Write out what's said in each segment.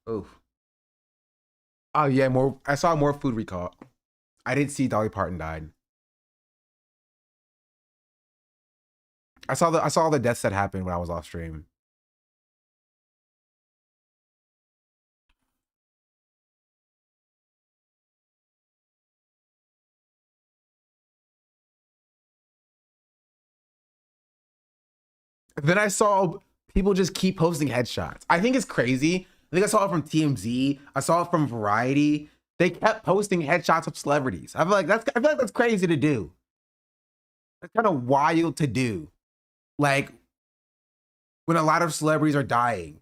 Oof. Oh yeah, more. I saw more food recall. I didn't see Dolly Parton died. I saw the deaths that happened when I was off stream. Then I saw people just keep posting headshots. I think it's crazy. I think I saw it from TMZ. I saw it from Variety. They kept posting headshots of celebrities. I feel like that's crazy to do. That's kind of wild to do. Like when a lot of celebrities are dying.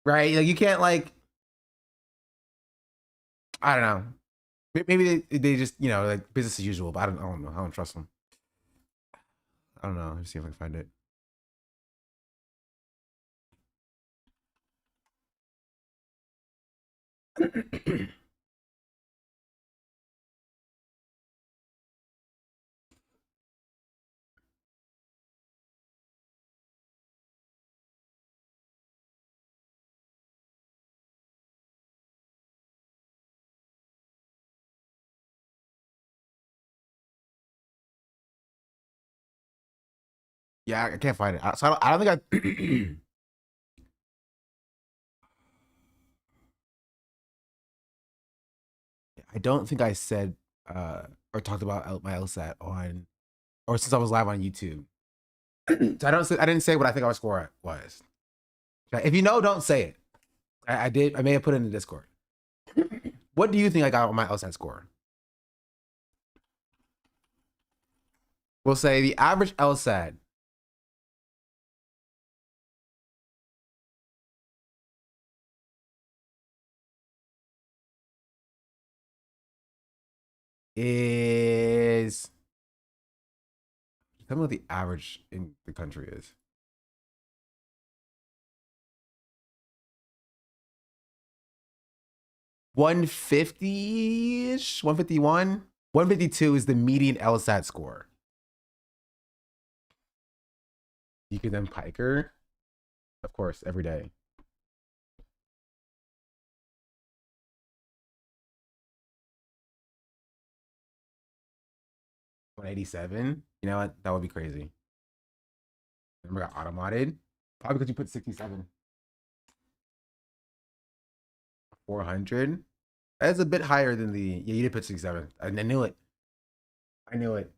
Right? Like you can't like I don't know. Maybe they just, like business as usual, but I don't know. I don't trust them. I don't know. Let's see if I can find it. Yeah, I can't find it. So I don't think I. I don't think I said or talked about my LSAT on, or since I was live on YouTube. So I didn't say what I think our score was. If you know, don't say it. I did. I may have put it in the Discord. What do you think I got on my LSAT score? We'll say the average LSAT is. Tell me what the average in the country is. 150-ish, 151, 152 is the median LSAT score. You can then Piker, of course, every day. $187. You know what? That would be crazy. Remember, got automated. Probably because you put 67. 400. That's a bit higher than the. Yeah, you did put 67. I knew it. I knew it.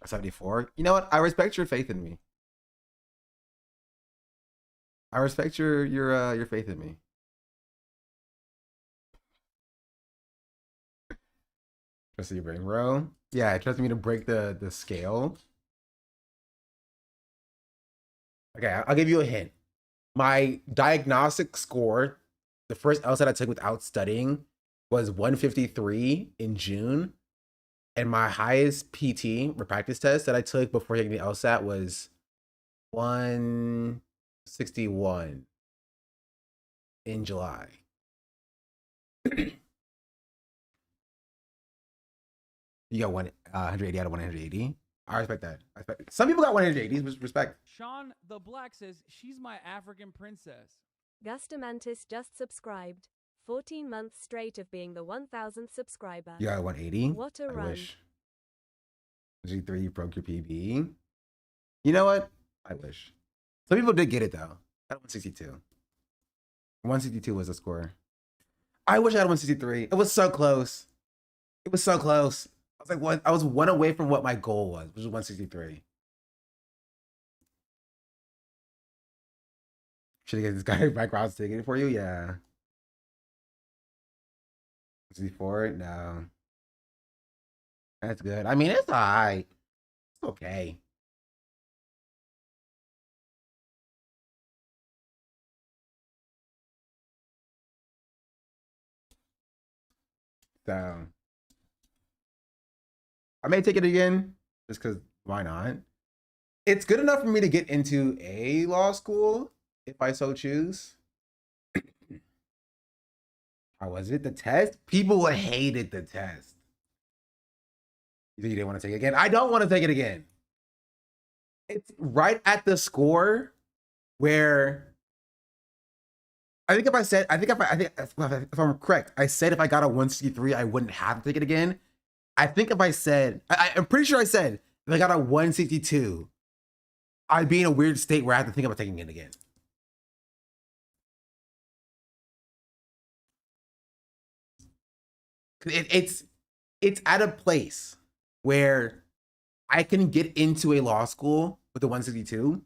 74. You know what? I respect your faith in me. I respect your faith in me. Trust your brain, bro. Yeah, trust me to break the scale. Okay, I'll give you a hint. My diagnostic score, the first LSAT I took without studying, was 153 in June. And my highest PT or practice test that I took before taking the LSAT was 161 in July. You got 180 out of 180. I respect that. Some people got 180. Respect. Sean the Black says, she's my African princess. Gustamantis just subscribed. 14 months straight of being the 1000th subscriber. You got 180? What a run. Wish. G3, you broke your PB. You know what? I wish. Some people did get it, though. I had 162. 162 was the score. I wish I had 163. It was so close. It was so close. I was like, what? I was one away from what my goal was, which was 163. Should I get this guy background taking it for you? Yeah. 64? No. That's good. I mean, it's all right. It's okay. So I may take it again just because why not? It's good enough for me to get into a law school if I so choose. How was it? The test? People hated the test. You think you didn't want to take it again? I don't want to take it again. It's right at the score where I think if I'm correct, I said if I got a 163, I wouldn't have to take it again. I think if I said, I'm pretty sure I said if I got a 162, I'd be in a weird state where I have to think about taking it again. It's at a place where I can get into a law school with the 162,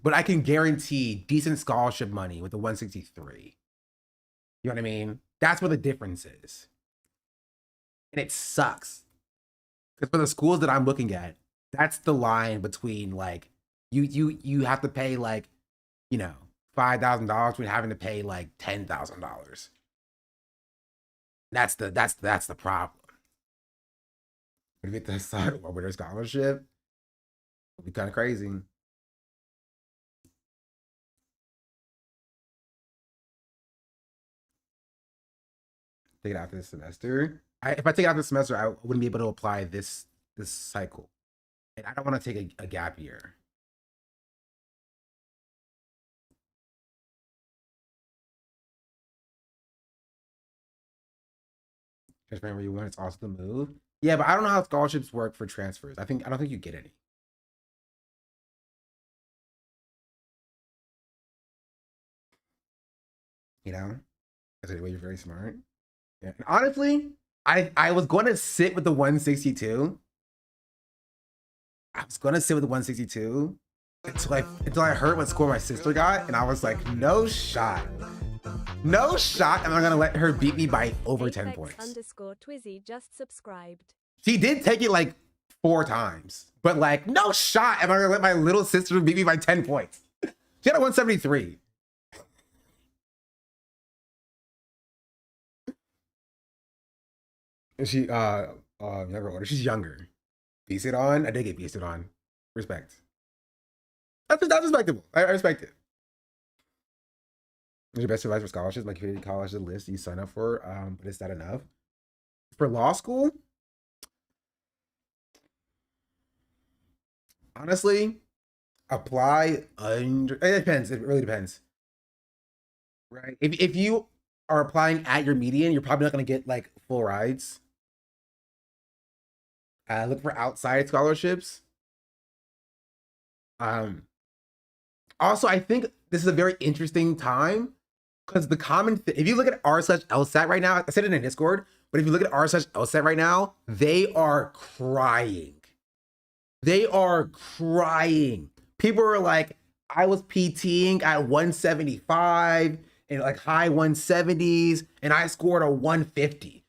but I can guarantee decent scholarship money with the 163. You know what I mean? That's where the difference is. And it sucks. Because for the schools that I'm looking at, that's the line between like you have to pay like, you know, $5,000 between having to pay like $10,000. That's the problem. When you get to decide what with their scholarship, it'll be kind of crazy. Take it after this semester. If I take it after the semester, I wouldn't be able to apply this cycle, and I don't want to take a gap year. Just remember, you want it's also the move. Yeah, but I don't know how scholarships work for transfers. I don't think you get any. You know, I said, well, you're very smart. Yeah. And honestly, I was going to sit with the 162. I was going to sit with the 162 until I heard what score my sister got, and I was like, no shot. No shot am I going to let her beat me by over 10 points. _Twizzy just subscribed. She did take it like 4 times, but like, no shot am I going to let my little sister beat me by 10 points. She had a 173. And she younger older. She's younger. Beast it on. I did get beasted on. Respect. That's respectable. I respect it. What's your best advice for scholarships? My community college list you sign up for, but is that enough? For law school? Honestly, apply under. It depends. It really depends. Right? If you are applying at your median, you're probably not going to get like full rides. Look for outside scholarships. Also, I think this is a very interesting time because the common if you look at r/LSAT right now, I said it in Discord, but if you look at r/LSAT right now, they are crying. They are crying. People are like, I was PTing at 175 and like high 170s, and I scored a 150.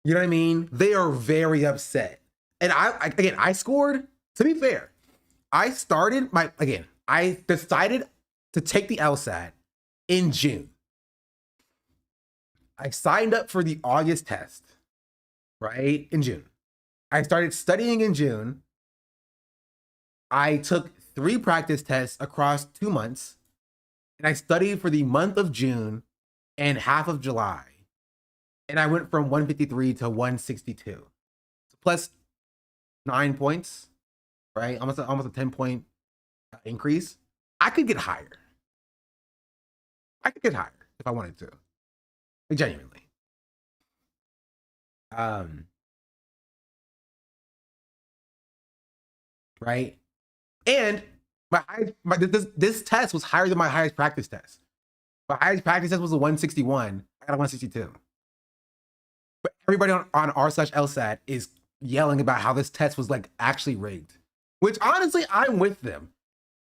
You know what I mean? They are very upset. And I scored, to be fair, I decided to take the LSAT in June. I signed up for the August test, right? In June. I started studying in June. I took 3 practice tests across 2 months, and I studied for the month of June and half of July. And I went from 153 to 162. Plus 9 points, right? Almost a 10-point increase. I could get higher. I could get higher if I wanted to. Like, genuinely. Right? And this test was higher than my highest practice test. My highest practice test was a 161. I got a 162. But everybody on r/LSAT is yelling about how this test was like actually rigged, which honestly, I'm with them,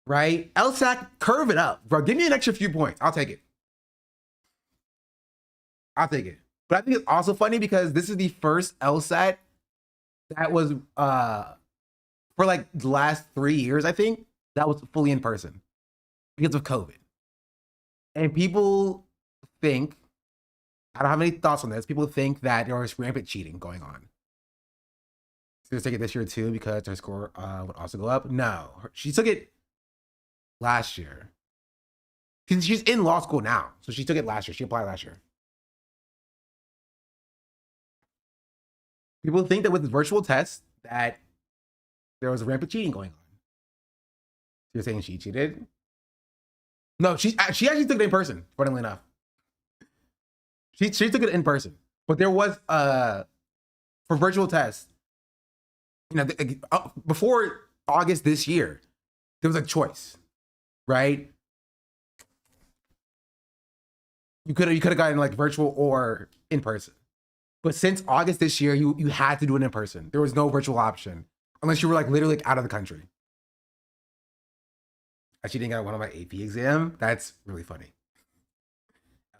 right? LSAT, curve it up, bro. Give me an extra few points. I'll take it. I'll take it. But I think it's also funny because this is the first LSAT that was for like the last 3 years, I think, that was fully in person because of COVID. And people think, I don't have any thoughts on this. People think that there was rampant cheating going on. She took it this year too because her score would also go up. No, she took it last year. She's in law school now, so she took it last year. She applied last year. People think that with the virtual test that there was rampant cheating going on. You're saying she cheated? No, she actually took it in person, funnily enough. She took it in person. But there was for virtual tests, you know, before August this year, there was a choice, right? You could have gotten like virtual or in person. But since August this year, you had to do it in person. There was no virtual option unless you were like literally like, out of the country. I actually didn't get one on my AP exam. That's really funny.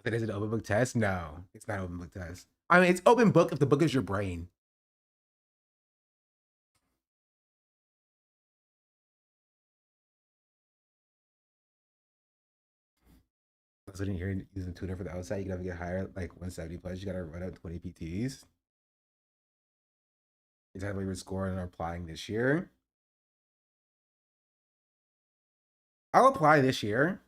Is it an open book test? No, it's not an open book test. I mean, it's open book if the book is your brain. I was sitting here using tutor for the LSAT. You gotta get higher, like 170 plus. You gotta run out 20 PTs. Exactly what we're scoring and applying this year. I'll apply this year.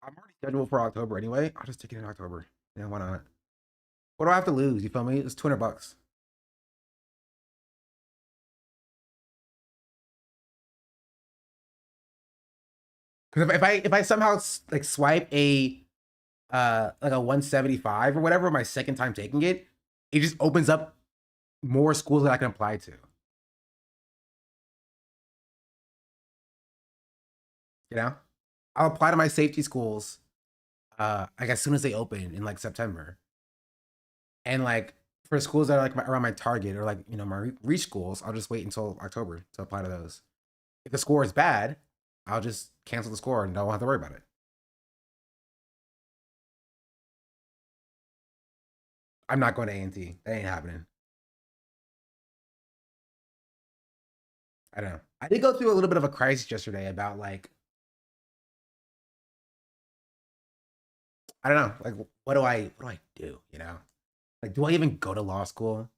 I'm already scheduled for October anyway. I'll just take it in October. Yeah, why not? What do I have to lose? You feel me? It's $200. Because if I somehow like swipe a like a 175 or whatever my second time taking it, it just opens up more schools that I can apply to. You know, I'll apply to my safety schools like as soon as they open in like September. And like for schools that are like around my target or like, you know, my reach schools, I'll just wait until October to apply to those. If the score is bad, I'll just cancel the score and don't have to worry about it. I'm not going to A&T. That ain't happening. I don't know. I did go through a little bit of a crisis yesterday about like, I don't know, like what do I do, you know? Like, do I even go to law school?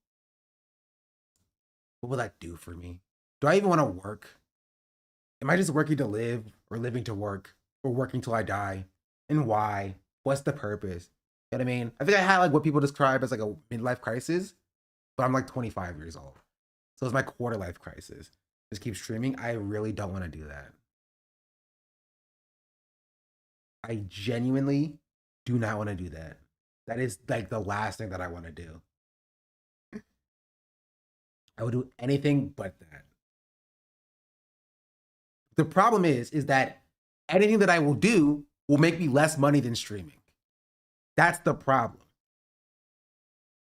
What will that do for me? Do I even want to work? Am I just working to live or living to work or working till I die? And why? What's the purpose? You know what I mean? I think I had like what people describe as like a midlife crisis, but I'm like 25 years old. So it's my quarter life crisis. Just keep streaming. I really don't want to do that. I genuinely do not want to do that. That is like the last thing that I want to do. I would do anything but that. The problem is that anything that I will do will make me less money than streaming. That's the problem.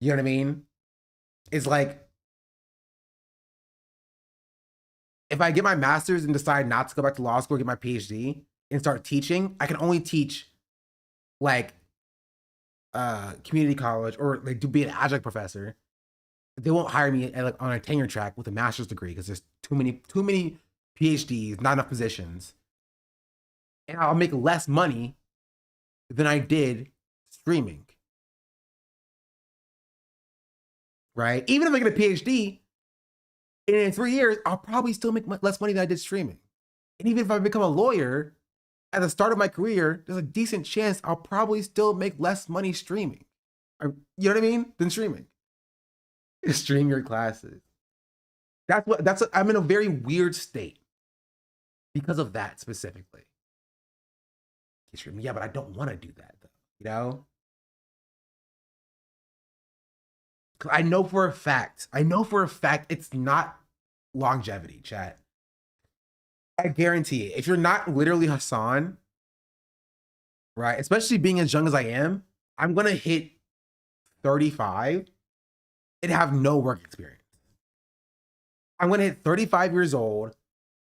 You know what I mean? It's like if I get my master's and decide not to go back to law school, get my PhD, and start teaching, I can only teach like community college or like to be an adjunct professor. They won't hire me at, like on a tenure track with a master's degree because there's too many PhDs, not enough positions, and I'll make less money than I did streaming. Right? Even if I get a PhD, in 3 years, I'll probably still make less money than I did streaming. And even if I become a lawyer at the start of my career, there's a decent chance I'll probably still make less money streaming. You know what I mean? Than streaming. Stream your classes. I'm in a very weird state because of that specifically. Yeah, but I don't want to do that though. You know? I know for a fact it's not longevity, chat. I guarantee it. If you're not literally Hasan, right, especially being as young as I am, I'm going to hit 35 and have no work experience. I'm going to hit 35 years old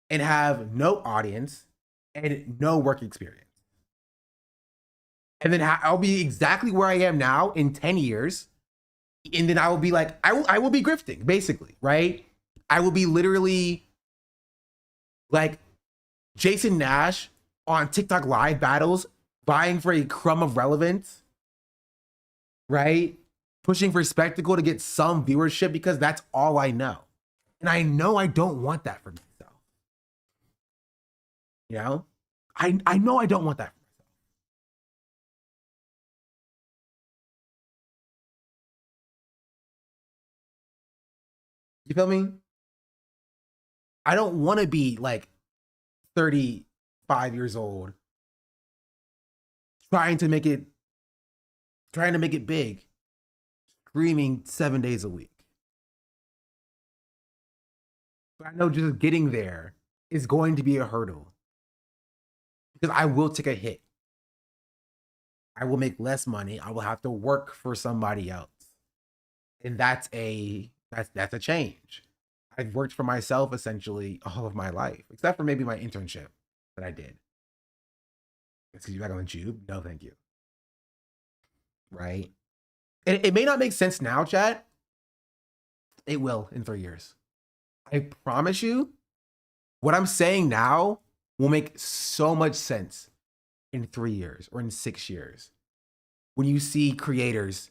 and have no audience and no work experience. And then I'll be exactly where I am now in 10 years. And then I will be like, I will be grifting, basically, right? I will be literally like Jason Nash on TikTok live battles, vying for a crumb of relevance, right? Pushing for spectacle to get some viewership because that's all I know. And I know I don't want that for myself. You know? I know I don't want that for myself. You feel me? I don't want to be like 35 years old trying to make it big, streaming 7 days a week. But I know just getting there is going to be a hurdle because I will take a hit. I will make less money. I will have to work for somebody else. And that's a change. I've worked for myself essentially all of my life, except for maybe my internship that I did. Excuse you back on the tube? No, thank you. Right? And it may not make sense now, chat. It will in 3 years. I promise you, what I'm saying now will make so much sense in 3 years or in 6 years. When you see creators,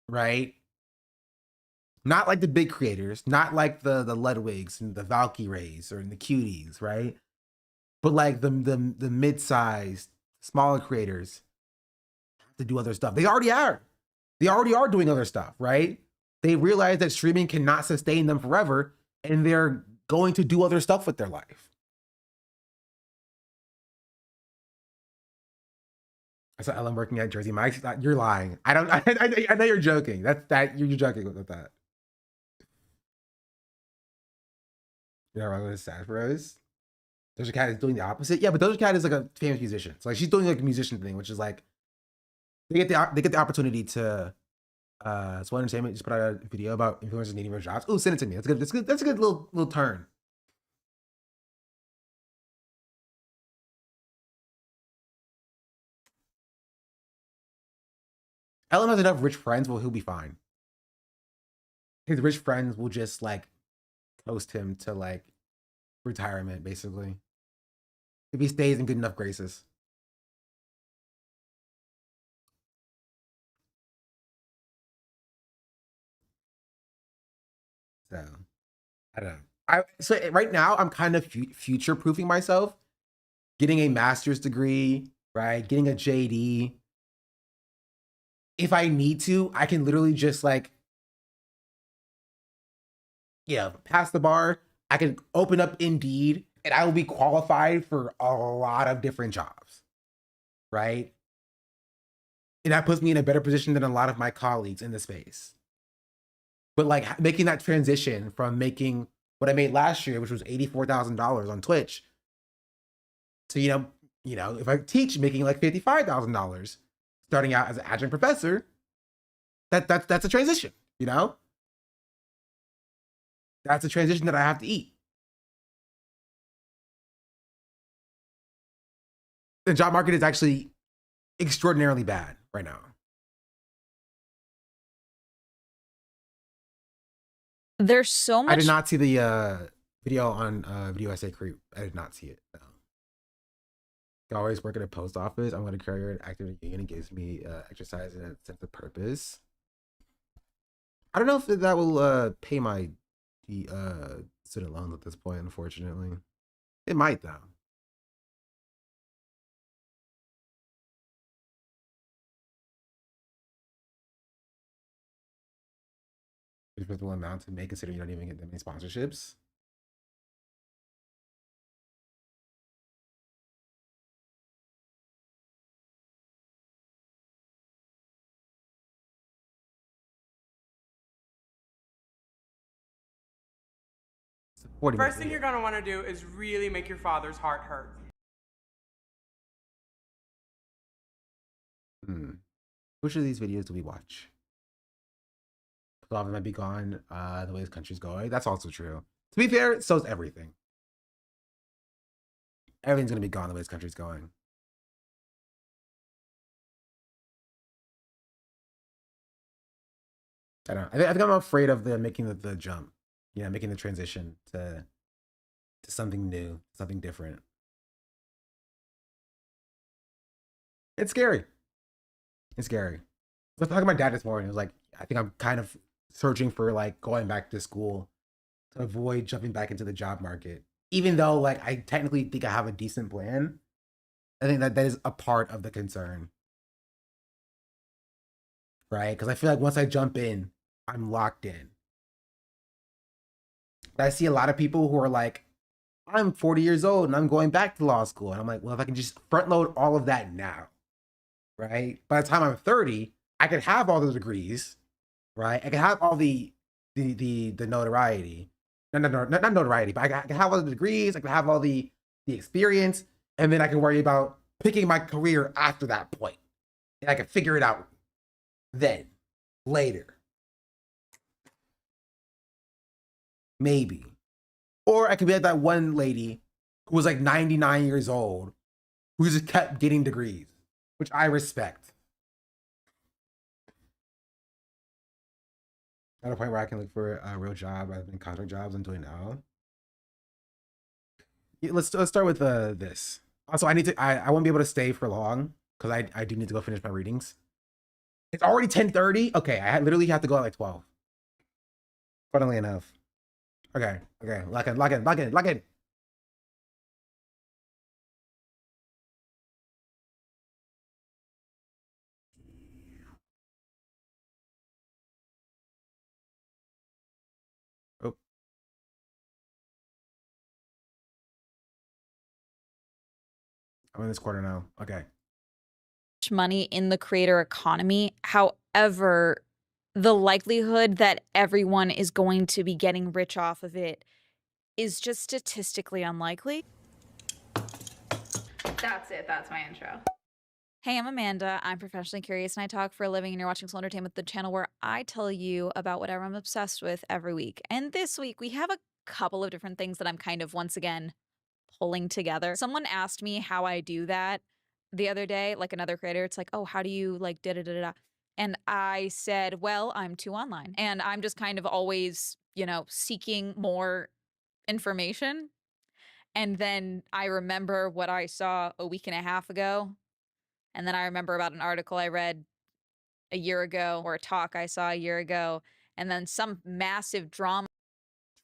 right? Not like the big creators, not like the Ludwigs and the Valkyrays or the Cuties, right? But like the mid-sized, smaller creators have to do other stuff. They already are. They already are doing other stuff, right? They realize that streaming cannot sustain them forever, and they're going to do other stuff with their life. I saw Ellen working at Jersey Mike's. You're lying. I know you're joking. You're joking with that. You're not wrong with Sad Bros. Doja Cat is doing the opposite. Yeah, but Doja Cat is like a famous musician. So like she's doing like a musician thing, which is like they get the opportunity to Swell Entertainment just put out a video about influencers needing more jobs. Oh, send it to me. That's good. That's a good little turn. Ellen has enough rich friends, well, he'll be fine. His rich friends will just like toast him to like retirement, basically. If he stays in good enough graces. So I don't know. So right now I'm kind of future proofing myself, getting a master's degree, right? Getting a JD. If I need to, I can literally just like, pass the bar. I can open up Indeed and I will be qualified for a lot of different jobs, right? And that puts me in a better position than a lot of my colleagues in the space. But like making that transition from making what I made last year, which was $84,000 on Twitch, to if I teach, making like $55,000, starting out as an adjunct professor, that's a transition, That's a transition that I have to eat. The job market is actually extraordinarily bad right now. There's so much. I did not see the video on Video Essay Creep. I did not see it. No. I always work at a post office. I'm going to carry an active union. It gives me exercise and a sense of purpose. I don't know if that will pay my student loans at this point, unfortunately. It might, though. The amount to make, considering you don't even get that many sponsorships. First thing you're going to want to do is really make your father's heart hurt. Which of these videos do we watch? A lot of them might be gone the way this country's going. That's also true. To be fair, so is everything. Everything's going to be gone the way this country's going. I don't know. I think I'm afraid of making the jump. Making the transition to something new, something different. It's scary. It's scary. I was talking to my dad this morning. It was like, I think I'm kind of searching for like going back to school to avoid jumping back into the job market. Even though like I technically think I have a decent plan, I think that is a part of the concern. Right? Because I feel like once I jump in, I'm locked in. I see a lot of people who are like, I'm 40 years old and I'm going back to law school. And I'm like, well, if I can just front load all of that now, right? By the time I'm 30, I can have all the degrees, right? I can have all the notoriety. Not notoriety, but I can have all the degrees, I can have all the experience, and then I can worry about picking my career after that point. And I can figure it out then, later. Maybe. Or I could be like that one lady who was like 99 years old, who just kept getting degrees, which I respect. At a point where I can look for a real job rather than contract jobs I'm doing now. Yeah, let's start with this. Also, I won't be able to stay for long because I do need to go finish my readings. It's already 10:30. Okay, I literally have to go at like 12. Funnily enough. Okay, lock in. Oh. I'm in this quarter now. Okay. Money in the creator economy. However, the likelihood that everyone is going to be getting rich off of it is just statistically unlikely. That's it. That's my intro. Hey, I'm Amanda. I'm professionally curious and I talk for a living, and you're watching Soul Entertainment, the channel where I tell you about whatever I'm obsessed with every week. And this week we have a couple of different things that I'm kind of once again pulling together. Someone asked me how I do that the other day, like another creator. It's like, oh, how do you like da-da-da-da-da? And I said, well, I'm too online. And I'm just kind of always, you know, seeking more information. And then I remember what I saw a week and a half ago. And then I remember about an article I read a year ago, or a talk I saw a year ago. And then some massive drama.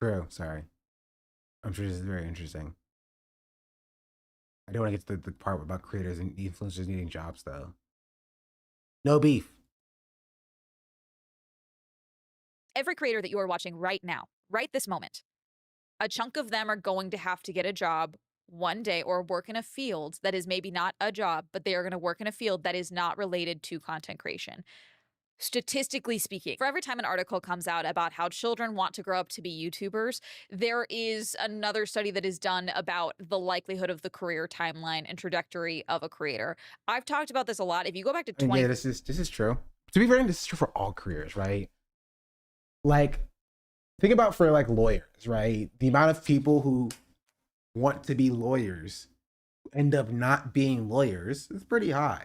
True. Sorry. I'm sure this is very interesting. I don't want to get to the part about creators and influencers needing jobs, though. No beef. Every creator that you are watching right now, right this moment, a chunk of them are going to have to get a job one day or work in a field that is maybe not a job, but they are going to work in a field that is not related to content creation. Statistically speaking, for every time an article comes out about how children want to grow up to be YouTubers, there is another study that is done about the likelihood of the career timeline and trajectory of a creator. I've talked about this a lot. If you go back to 20... Yeah, this is true. To be fair, this is true for all careers, right? Like, think about for like lawyers, right? The amount of people who want to be lawyers end up not being lawyers is pretty high.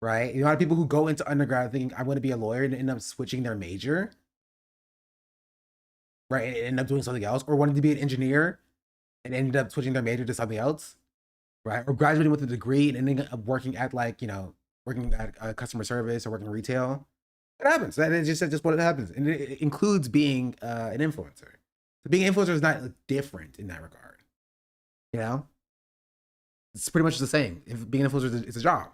Right? A lot of people who go into undergrad thinking I'm going to be a lawyer and end up switching their major, right? And end up doing something else, or wanting to be an engineer and ended up switching their major to something else, right? Or graduating with a degree and ending up working at like, you know, working at customer service or working retail. It happens. That is just what it happens. And it includes being an influencer. So being an influencer is not different in that regard. You know? It's pretty much the same. If being an influencer is a job.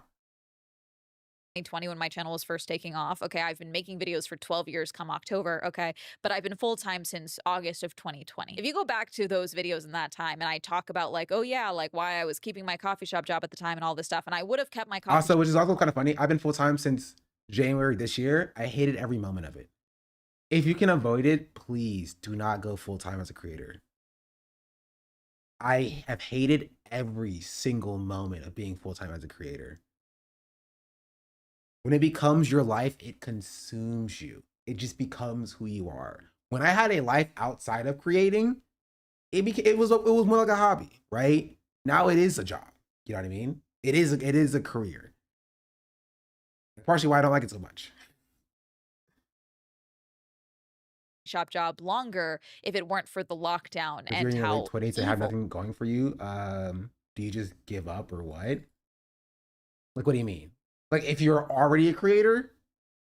2020, when my channel was first taking off. Okay, I've been making videos for 12 years come October, okay, but I've been full-time since August of 2020. If you go back to those videos in that time and I talk about like, oh yeah, like why I was keeping my coffee shop job at the time and all this stuff, and I would have kept my coffee also, which is also kind of funny, I've been full-time since January this year. I hated every moment of it. If you can avoid it, please do not go full-time as a creator. I have hated every single moment of being full-time as a creator. When it becomes your life, it consumes you. It just becomes who you are. When I had a life outside of creating, it was more like a hobby, right? Now it is a job. You know what I mean? It is a career. Partially why I don't like it so much. shop job longer if it weren't for the lockdown If and you're in your how late 20s and have nothing going for you, do you just give up or what? Like, what do you mean? Like, if you're already a creator,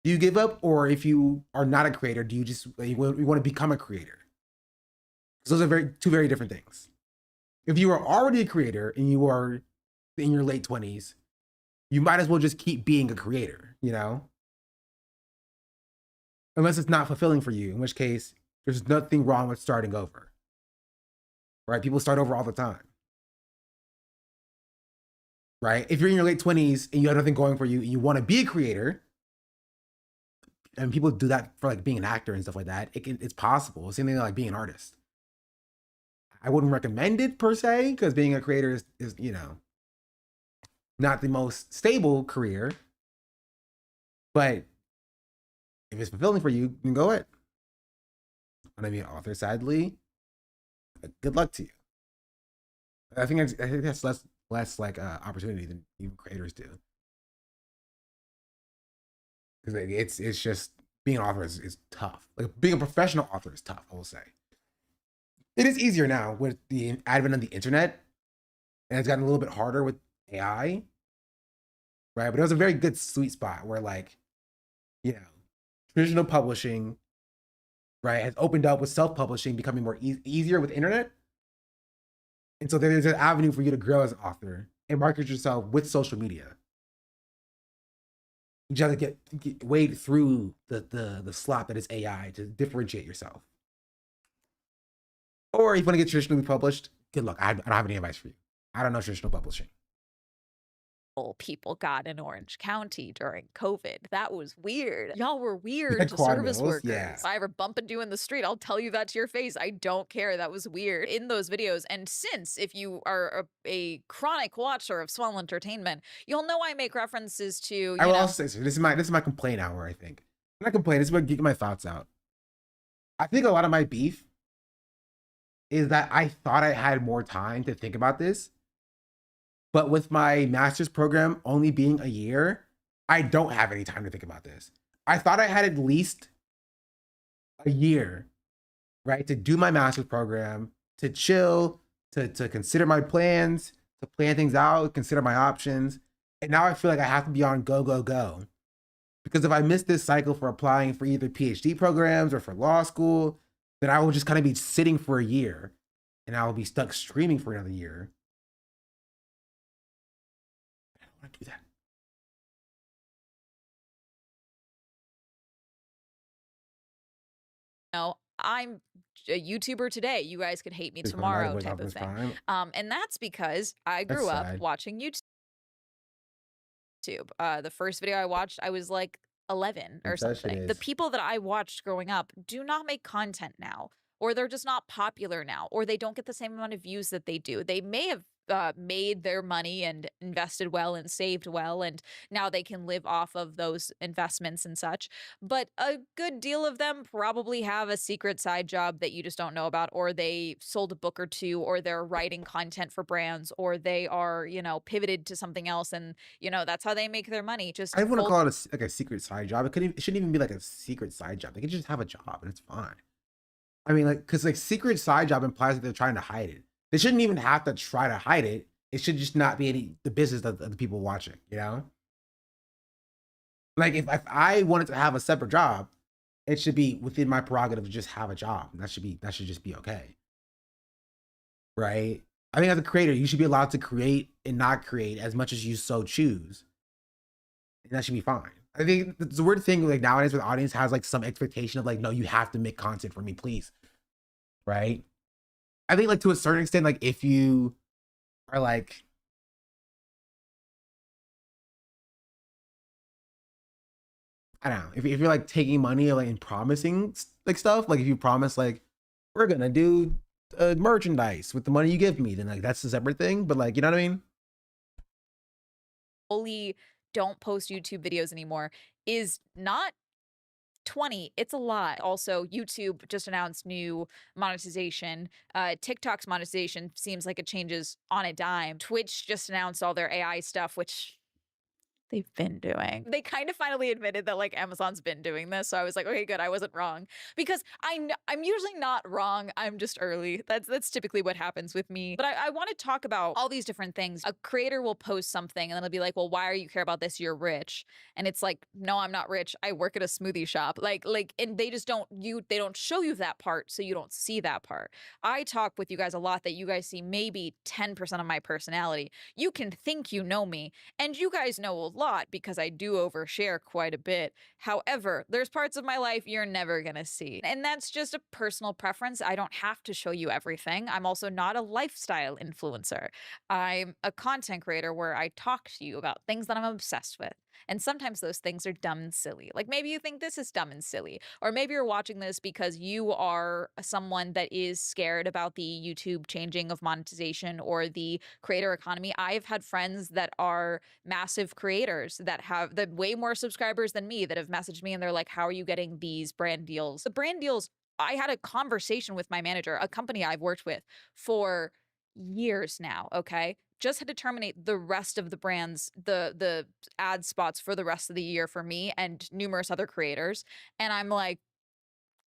do you give up? Or if you are not a creator, do you just, you want to become a creator? Those are two very different things. If you are already a creator and you are in your late 20s, you might as well just keep being a creator, you know? Unless it's not fulfilling for you, in which case there's nothing wrong with starting over, right? People start over all the time. right? If you're in your late 20s and you have nothing going for you, you want to be a creator, and people do that for like being an actor and stuff like that. It's possible. Same thing like being an artist. I wouldn't recommend it per se because being a creator is not the most stable career. But if it's fulfilling for you, then go it. Want to be an author? Sadly, good luck to you. I think that's less like opportunity than even creators do. Because it's just being an author is tough. Like being a professional author is tough, I will say. It is easier now with the advent of the internet, and it's gotten a little bit harder with AI, right? But it was a very good sweet spot where like, traditional publishing, right, has opened up with self-publishing becoming more easier with internet. And so there's an avenue for you to grow as an author and market yourself with social media. You just have to get wade through the slop that is AI to differentiate yourself. Or if you want to get traditionally published, good luck. I don't have any advice for you. I don't know traditional publishing. People got in Orange County during COVID. That was weird. Y'all were weird to service workers. Yeah. If I ever bump into you in the street, I'll tell you that to your face. I don't care. That was weird in those videos. And since if you are a chronic watcher of Swell Entertainment, you'll know I make references to, I will also say, so this is my complaint hour, I think. I'm not complaining, this is about getting my thoughts out. I think a lot of my beef is that I thought I had more time to think about this. But with my master's program only being a year, I don't have any time to think about this. I thought I had at least a year, right, to do my master's program, to chill, to consider my plans, to plan things out, consider my options. And now I feel like I have to be on go, go, go. Because if I miss this cycle for applying for either PhD programs or for law school, then I will just kind of be sitting for a year and I will be stuck streaming for another year. Do that. I'm a YouTuber today. You guys could hate me tomorrow type of thing. And that's because I grew up watching YouTube. The first video I watched, I was like 11 or something. The people that I watched growing up do not make content now, or they're just not popular now, or they don't get the same amount of views that they do. They may have made their money and invested well and saved well, and now they can live off of those investments and such. But a good deal of them probably have a secret side job that you just don't know about, or they sold a book or two, or they're writing content for brands, or they are, pivoted to something else, and that's how they make their money. Just I wouldn't call it like a secret side job. It shouldn't even be like a secret side job. They could just have a job and it's fine. I mean, like, because like secret side job implies that they're trying to hide it. They shouldn't even have to try to hide it. It should just not be the business of the people watching, Like if I wanted to have a separate job, it should be within my prerogative to just have a job. That should just be okay. Right? I think as a creator, you should be allowed to create and not create as much as you so choose. And that should be fine. I think it's a weird thing like nowadays where the audience has like some expectation of like, no, you have to make content for me, please. Right? I think like to a certain extent, like if you are like, I don't know, if you're like taking money or like and promising like stuff, like if you promise like we're gonna do merchandise with the money you give me, then like that's a separate thing. But like, you know what I mean? Fully don't post YouTube videos anymore is not 20. It's a lot. Also, YouTube just announced new monetization. TikTok's monetization seems like it changes on a dime. Twitch just announced all their AI stuff, which they've been doing. They kind of finally admitted that like Amazon's been doing this. So I was like, okay, good. I wasn't wrong, because I'm usually not wrong. I'm just early. That's typically what happens with me. But I want to talk about all these different things. A creator will post something and then it'll be like, well, why are you care about this? You're rich. And it's like, no, I'm not rich. I work at a smoothie shop. Like, and they just they don't show you that part. So you don't see that part. I talk with you guys a lot that you guys see maybe 10% of my personality. You can think you know me, and you guys know a lot because I do overshare quite a bit. However, there's parts of my life you're never gonna see. And that's just a personal preference. I don't have to show you everything. I'm also not a lifestyle influencer. I'm a content creator where I talk to you about things that I'm obsessed with. And sometimes those things are dumb and silly. Like maybe you think this is dumb and silly, or maybe you're watching this because you are someone that is scared about the YouTube changing of monetization or the creator economy. I've had friends that are massive creators that have the way more subscribers than me that have messaged me and they're like, how are you getting these brand deals? The brand deals, I had a conversation with my manager, a company I've worked with for years now, okay? Just had to terminate the rest of the brands, the ad spots for the rest of the year for me and numerous other creators. And I'm like,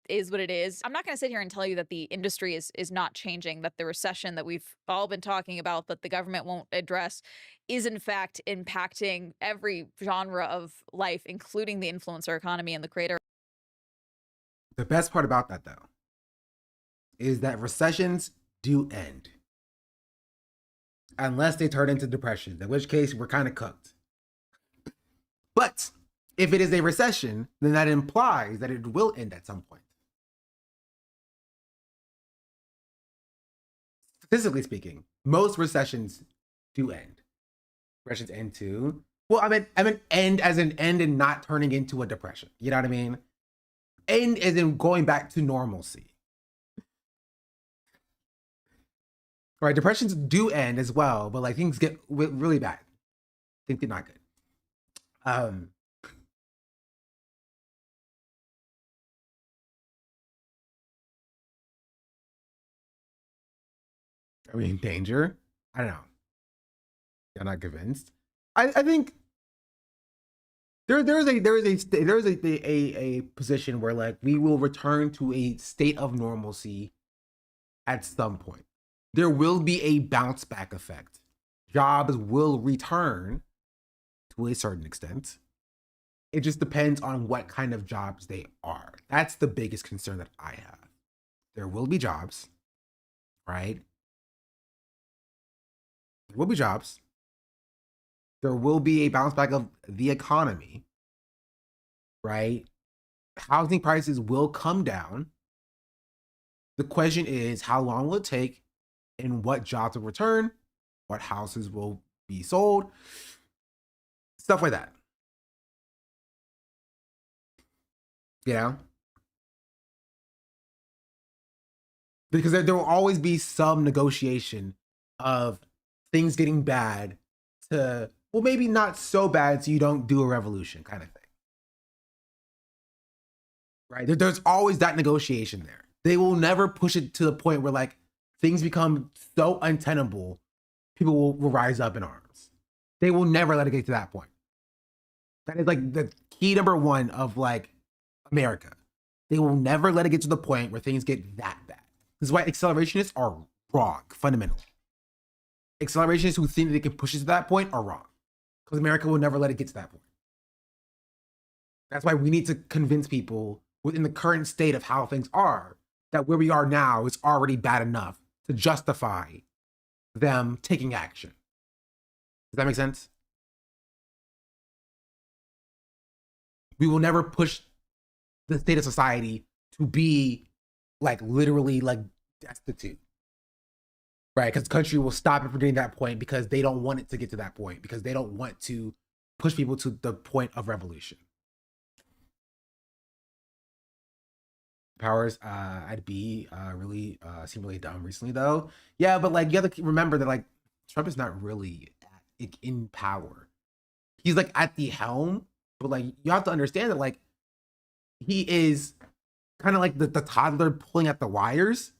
is what it is. I'm not going to sit here and tell you that the industry is not changing, that the recession that we've all been talking about that the government won't address is in fact impacting every genre of life, including the influencer economy and the creator. The best part about that, though, is that recessions do end. Unless they turn into depressions, in which case we're kind of cooked. But if it is a recession, then that implies that it will end at some point. Statistically speaking, most recessions do end. Recessions end too. Well, I mean end as an end and not turning into a depression. You know what I mean? End as in going back to normalcy. Right, depressions do end as well, but like things get really bad. Things get not good. Are we in danger? I don't know. I'm not convinced. I think there's a position where like we will return to a state of normalcy at some point. There will be a bounce back effect. Jobs will return to a certain extent. It just depends on what kind of jobs they are. That's the biggest concern that I have. There will be jobs, right? There will be jobs. There will be a bounce back of the economy, right? Housing prices will come down. The question is, how long will it take? And what jobs will return, what houses will be sold, stuff like that. You know? Because there will always be some negotiation of things getting bad to, well, maybe not so bad so you don't do a revolution kind of thing. Right? There's always that negotiation there. They will never push it to the point where like, things become so untenable, people will rise up in arms. They will never let it get to that point. That is like the key number one of like America. They will never let it get to the point where things get that bad. This is why accelerationists are wrong, fundamentally. Accelerationists who think they can push it to that point are wrong. Because America will never let it get to that point. That's why we need to convince people within the current state of how things are, that where we are now is already bad enough to justify them taking action. Does that make sense? We will never push the state of society to be like literally like destitute, right? Because the country will stop it from getting that point because they don't want it to get to that point, because they don't want to push people to the point of revolution. Powers, I'd be really seem really dumb recently though. Yeah, but like you have to remember that like Trump is not really in power. He's like at the helm, but like you have to understand that like he is kind of like the toddler pulling at the wires.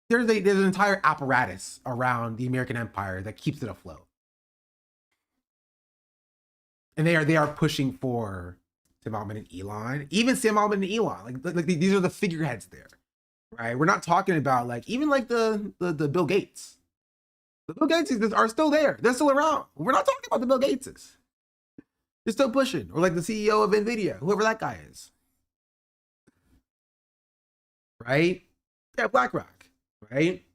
There's an entire apparatus around the American empire that keeps it afloat, and they are pushing for Sam Altman and Elon, even Sam Altman and Elon, like these are the figureheads there, right? We're not talking about like even like the Bill Gates. The Bill Gateses are still there. They're still around. We're not talking about the Bill Gateses. They're still pushing, or like the CEO of NVIDIA, whoever that guy is, right? Yeah, BlackRock, right?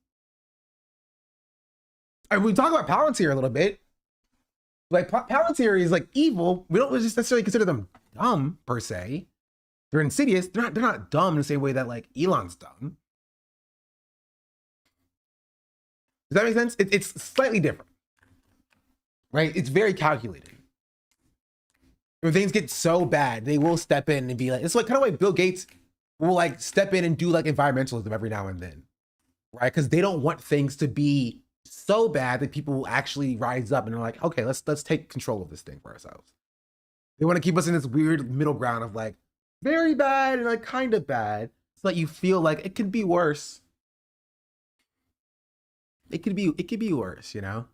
And we talk about politics here a little bit. Like Palantir is like evil. We don't just necessarily consider them dumb per se. They're insidious. They're not dumb in the same way that like Elon's dumb. Does that make sense? It's slightly different, right? It's very calculated. When things get so bad, they will step in and be like, it's like kind of like Bill Gates will like step in and do like environmentalism every now and then, right? Because they don't want things to be so bad that people will actually rise up and are like, okay, let's take control of this thing for ourselves. They want to keep us in this weird middle ground of like very bad and like kind of bad, so that you feel like it could be worse. It could be worse, you know?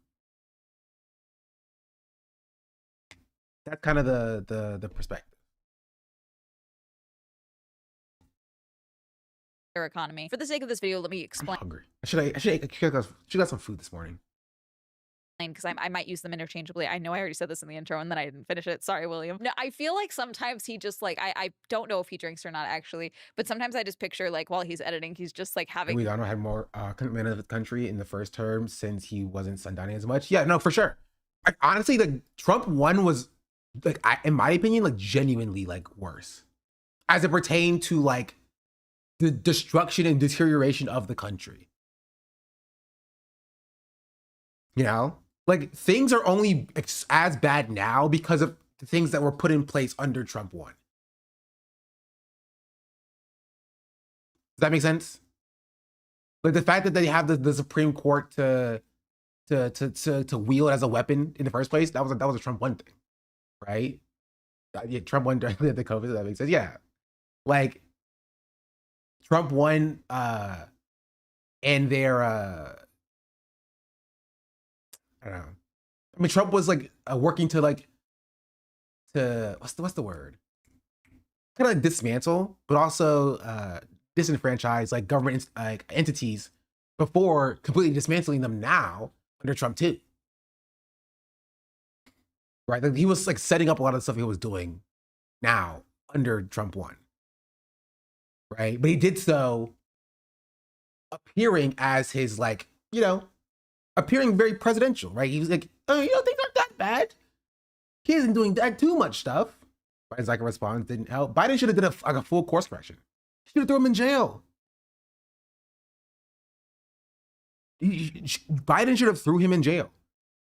That's kind of the perspective. Their economy. For the sake of this video, let me I'm explain. hungry. I should got some food this morning. Because I might use them interchangeably. I know I already said this in the intro and then I didn't finish it. Sorry, William. No, I feel like sometimes he just like, I don't know if he drinks or not actually, but sometimes I just picture like while he's editing, he's just like having. Guidano had more commitment of the country in the first term since he wasn't sundowning as much. Yeah, no, for sure. Honestly, like Trump 1 was like, in my opinion, like genuinely like worse as it pertained to like the destruction and deterioration of the country. You know? Like things are only as bad now because of the things that were put in place under Trump 1. Does that make sense? Like the fact that they have the Supreme Court to wield as a weapon in the first place, that was a Trump 1 thing, right? Yeah, Trump 1 during the COVID, that makes sense. Yeah. Like Trump 1 and their I don't know. I mean, Trump was like working to what's the word? Kind of like dismantle, but also disenfranchise like government like entities before completely dismantling them now under Trump 2. Right? Like he was like setting up a lot of the stuff he was doing now under Trump 1. Right? But he did so appearing as his like, you know, appearing very presidential, right? He was like, oh, you don't think they're that bad? He isn't doing that too much stuff. Biden's like a response didn't help. Biden should have did a full course correction. Should have threw him in jail. Biden should have threw him in jail.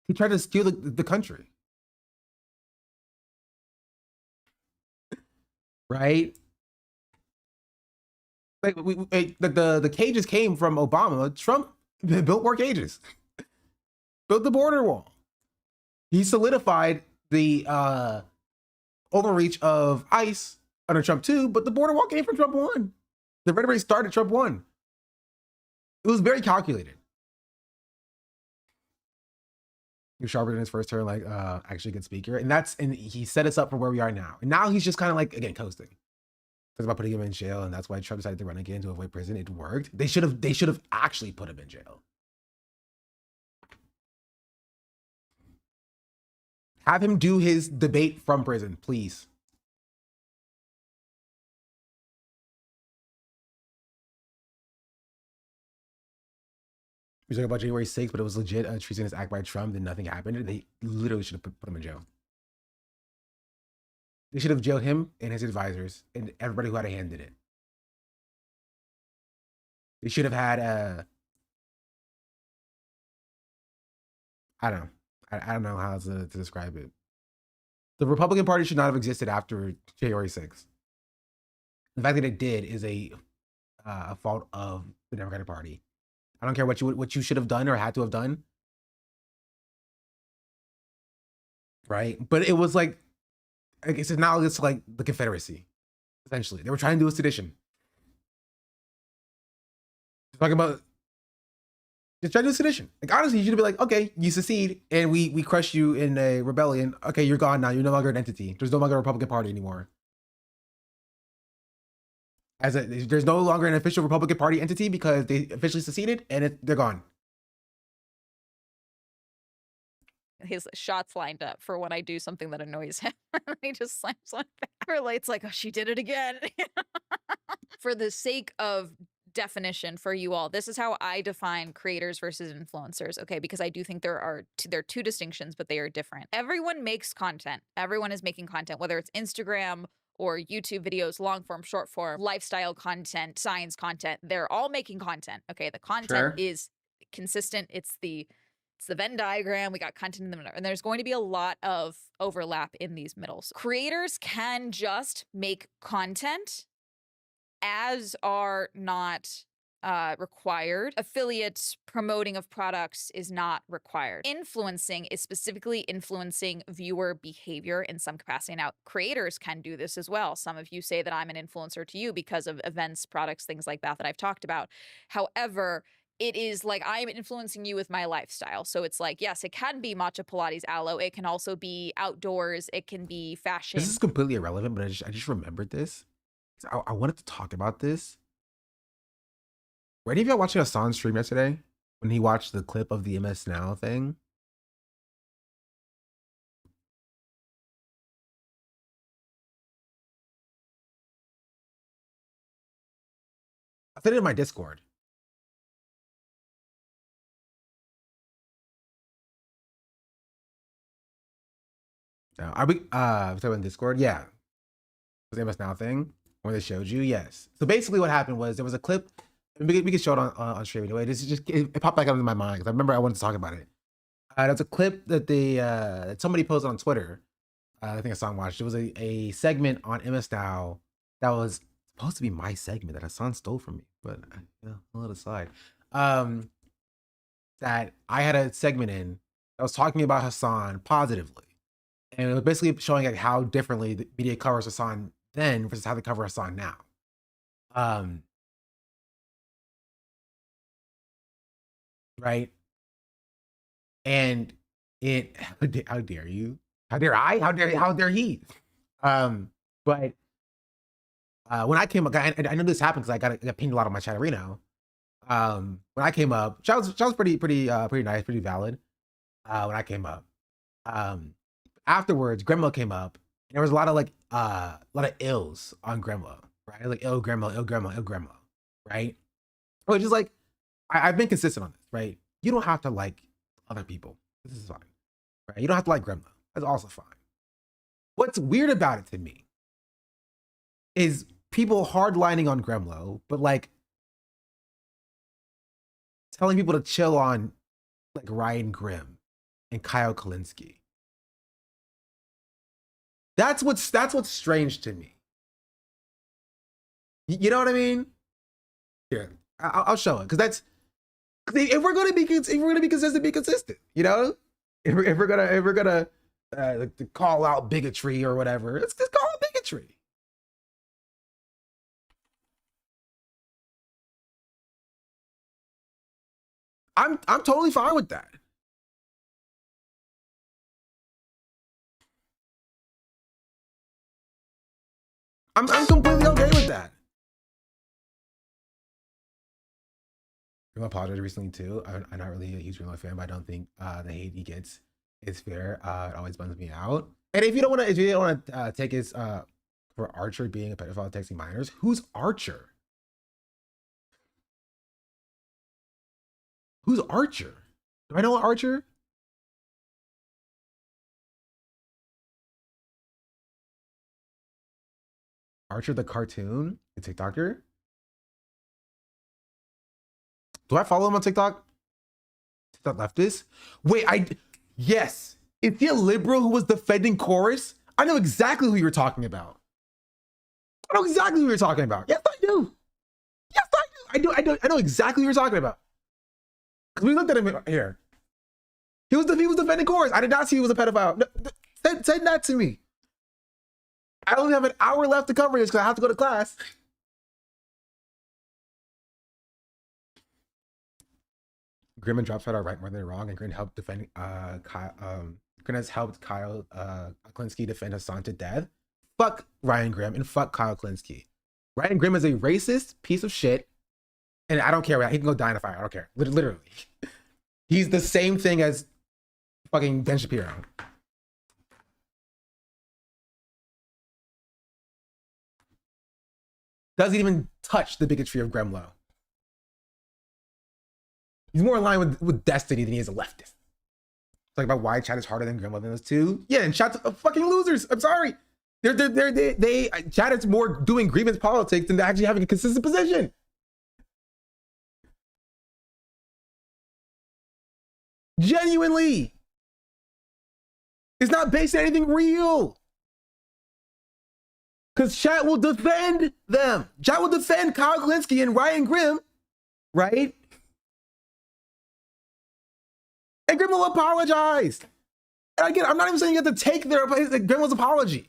He tried to steal the country. Right? Like the cages came from Obama. Trump built more cages. Built the border wall. He solidified the overreach of ICE under Trump 2, but the border wall came from Trump 1. The red race started Trump 1. It was very calculated. He was sharper than his first term, like actually a good speaker. And he set us up for where we are now. And now he's just kind of like, again, coasting. Talks about putting him in jail, and that's why Trump decided to run again to avoid prison. It worked. They should have actually put him in jail. Have him do his debate from prison, please. He was talking about January 6th, but it was legit a treasonous act by Trump, then nothing happened. They literally should have put him in jail. They should have jailed him and his advisors and everybody who had a hand in it. They should have had I don't know. I don't know how to describe it. The Republican Party should not have existed after January 6th. The fact that it did is a fault of the Democratic Party. I don't care what you should have done or had to have done. Right? But it was like, I guess now it's like the Confederacy, essentially. They were trying to do a sedition. Talking about just trying to do a sedition. Like honestly, you should be like, okay, you secede and we crush you in a rebellion. Okay, you're gone now. You're no longer an entity. There's no longer a Republican Party anymore. There's no longer an official Republican Party entity because they officially seceded and they're gone. His shots lined up for when I do something that annoys him. He just slams one back. Relates like, oh, she did it again. For the sake of definition for you all. This is how I define creators versus influencers, okay? Because I do think there are two distinctions, but they are different. Everyone makes content. Everyone is making content, whether it's Instagram or YouTube videos, long form, short form, lifestyle content, science content. They're all making content, okay? The content is consistent. It's the Venn diagram. We got content in the middle, and there's going to be a lot of overlap in these middles. Creators can just make content, as are not required. Affiliates promoting of products is not required. Influencing is specifically influencing viewer behavior in some capacity. Now, creators can do this as well. Some of you say that I'm an influencer to you because of events, products, things like that I've talked about. However, it is like I'm influencing you with my lifestyle. So it's like, yes, it can be matcha, Pilates, aloe. It can also be outdoors. It can be fashion. This is completely irrelevant, but I just remembered this. I wanted to talk about this. Were any of y'all watching Hasan's stream yesterday when he watched the clip of the MS Now thing? I said it in my Discord. No, are we talking in Discord? Yeah. The MS Now thing where they showed you, yes. So basically what happened was there was a clip. We can show it on stream anyway. This is just it popped back up in my mind because I remember I wanted to talk about it. There's a clip that that somebody posted on Twitter. I think Hasan watched. It was a segment on MS Now that was supposed to be my segment that Hasan stole from me, but I'll let it slide. That I had a segment in that was talking about Hasan positively. And it was basically showing like how differently the media covers Hasan then versus how they cover Hasan now. Right? And how dare you? How dare I? How dare he? But when I came up, I know this happened because I got pinged a lot on my chat arena. When I came up, Chat was pretty nice, pretty valid. When I came up. Afterwards, Gremlo came up, and there was a lot of ills on Gremlo, right? Like ill Gremlo, right? Which is like, I've been consistent on this, right? You don't have to like other people. This is fine, right? You don't have to like Gremlo. That's also fine. What's weird about it to me is people hardlining on Gremlo, but like telling people to chill on like Ryan Grimm and Kyle Kalinske. That's what's strange to me. You know what I mean? Here, I'll show it because if we're gonna be consistent, be consistent. You know, if we're gonna call out bigotry or whatever, let's just call it bigotry. I'm totally fine with that. I'm completely okay with that. I apologized recently too. I'm not really a huge Gremlo fan, but I don't think the hate he gets is fair. It always bums me out. And if you don't want to, take his for Archer being a pedophile texting minors, who's Archer? Who's Archer? Do I know Archer? Archer the cartoon, the TikToker. Do I follow him on TikTok? TikTok leftist? Wait, yes. Is he a liberal who was defending Chorus? I know exactly who you're talking about. I know exactly who you're talking about. Yes, I do. Yes, I do. I know exactly who you're talking about. Because we looked at him here. He was defending Chorus. I did not see he was a pedophile. No, send that to me. I only have an hour left to cover this because I have to go to class. Grimm and Dropshot are right more than wrong, and Grin helped defend Grin has helped Kyle Kalinske defend Hasan to death. Fuck Ryan Grimm and fuck Kyle Kalinske. Ryan Grimm is a racist piece of shit, and I don't care. He can go die in a fire. I don't care. Literally. He's the same thing as fucking Ben Shapiro. Doesn't even touch the bigotry of Gremlo. He's more in line with Destiny than he is a leftist. Talking about why chat is harder than Grandma than those two. Yeah, and chat's fucking losers. I'm sorry. Chat is more doing grievance politics than actually having a consistent position. Genuinely. It's not based on anything real. Because chat will defend them. Chat will defend Kyle Kalinske and Ryan Grimm, right? And Grimm will apologize. And again, I'm not even saying you have to take Grimlow's apology.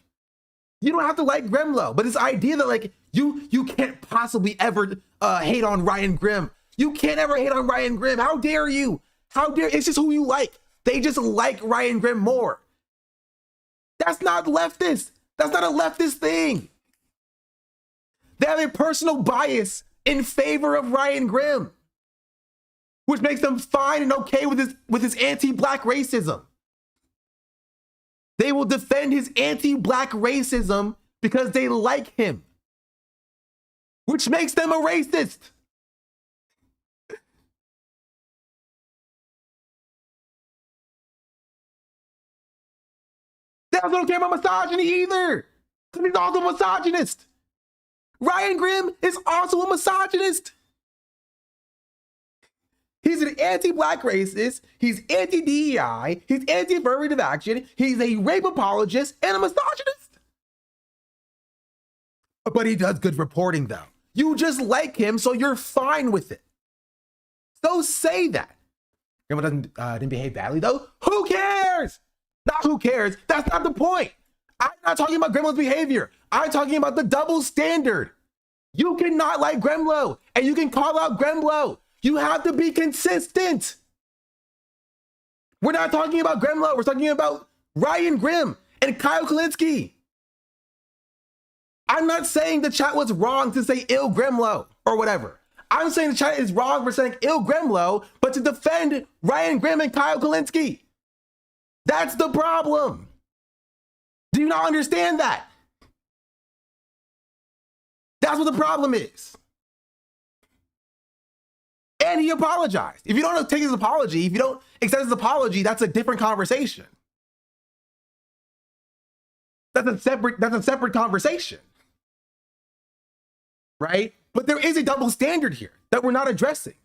You don't have to like Grimlow, but this idea that like you can't possibly ever hate on Ryan Grimm. You can't ever hate on Ryan Grimm. How dare you? How dare, it's just who you like. They just like Ryan Grimm more. That's not leftist. That's not a leftist thing. They have a personal bias in favor of Ryan Grimm, which makes them fine and okay with his anti-black racism. They will defend his anti-black racism because they like him, which makes them a racist. They also don't care about misogyny either, because he's also a misogynist. Ryan Grimm is also a misogynist. He's an anti-black racist, he's anti-DEI, he's anti-affirmative action, he's a rape apologist, and a misogynist. But he does good reporting though. You just like him, so you're fine with it. So say that. Grandma didn't behave badly though? Who cares? Not who cares, that's not the point. I'm not talking about Gremlo's behavior. I'm talking about the double standard. You cannot like Gremlo, and you can call out Gremlo. You have to be consistent. We're not talking about Gremlo. We're talking about Ryan Grimm and Kyle Kalinske. I'm not saying the chat was wrong to say ill Gremlo or whatever. I'm saying the chat is wrong for saying ill Gremlo, but to defend Ryan Grimm and Kyle Kalinske. That's the problem. Do you not understand that? That's what the problem is. And he apologized. If you don't take his apology, if you don't accept his apology, that's a different conversation. That's a separate conversation. Right? But there is a double standard here that we're not addressing.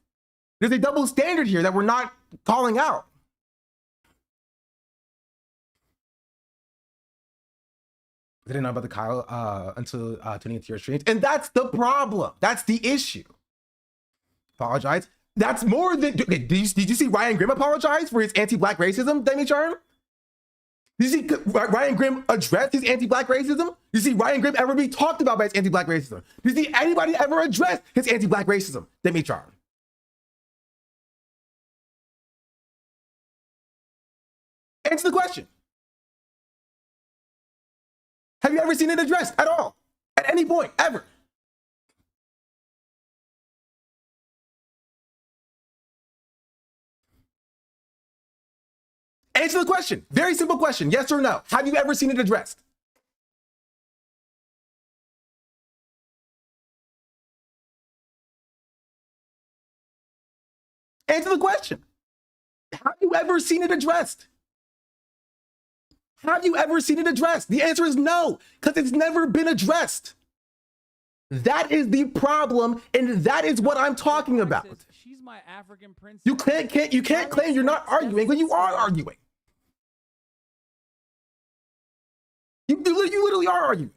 There's a double standard here that we're not calling out. I didn't know about the Kyle until tuning into your streams. And that's the problem. That's the issue. Apologize. That's more than, did you see Ryan Grimm apologize for his anti-black racism, Demi Charm? Did you see Ryan Grimm address his anti-black racism? Did you see Ryan Grimm ever be talked about by his anti-black racism? Did you see anybody ever address his anti-black racism, Demi Charm? Answer the question. Have you ever seen it addressed at all? At any point, ever? Answer the question. Very simple question. Yes or no. Have you ever seen it addressed? Answer the question. Have you ever seen it addressed? Have you ever seen it addressed? The answer is no, because it's never been addressed. That is the problem, and that is what I'm talking about. She's my African princess. You can't claim you're not arguing when you are arguing. You literally are arguing.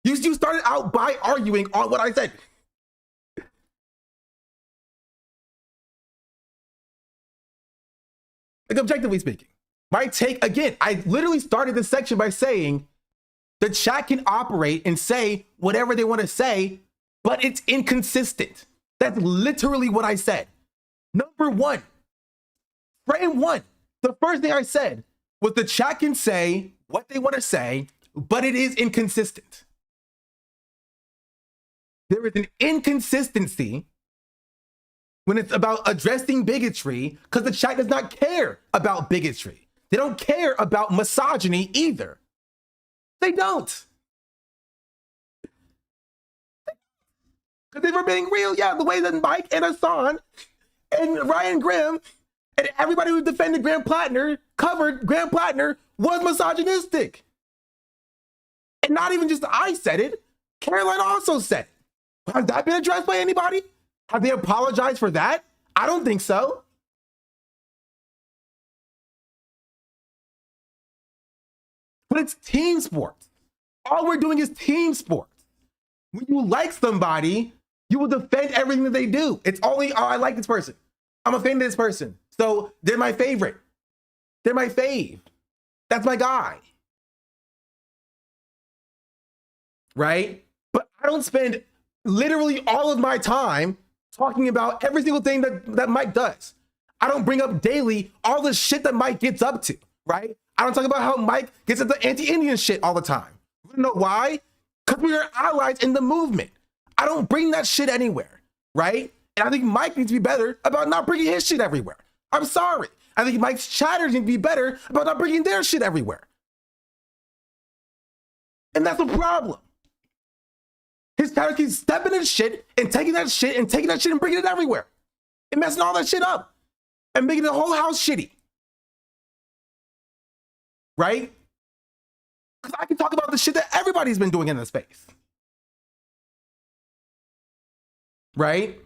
You started out by arguing on what I said. Like, objectively speaking, my take, again, I literally started this section by saying the chat can operate and say whatever they want to say, but it's inconsistent. That's literally what I said. Number one, frame one, the first thing I said was the chat can say what they want to say, but it is inconsistent. There is an inconsistency when it's about addressing bigotry, because the chat does not care about bigotry. They don't care about misogyny either. They don't. Because if we're being real, yeah, the way that Mike and Hasan and Ryan Grimm and everybody who defended Graham Plattner, covered Graham Plattner, was misogynistic. And not even just I said it, Caroline also said it. Has that been addressed by anybody? Have they apologized for that? I don't think so. But it's team sports. All we're doing is team sports. When you like somebody, you will defend everything that they do. It's only, oh, I like this person. I'm a fan of this person. So they're my favorite. They're my fave. That's my guy. Right? But I don't spend literally all of my time talking about every single thing that Mike does. I don't bring up daily all the shit that Mike gets up to, right? I don't talk about how Mike gets into anti-Indian shit all the time. You know why? Because we are allies in the movement. I don't bring that shit anywhere, right? And I think Mike needs to be better about not bringing his shit everywhere. I'm sorry. I think Mike's chatters need to be better about not bringing their shit everywhere. And that's the problem. His chatters keep stepping in shit and taking that shit and taking that shit and bringing it everywhere. And messing all that shit up. And making the whole house shitty. Right? Because I can talk about the shit that everybody's been doing in the space. Right?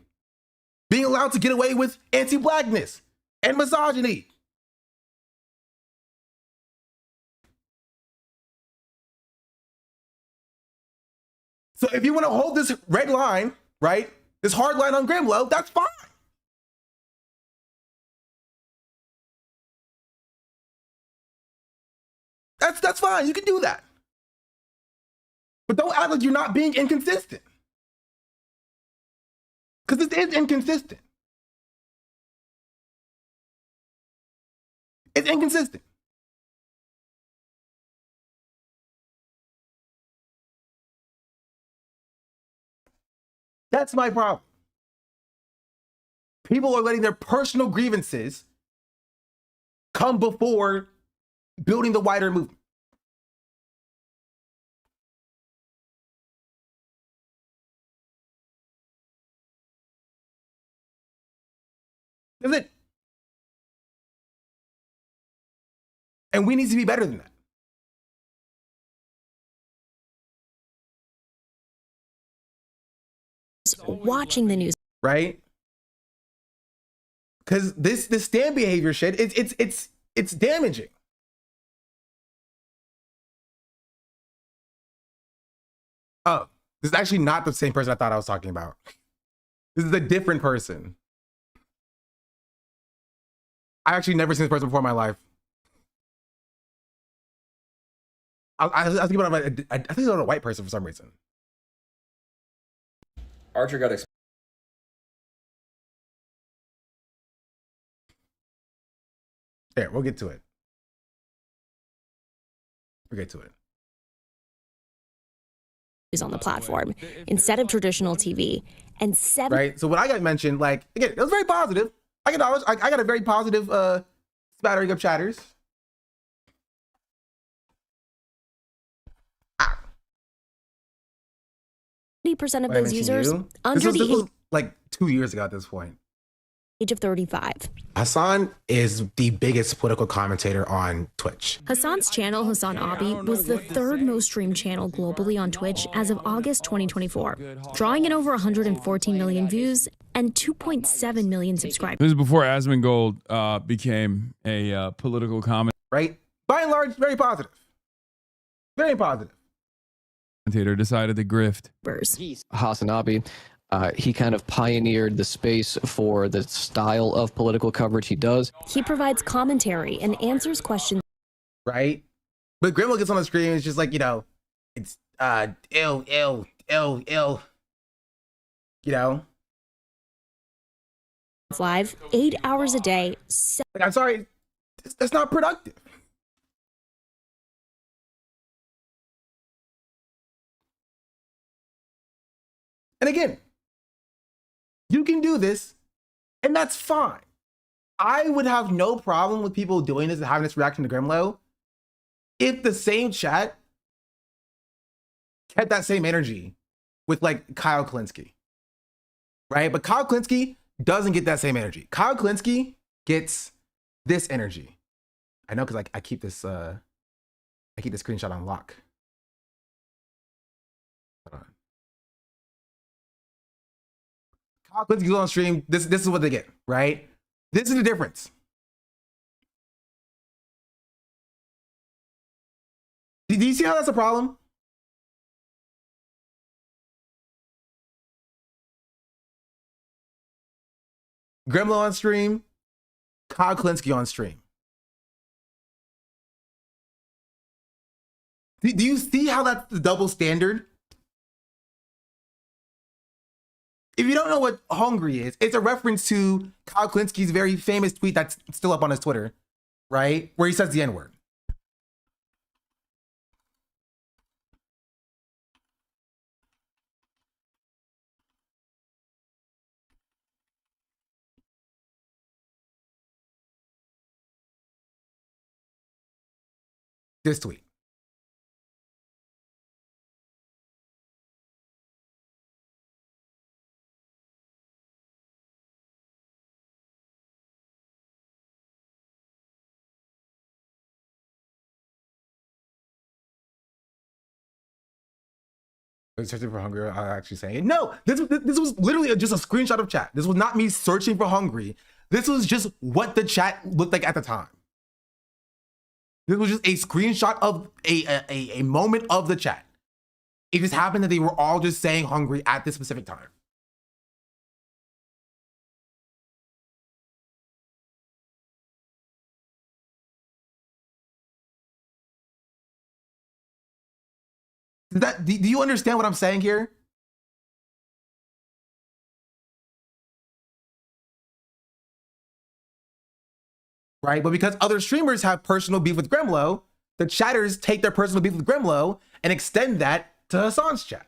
Being allowed to get away with anti-blackness and misogyny. So if you want to hold this red line, right? This hard line on Grimlow, that's fine. That's fine. You can do that. But don't act like you're not being inconsistent. Because this is inconsistent. It's inconsistent. That's my problem. People are letting their personal grievances come before building the wider movement. That's it. And we need to be better than that. Watching the news, right? Because this stand behavior shit, it's damaging. Oh, this is actually not the same person I thought I was talking about. This is a different person. I actually never seen this person before in my life. I was thinking about I think it was a white person for some reason. Archer got There, we'll get to it. We'll get to it. on the platform instead of traditional TV, and right. So when I got mentioned, like, again, it was very positive. I got a very positive spattering of chatters. 70% of those users under this was like 2 years ago at this point. Age of 35. Hasan is the biggest political commentator on Twitch. Hasan's channel, Hasan Abi, was the third most streamed channel globally on Twitch as of August 2024, drawing in over 114 million views and 2.7 million subscribers. This is before Asmongold became a political commentator. Right? By and large, very positive. Very positive. Decided to grift. Hasan Abi. He kind of pioneered the space for the style of political coverage he does. He provides commentary and answers questions. Right? But Grimlow gets on the screen and it's just like, you know, it's ill. You know? Live 8 hours a day. Like, I'm sorry, that's not productive. And again, you can do this, and that's fine. I would have no problem with people doing this and having this reaction to Grimlow if the same chat kept that same energy with like Kyle Kalinske. right? But Kyle Klinsky doesn't get that same energy. Kyle Klinsky gets this energy. I know because I keep this screenshot on lock. Hold on. Kyle Klinsky's on stream. This is what they get, right? This is the difference. Do you see how that's a problem? Gremlo on stream, Kyle Klinsky on stream. Do you see how that's the double standard? If you don't know what hungry is, it's a reference to Kyle Klinsky's very famous tweet that's still up on his Twitter, right? Where he says the N-word. This tweet. Searching for hungry, I actually saying no. This was literally just a screenshot of chat. This was not me searching for hungry. This was just what the chat looked like at the time. This was just a screenshot of a moment of the chat. It just happened that they were all just saying hungry at this specific time. Do you understand what I'm saying here? Right, but because other streamers have personal beef with Gremlo, the chatters take their personal beef with Gremlo and extend that to Hasan's chat.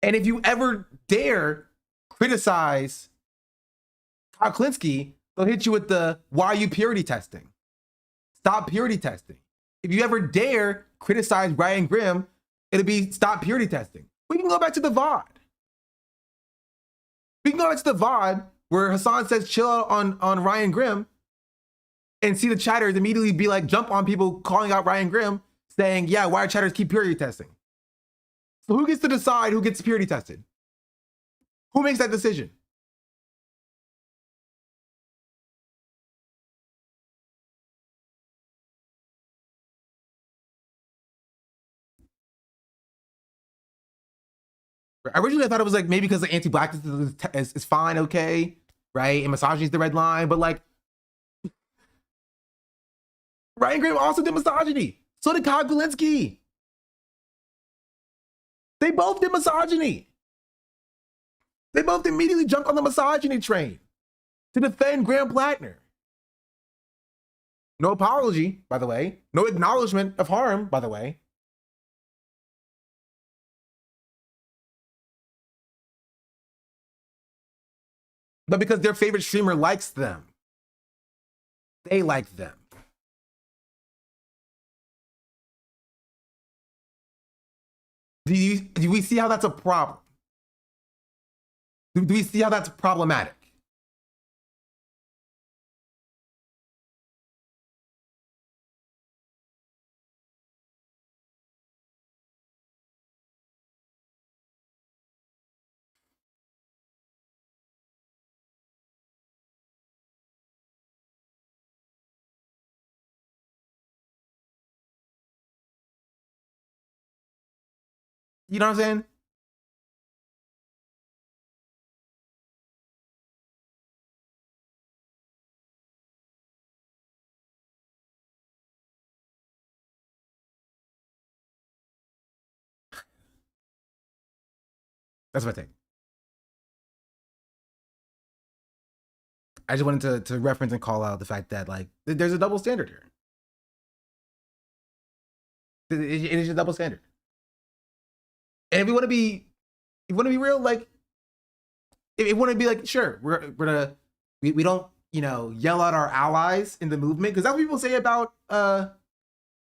And if you ever dare criticize Kyle Klinsky, they'll hit you with the, why are you purity testing? Stop purity testing. If you ever dare criticize Ryan Grimm, it'll be stop purity testing. We can go back to the VOD. We can go back to the VOD where Hasan says chill out on Ryan Grimm and see the chatters immediately be like, jump on people calling out Ryan Grimm saying, yeah, why are chatters keep purity testing? So who gets to decide who gets purity tested? Who makes that decision? Originally, I thought it was like maybe because the anti-blackness is fine, okay, right? And misogyny is the red line, but like Ryan Grimm also did misogyny. So did Kyle Klinsky. They both did misogyny. They both immediately jumped on the misogyny train to defend Graham Plattner. No apology, by the way. No acknowledgement of harm, by the way. But because their favorite streamer likes them. They like them. Do we see how that's a problem? Do we see how that's problematic? You know what I'm saying? That's my take. I just wanted to reference and call out the fact that like there's a double standard here. It is a double standard. And if you want to be real, like It wouldn't be like, sure, we don't, you know, yell at our allies in the movement, because that's what people say about not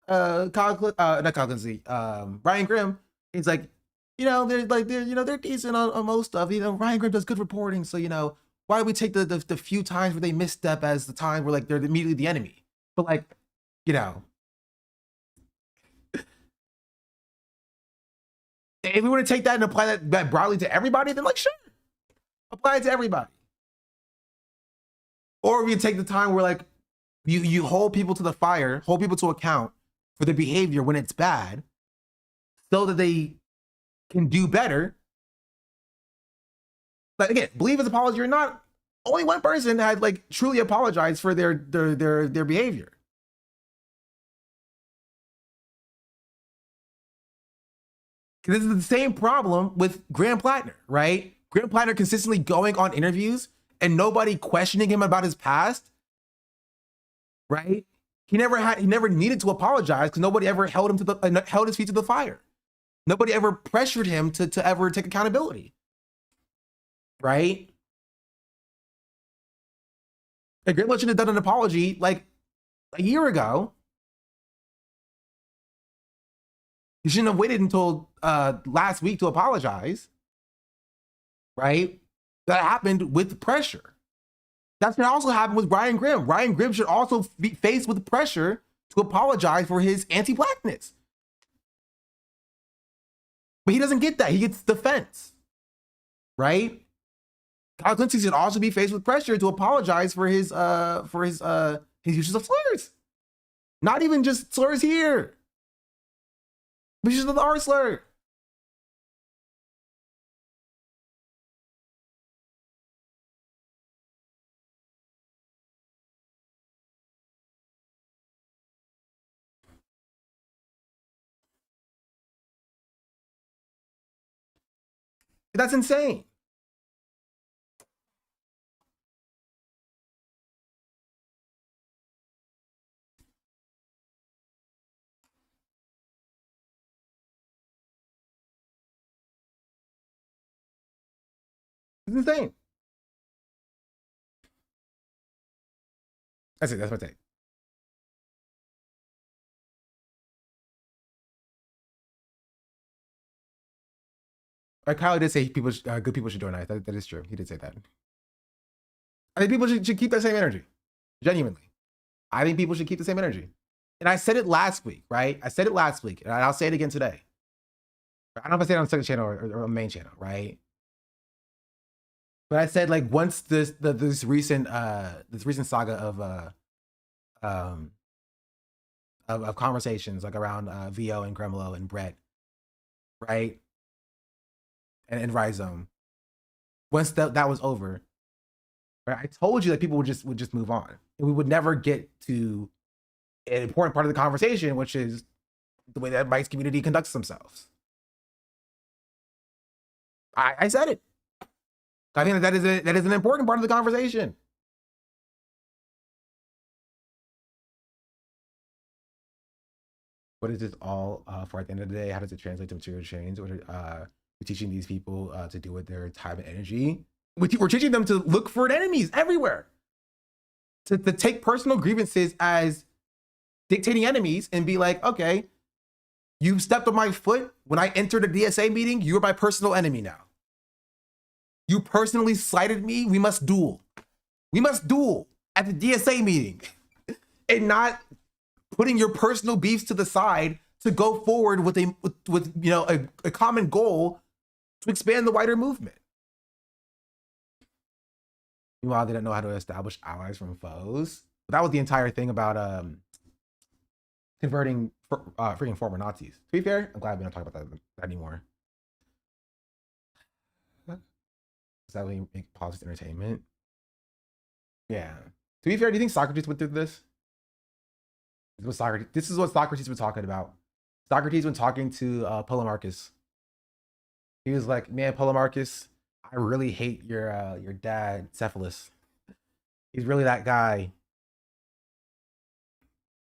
Coglin, Ryan Grimm. It's like, you know, they're decent on most stuff. You know, Ryan Grimm does good reporting, so you know, why do we take the few times where they misstep as the time where like they're immediately the enemy? But like, you know, if we want to take that and apply that broadly to everybody, then like, sure, apply it to everybody. Or we take the time where like you hold people to the fire, hold people to account for their behavior when it's bad, so that they can do better. But again, believe his apology or not, only one person had like truly apologized for their behavior. This is the same problem with Graham Plattner, right? Graham Plattner consistently going on interviews and nobody questioning him about his past, right? He never needed to apologize because nobody ever held his feet to the fire. Nobody ever pressured him to ever take accountability, right? And Graham should have done an apology like a year ago. He shouldn't have waited until last week to apologize, right? That happened with pressure. That's going to also happen with Ryan Grimm. Ryan Grimm should also be faced with pressure to apologize for his anti-blackness. But he doesn't get that. He gets defense, right? Kyle Quincy should also be faced with pressure to apologize for his uses of slurs. Not even just slurs here, but just the R slur. That's insane. It's insane. That's it. That's my take. Like Kyle did say good people should donate. That is true. He did say that. I think people should keep that same energy. Genuinely. I think people should keep the same energy. And I said it last week, right? I said it last week, and I'll say it again today. I don't know if I said it on the second channel or on the main channel, right? But I said like once this recent saga of conversations like around VO and Gremlo and Brett, right? And Rhizome. Once that was over, right? I told you that people would just move on, and we would never get to an important part of the conversation, which is the way that Mike's community conducts themselves. I said it. I think that is an important part of the conversation. What is this all for at the end of the day? How does it translate to material change? What we're teaching these people to do with their time and energy. We're teaching them to look for enemies everywhere. To take personal grievances as dictating enemies and be like, okay, you stepped on my foot when I entered a DSA meeting. You're my personal enemy now. You personally slighted me. We must duel. We must duel at the DSA meeting, and not putting your personal beefs to the side to go forward with a common goal to expand the wider movement. Meanwhile, they don't know how to establish allies from foes. But that was the entire thing about converting freaking former Nazis. To be fair, I'm glad we don't talk about that anymore. Is that when you make positive entertainment? Yeah. To be fair, do you think Socrates went through this? This is what Socrates was talking about. Socrates, when talking to Polemarchus, he was like, "Man, Polemarchus, I really hate your dad, Cephalus. He's really that guy."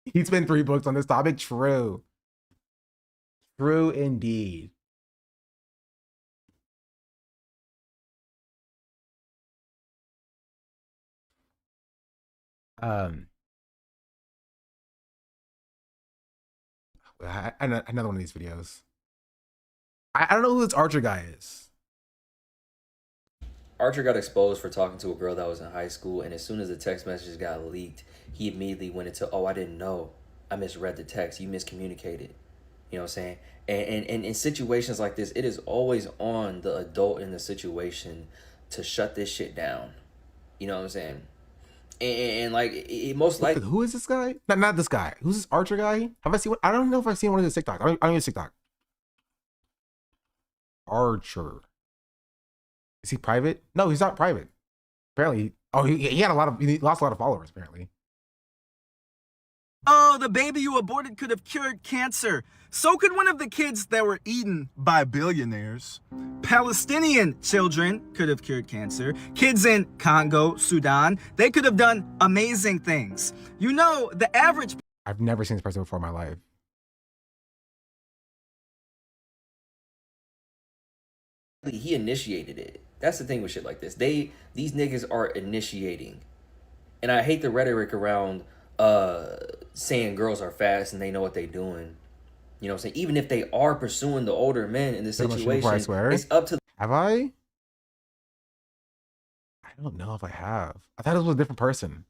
He's been 3 books on this topic. True. True indeed. Another one of these videos. I don't know who this Archer guy is. Archer got exposed for talking to a girl that was in high school, and as soon as the text messages got leaked, he immediately went into, oh, I didn't know. I misread the text. You miscommunicated. You know what I'm saying? And in situations like this, it is always on the adult in the situation to shut this shit down. You know what I'm saying? And like, it most likely... Who is this guy? Not this guy. Who's this Archer guy? Have I seen one? I don't know if I've seen one of his TikToks. I don't use TikTok. Archer. Is he private? No, he's not private. Apparently. Oh, he had he lost a lot of followers, apparently. Oh, the baby you aborted could have cured cancer. So could one of the kids that were eaten by billionaires. Palestinian children could have cured cancer. Kids in Congo, Sudan, they could have done amazing things. You know, the average... I've never seen this person before in my life. He initiated it. That's the thing with shit like this. These niggas are initiating. And I hate the rhetoric around saying girls are fast and they know what they doing. You know what I'm saying? Even if they are pursuing the older men in this situation, I swear. it's up to... Have I? I don't know if I have. I thought it was a different person.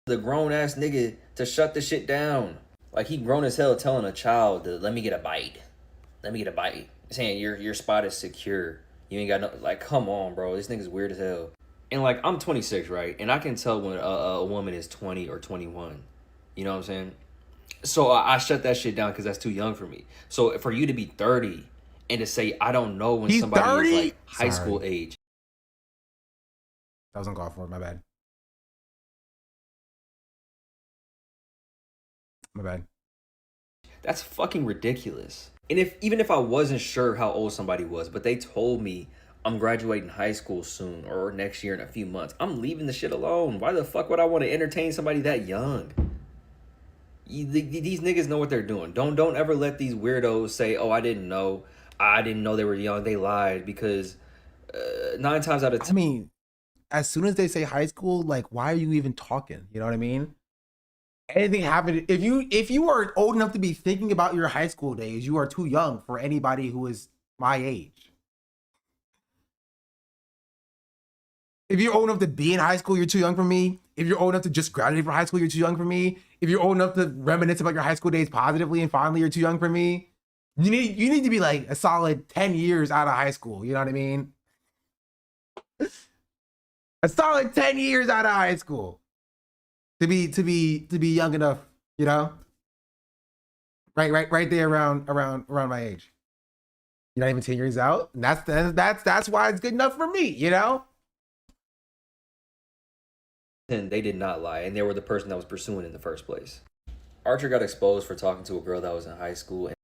the grown-ass nigga to shut the shit down. Like, he grown as hell telling a child to, let me get a bite. Let me get a bite. Saying your spot is secure. You ain't got no... Like, come on, bro. This nigga's weird as hell. And, like, I'm 26, right? And I can tell when a woman is 20 or 21. You know what I'm saying? So I shut that shit down because that's too young for me. So for you to be 30 and to say, I don't know when somebody 30? is, like, high school age. That was uncalled for. My bad. My bad. That's fucking ridiculous. And even if I wasn't sure how old somebody was, but they told me I'm graduating high school soon or next year in a few months, I'm leaving the shit alone. Why the fuck would I want to entertain somebody that young? These niggas know what they're doing. Don't ever let these weirdos say, oh, I didn't know they were young. They lied, because 9 times out of 10. I mean, as soon as they say high school, like, why are you even talking? You know what I mean? Anything happened. If you are old enough to be thinking about your high school days, you are too young for anybody who is my age. If you're old enough to be in high school, you're too young for me. If you're old enough to just graduate from high school, you're too young for me. If you're old enough to reminisce about your high school days positively and fondly, you're too young for me. You need to be like a solid 10 years out of high school. You know what I mean? A solid 10 years out of high school to be young enough, you know? Right there around my age. You're not even 10 years out. And that's why it's good enough for me, you know? And they did not lie, and they were the person that was pursuing in the first place. Archer got exposed for talking to a girl that was in high school. And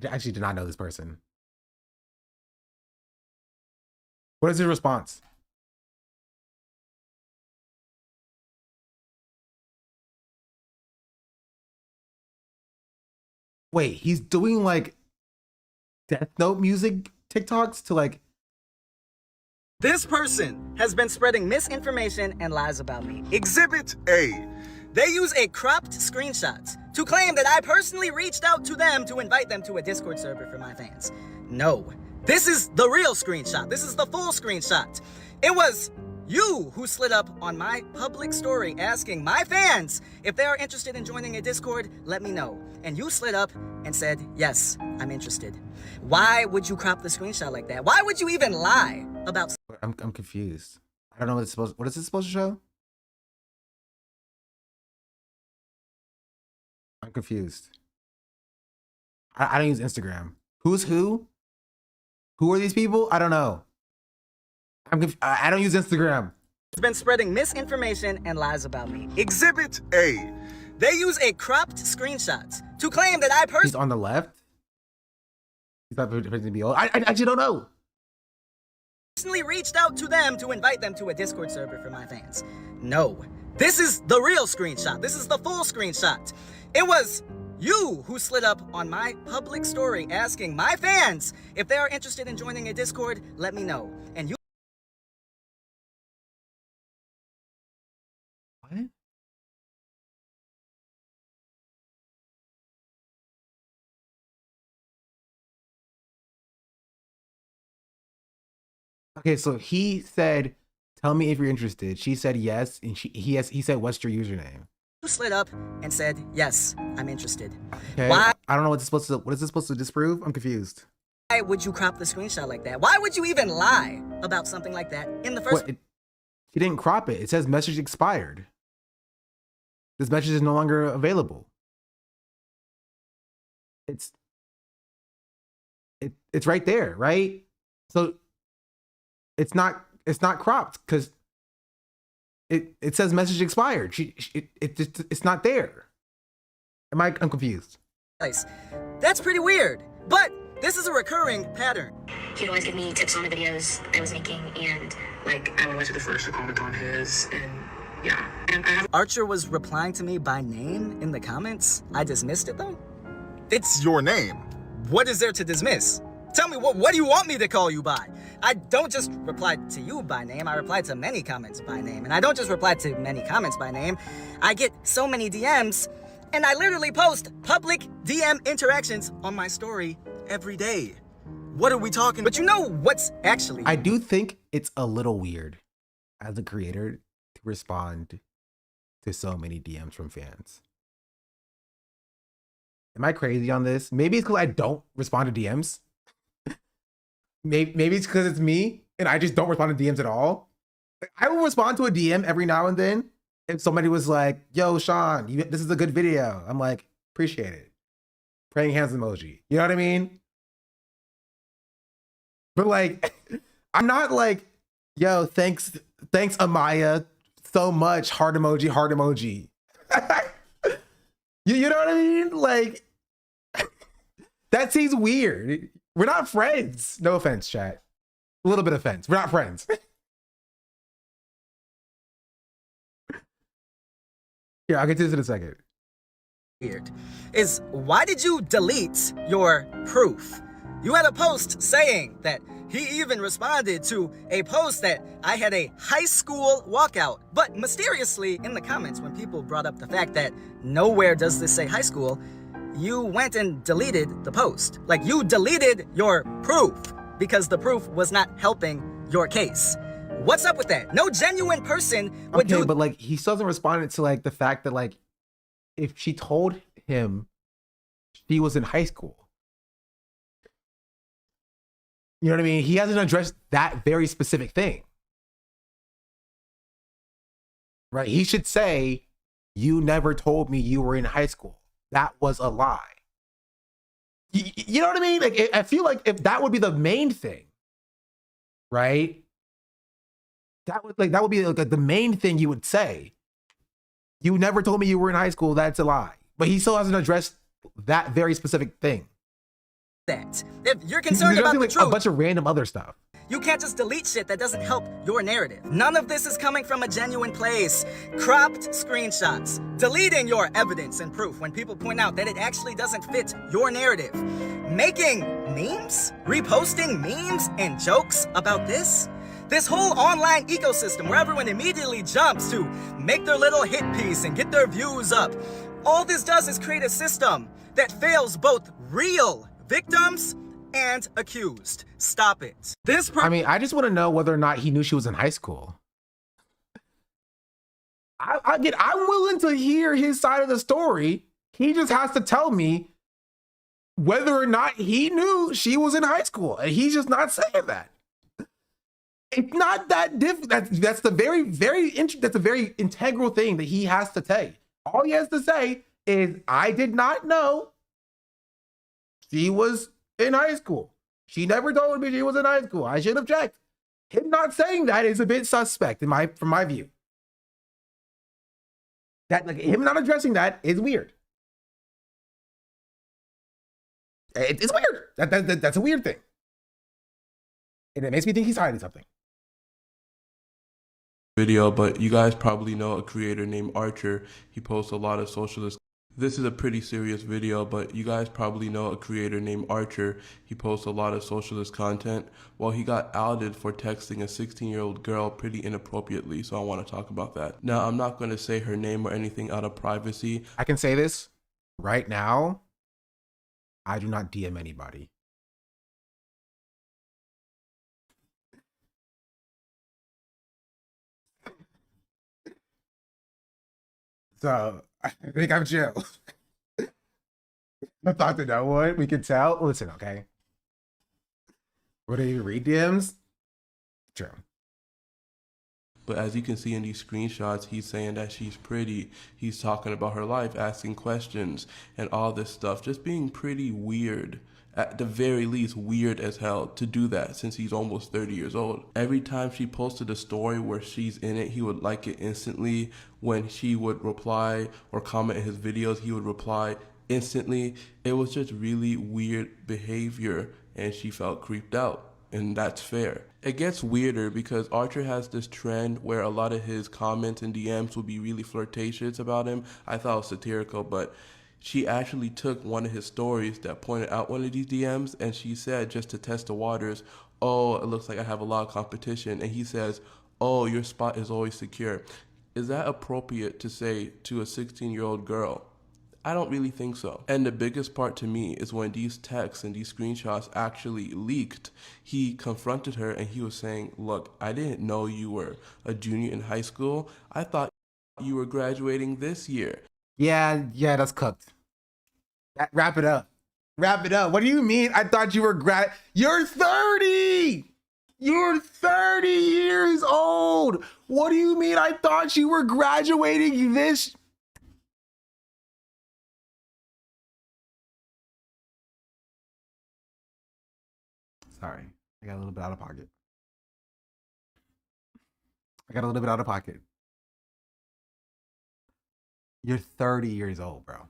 I actually did not know this person. What is his response? Wait, he's doing like Death Note music TikToks to like... This person has been spreading misinformation and lies about me. Exhibit A. They use a cropped screenshot to claim that I personally reached out to them to invite them to a Discord server for my fans. No, this is the real screenshot. This is the full screenshot. It was you who slid up on my public story asking my fans if they are interested in joining a Discord, let me know. And you slid up and said, yes, I'm interested. Why would you crop the screenshot like that? Why would you even lie about... I'm confused. I don't know what it's supposed... What is this supposed to show? I'm confused. I don't use Instagram. Who's who? Who are these people? I don't know. I don't use Instagram. It's been spreading misinformation and lies about me. Exhibit A. They use a cropped screenshot to claim that I He's on the left? He's not pretending to be old. I actually don't know. Personally reached out to them to invite them to a Discord server for my fans. No, this is the real screenshot. This is the full screenshot. It was you who slid up on my public story asking my fans if they are interested in joining a Discord, let me know. And you Okay, so he said, "Tell me if you're interested." She said yes, and he said, "What's your username?" You slid up and said, yes, I'm interested. Okay. Why? I don't know what is this supposed to disprove? I'm confused. Why would you crop the screenshot like that? Why would you even lie about something like that in the first place? He didn't crop it. It says message expired. This message is no longer available. It's right there, right? So it's not cropped because it says message expired. It's not there. I'm confused. That's pretty weird, but this is a recurring pattern. He'd always give me tips on the videos I was making, and like I would be the first to comment on his, and yeah. And Archer was replying to me by name in the comments. I dismissed it though. It's your name. What is there to dismiss? Tell me, what do you want me to call you by? I don't just reply to you by name, I reply to many comments by name. And I don't just reply to many comments by name, I get so many DMs, and I literally post public DM interactions on my story every day. What are we talking? But you know what's actually... I do think it's a little weird as a creator to respond to so many DMs from fans. Am I crazy on this? Maybe it's because I don't respond to DMs. Maybe it's because it's me and I just don't respond to DMs at all. I will respond to a DM every now and then if somebody was like, "Yo, Sean, this is a good video." I'm like, "Appreciate it." Praying hands emoji. You know what I mean? But like, I'm not like, "Yo, thanks Amaya so much." Heart emoji, heart emoji. You know what I mean? Like, that seems weird. We're not friends. No offense, chat. A little bit of offense. We're not friends. Yeah, I'll get to this in a second. Weird is, why did you delete your proof? You had a post saying that he even responded to a post that I had a high school walkout. But mysteriously, in the comments, when people brought up the fact that nowhere does this say high school, you went and deleted the post. Like, you deleted your proof because the proof was not helping your case. What's up with that? No genuine person would do... But like, he still hasn't responded to like the fact that like, if she told him she was in high school, you know what I mean? He hasn't addressed that very specific thing. Right? He should say, "You never told me you were in high school. That was a lie." You know what I mean? Like, I feel like if that would be the main thing, right? That would be like the main thing you would say. "You never told me you were in high school. That's a lie." But he still hasn't addressed that very specific thing. That if you're concerned about the like truth, a bunch of random other stuff. You can't just delete shit that doesn't help your narrative. None of this is coming from a genuine place. Cropped screenshots, deleting your evidence and proof when people point out that it actually doesn't fit your narrative. Making memes, reposting memes and jokes about this. This whole online ecosystem where everyone immediately jumps to make their little hit piece and get their views up. All this does is create a system that fails both real victims and accused. Stop it. I just want to know whether or not he knew she was in high school. I'm willing to hear his side of the story. He just has to tell me whether or not he knew she was in high school. And he's just not saying that. It's not that difficult. That's a very integral thing that he has to say. All he has to say is, "I did not know she was in high school. She never told me she was in high school. I should have checked." Him not saying that is a bit suspect from my view. That, like, him not addressing that is weird. It's weird. That's a weird thing. And it makes me think he's hiding something. Video, but you guys probably know a creator named Archer. He posts a lot of socialist. This is a pretty serious video, but you guys probably know a creator named Archer. He posts a lot of socialist content. Well, he got outed for texting a 16-year-old girl pretty inappropriately, so I want to talk about that. Now, I'm not going to say her name or anything out of privacy. I can say this right now. I do not DM anybody. So I think I'm chill. I talked to no one. We can tell. Listen, okay. Would I even read DMs? True. But as you can see in these screenshots, he's saying that she's pretty. He's talking about her life, asking questions, and all this stuff. Just being pretty weird. At the very least, weird as hell to do that since he's almost 30 years old. Every time she posted a story where she's in it, he would like it instantly. When she would reply or comment in his videos, he would reply instantly. It was just really weird behavior, and she felt creeped out. And that's fair. It gets weirder because Archer has this trend where a lot of his comments and DMs will be really flirtatious about him. I thought it was satirical, but she actually took one of his stories that pointed out one of these DMs, and she said, just to test the waters, oh, it looks like I have a lot of competition. And he says, oh, your spot is always secure. Is that appropriate to say to a 16-year-old girl? I don't really think so. And the biggest part to me is when these texts and these screenshots actually leaked, he confronted her and he was saying, look, I didn't know you were a junior in high school. I thought you were graduating this year. Yeah, that's cooked. Wrap it up. Wrap it up. What do you mean? I thought you were You're 30! You're 30 years old! What do you mean I thought you were graduating this? Sorry, I got a little bit out of pocket. You're 30 years old, bro.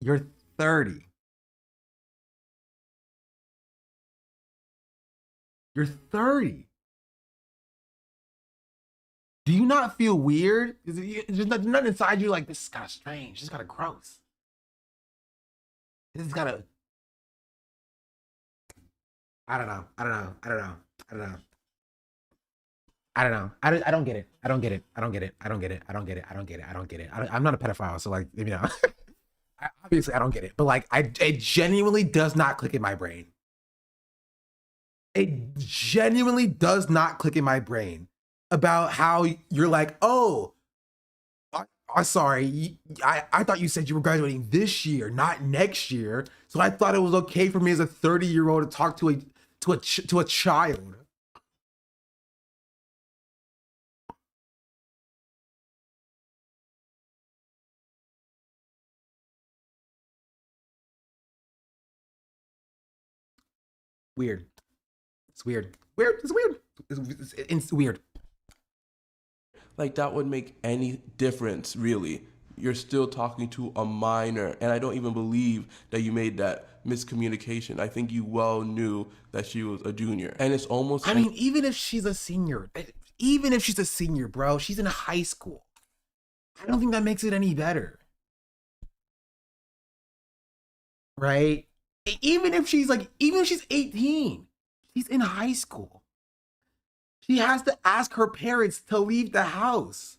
You're 30. You're 30. Do you not feel weird? There's nothing inside you like, this is kind of strange. This is kind of gross. This is kind of... I don't know. I don't get it. I'm not a pedophile, so like, you know, obviously I don't get it. But like, it genuinely does not click in my brain. It genuinely does not click in my brain about how you're like, oh, I'm sorry. I thought you said you were graduating this year, not next year. So I thought it was okay for me as a 30-year-old to talk to a child. Weird. It's weird. It's weird. Like, that would make any difference, really. You're still talking to a minor, and I don't even believe that you made that miscommunication. I think you well knew that she was a junior. And it's almost... I mean, even if she's a senior, bro, she's in high school. I don't think that makes it any better. Right? Even if she's 18, she's in high school. She has to ask her parents to leave the house.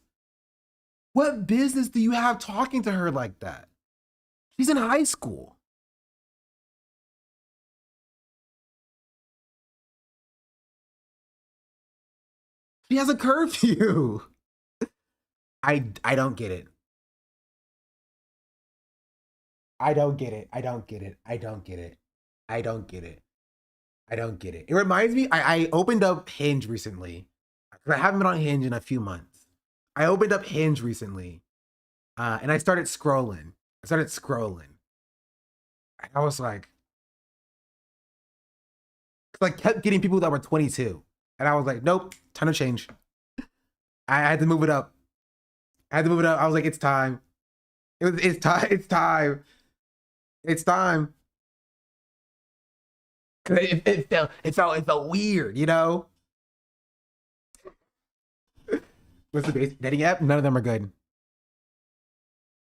What business do you have talking to her like that? She's in high school. She has a curfew. I don't get it. I don't get it. It reminds me, I opened up Hinge recently. I haven't been on Hinge in a few months. I opened up Hinge recently, and I started scrolling. And I was like, I kept getting people that were 22. And I was like, nope, time to change. I had to move it up. I was like, it's time. It's time. Cause it felt weird, you know? What's the basic dating app? None of them are good.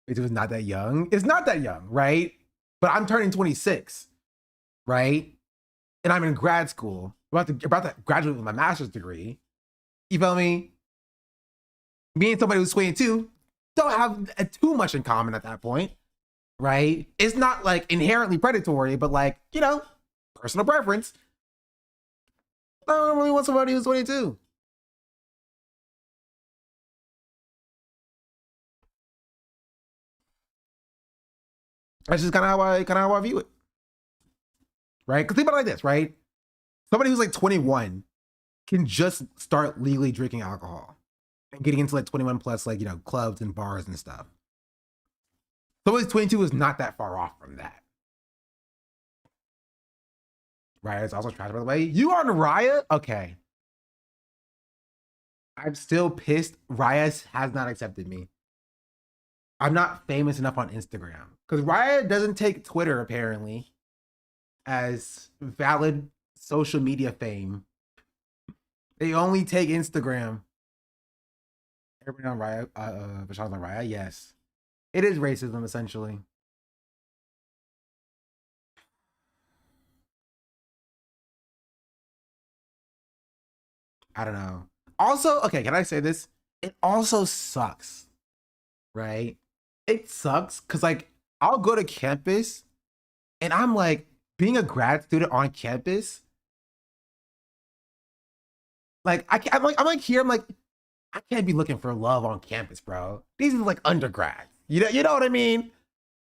It was not that young. It's not that young, right? But I'm turning 26, right? And I'm in grad school, about to graduate with my master's degree. You feel me? Me and somebody who's 22 don't have too much in common at that point, right? It's not like inherently predatory, but like, you know, personal preference. I don't really want somebody who's 22. That's just kind of how I view it, right? Because think about it like this, right? Somebody who's like 21 can just start legally drinking alcohol and getting into like 21 plus, like, you know, clubs and bars and stuff. Somebody who's 22 is not that far off from that. Raya's also trash, by the way. You on Raya? Okay. I'm still pissed. Raya has not accepted me. I'm not famous enough on Instagram. Because Raya doesn't take Twitter, apparently, as valid social media fame. They only take Instagram. Everybody on Raya, Vishal's on Raya? Yes. It is racism, essentially. I don't know. Also, okay, can I say this? It also sucks, right? It sucks because, like, I'll go to campus and I'm like, being a grad student on campus, like, I'm like here, I'm like, I can't be looking for love on campus, bro. These are like undergrads. You know what I mean?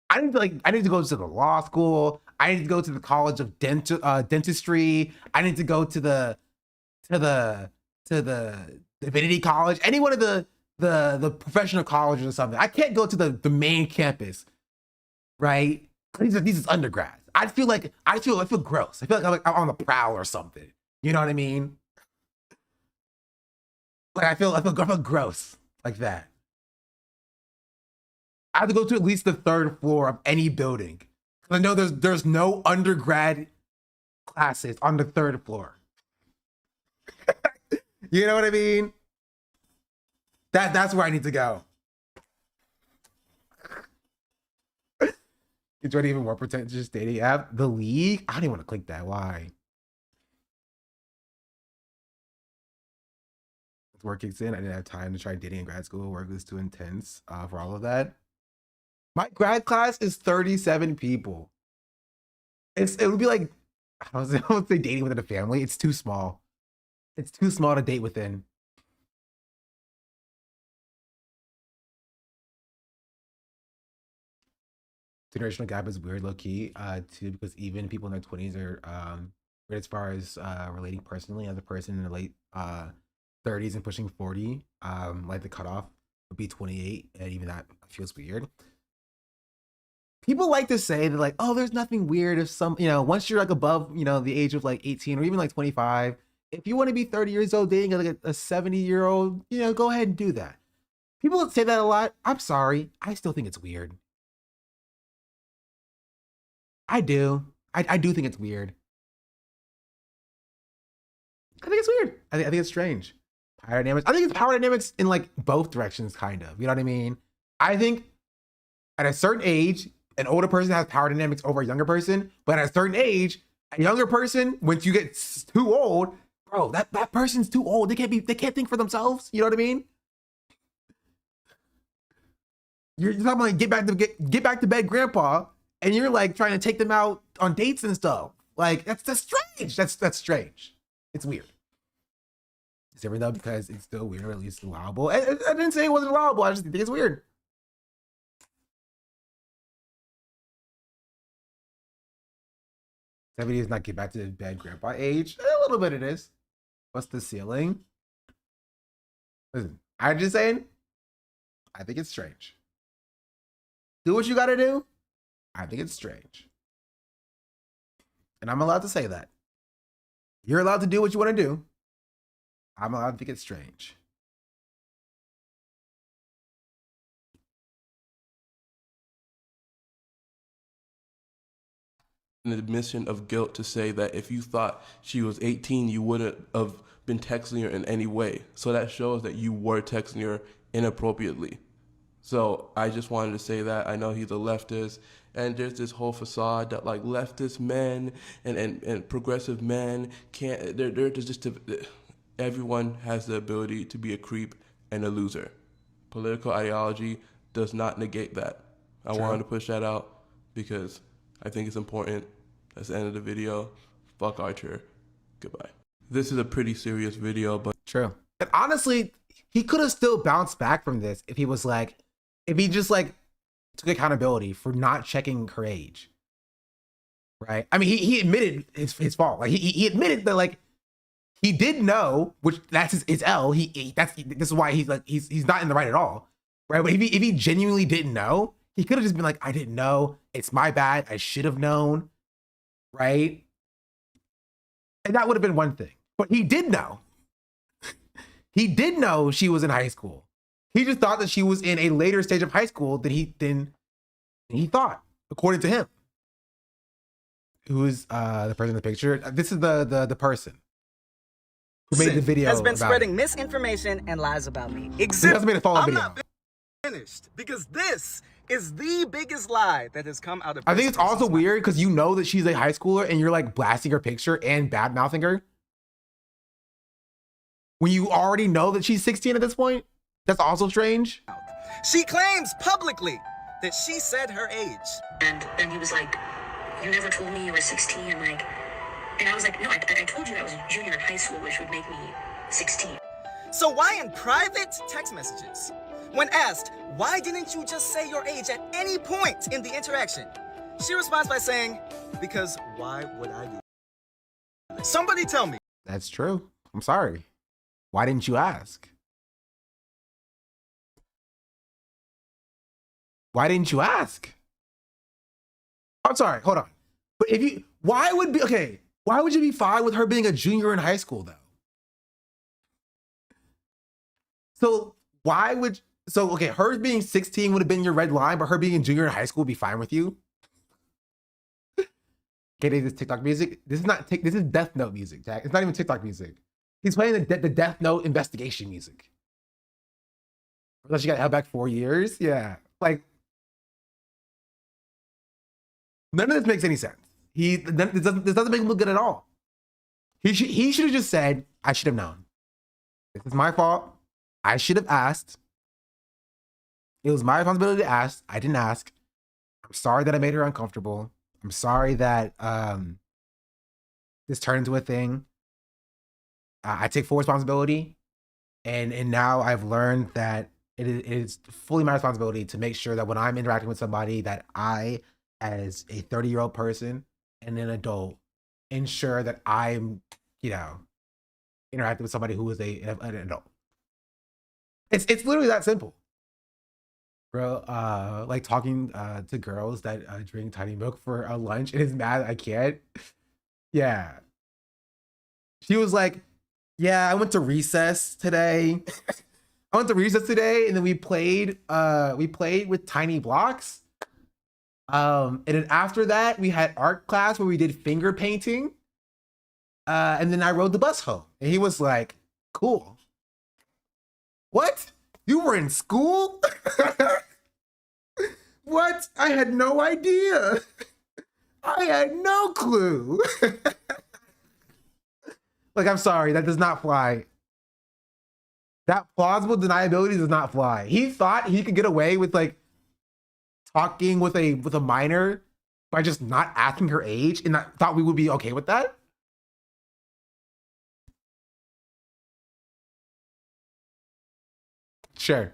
I need to go to the law school. I need to go to the College of Dentistry. I need to go to the Divinity College, any one of the professional colleges or something. I can't go to the main campus, right? These are undergrads. I feel gross. I feel like I'm on the prowl or something. You know what I mean? Like I feel gross like that. I have to go to at least the 3rd floor of any building. I know there's no undergrad classes on the 3rd floor. You know what I mean? That's where I need to go. It's already even more pretentious dating app. The League? I don't even want to click that. Why? Work kicks in. I didn't have time to try dating in grad school. Work was too intense for all of that. My grad class is 37 people. It would be like, I would say dating within a family. It's too small. It's too small to date within. Generational gap is weird, low key, too, because even people in their 20s are weird as far as relating personally. As a person in the late 30s and pushing 40, like the cutoff would be 28, and even that feels weird. People like to say that, like, oh, there's nothing weird if once you're like above, the age of like 18 or even like 25, if you want to be 30 years old dating like a 70-year-old, go ahead and do that. People say that a lot. I'm sorry. I still think it's weird. I do. I do think it's weird. I think it's weird. I think it's strange. Power dynamics. I think it's power dynamics in like both directions, kind of. You know what I mean? I think at a certain age, an older person has power dynamics over a younger person, but at a certain age, a younger person, once you get too old, bro, that person's too old. They can't think for themselves. You know what I mean? You're talking about get back to bed, grandpa, and you're like trying to take them out on dates and stuff. Like that's strange. That's strange. It's weird. It's different though because it's still weird, or at least allowable. I didn't say it wasn't allowable. I just think it's weird. Somebody does not get back to bed grandpa age. A little bit it is. What's the ceiling? Listen, I'm just saying, I think it's strange. Do what you gotta do. I think it's strange. And I'm allowed to say that. You're allowed to do what you want to do. I'm allowed to think it's strange. An admission of guilt to say that if you thought she was 18, you wouldn't have been texting her in any way. So that shows that you were texting her inappropriately. So I just wanted to say that. I know he's a leftist, and there's this whole facade that like leftist men and progressive men can't, they're just, everyone has the ability to be a creep and a loser. Political ideology does not negate that. I wanted to push that out because I think it's important. That's the end of the video. Fuck Archer. Goodbye. This is a pretty serious video, but true. And honestly, he could have still bounced back from this if he was like, if he just like took accountability for not checking her age. Right? I mean, he admitted his fault. Like he admitted that like he did know, which that's his L. This is why he's like he's not in the right at all. Right? But if he genuinely didn't know, he could have just been like, I didn't know. It's my bad. I should have known. Right? And that would have been one thing. But he did know. He did know she was in high school. He just thought that she was in a later stage of high school than he thought, according to him. Who is the person in the picture? This is the person who made the video. Has been spreading misinformation and lies about me. Exhibit. Made a follow video. I'm not finished because this is the biggest lie that has come out of. I think it's also weird because you know that she's a high schooler and you're like blasting her picture and bad mouthing her when you already know that she's 16 at this point. That's also strange. She claims publicly that she said her age. And then he was like, you never told me you were 16. And I was like, no, I told you I was a junior in high school, which would make me 16. So why in private text messages? When asked, why didn't you just say your age at any point in the interaction? She responds by saying, because why would I do that? Somebody tell me. That's true. I'm sorry. Why didn't you ask? Why didn't you ask? I'm sorry, hold on. But why would you be fine with her being a junior in high school though? Her being 16 would have been your red line, but her being a junior in high school would be fine with you? Okay, this TikTok music. This is Death Note music, Jack. It's not even TikTok music. He's playing the Death Note investigation music. Unless you got held back 4 years. Yeah. Like, none of this makes any sense. This doesn't make him look good at all. He should have just said, I should have known. This is my fault. I should have asked. It was my responsibility to ask. I didn't ask. I'm sorry that I made her uncomfortable. I'm sorry that this turned into a thing. I take full responsibility. And now I've learned that it is fully my responsibility to make sure that when I'm interacting with somebody that I, as a 30-year-old person and an adult, ensure that I'm, interacting with somebody who is an adult. It's literally that simple. Bro, like talking to girls that drink tiny milk for a lunch and is mad I can't. Yeah. She was like, yeah, I went to recess today. And then we played with tiny blocks. And then after that, we had art class where we did finger painting. And then I rode the bus home. And he was like, cool. What? You were in school? What? I had no idea. I had no clue. Like, I'm sorry, that does not fly. That plausible deniability does not fly. He thought he could get away with like talking with a minor by just not asking her age, and I thought we would be okay with that. Sure.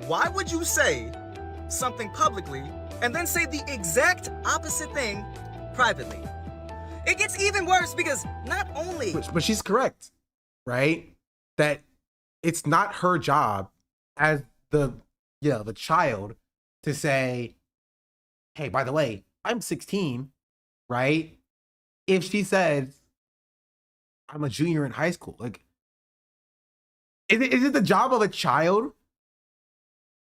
Why would you say something publicly and then say the exact opposite thing privately? It gets even worse because not only... But she's correct, right? That it's not her job as the child to say, hey, by the way, I'm 16, right? If she says, I'm a junior in high school, like, is it the job of a child,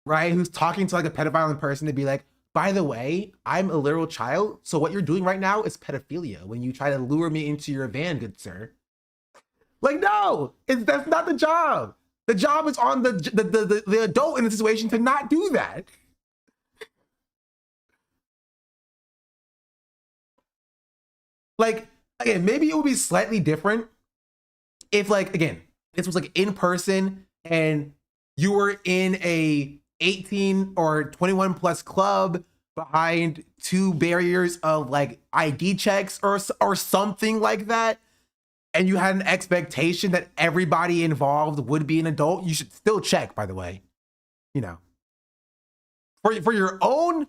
right, who's talking to like a pedophile in person to be like, by the way, I'm a literal child, so what you're doing right now is pedophilia when you try to lure me into your van, good sir. Like, no, that's not the job. The job is on the adult in the situation to not do that. Like, again, maybe it would be slightly different if, like, again, this was like in person and you were in a 18 or 21 plus club behind two barriers of like ID checks or something like that. and you had an expectation that everybody involved would be an adult, you should still check, by the way. You know, for your own,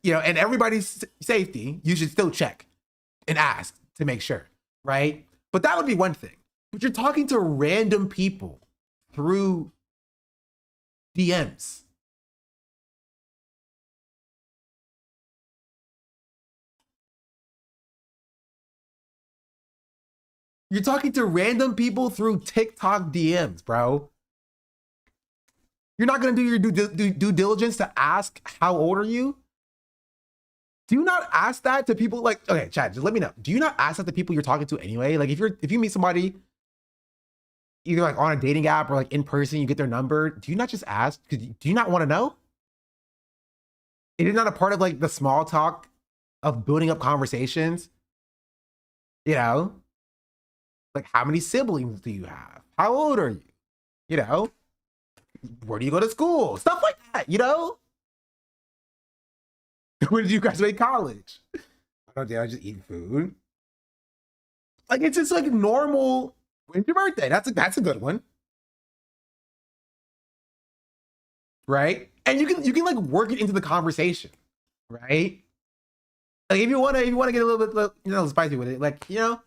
you know, and everybody's safety, you should still check and ask to make sure, right? But that would be one thing. But you're talking to random people through DMs. You're talking to random people through TikTok DMs, bro. You're not going to do your due diligence to ask how old are you? Do you not ask that to people? Like, okay, Chad, just let me know. Do you not ask that to people you're talking to anyway? Like, if you meet somebody either like on a dating app or like in person, you get their number, do you not just ask? Do you not want to know? It is not a part of like the small talk of building up conversations. You know, like how many siblings do you have? How old are you? You know, where do you go to school? Stuff like that, you know? When did you graduate college? I don't know, I just eat food. Like it's just like normal. When's your birthday? That's a good one. Right? And you can like work it into the conversation, right? Like if you wanna get a little bit, you know, spicy with it, like, you know,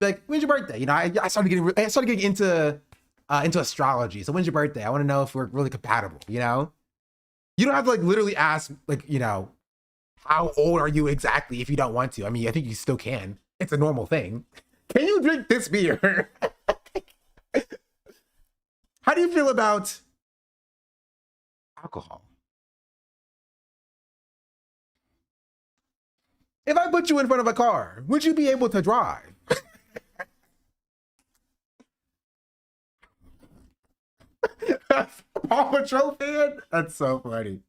like when's your birthday? You know, I started getting into astrology. So when's your birthday? I want to know if we're really compatible, you know? You don't have to like literally ask, like, you know, how old are you exactly if you don't want to. I mean, I think you still can. It's a normal thing. Can you drink this beer? How do you feel about alcohol? If I put you in front of a car, would you be able to drive? Paw Patrol fan? That's so funny.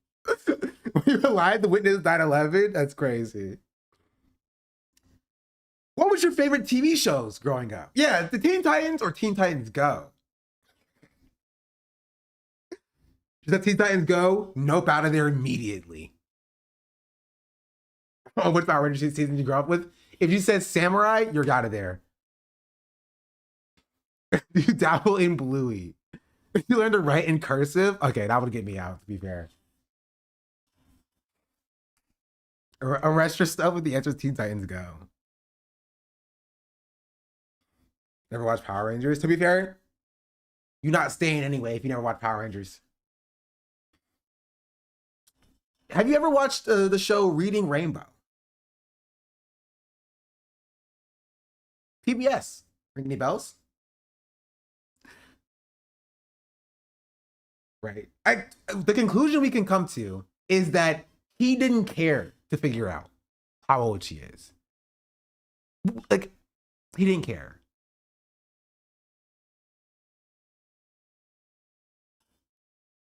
We relied to witness 9/11? That's crazy. What was your favorite TV shows growing up? Yeah, the Teen Titans or Teen Titans Go? Is that Teen Titans Go? Nope, out of there immediately. Oh, what Power Rangers season you grew up with? If you said Samurai, you're out of there. You dabble in Bluey. You learn to write in cursive? Okay, that would get me out, to be fair. Arrest your stuff with the answer is Teen Titans Go. Never watched Power Rangers? To be fair, you're not staying anyway if you never watched Power Rangers. Have you ever watched the show Reading Rainbow? PBS. Ring any bells? Right. The conclusion we can come to is that he didn't care to figure out how old she is. Like, he didn't care.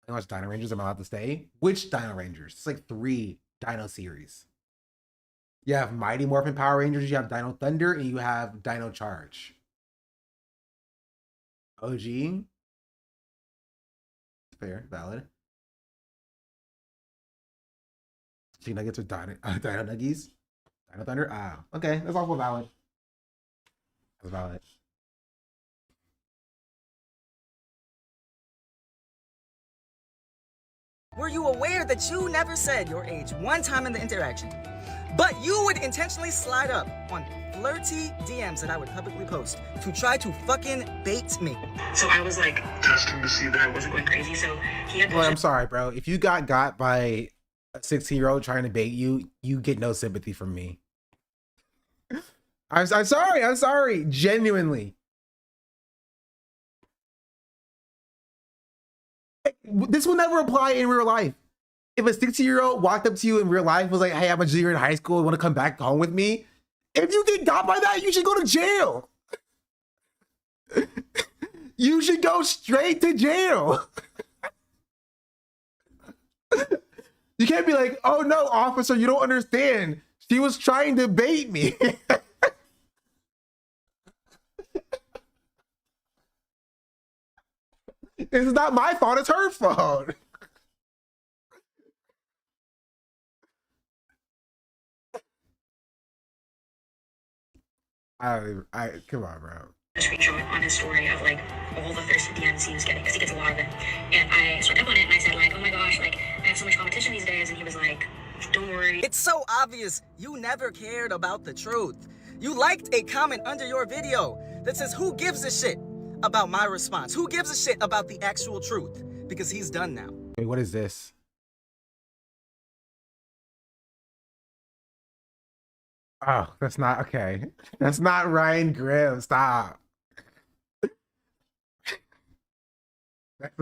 I watch Dino Rangers. I'm allowed to stay. Which Dino Rangers? It's like 3 Dino series. You have Mighty Morphin Power Rangers, you have Dino Thunder, and you have Dino Charge. OG. Fair, valid. Chicken nuggets or Dino Nuggies? Dino Thunder? Ah, okay. That's also valid. That's valid. Were you aware that you never said your age one time in the interaction, but you would intentionally slide up on flirty DMs that I would publicly post to try to fucking bait me? So I was like testing to see that I wasn't going crazy. So he had. Well, I'm sorry, bro. If you got by a 16-year-old trying to bait you, you get no sympathy from me. I'm sorry. I'm sorry. Genuinely. This will never apply in real life. If a 16-year-old walked up to you in real life, was like, hey, I'm a junior in high school, want to come back home with me? If you get got by that, you should go to jail. You should go straight to jail. You can't be like, oh no, officer, you don't understand. She was trying to bait me. It's not my fault, it's her fault. I come on, bro. A screenshot on his story of like all the thirsty DMs he was getting, because he gets a lot of them. And I swept up on it and I said like, oh my gosh, like I have so much competition these days. And he was like, don't worry. It's so obvious you never cared about the truth. You liked a comment under your video that says, who gives a shit about my response? Who gives a shit about the actual truth? Because he's done now. Wait, what is this? Oh, that's not okay. That's not Ryan Grimm. Stop.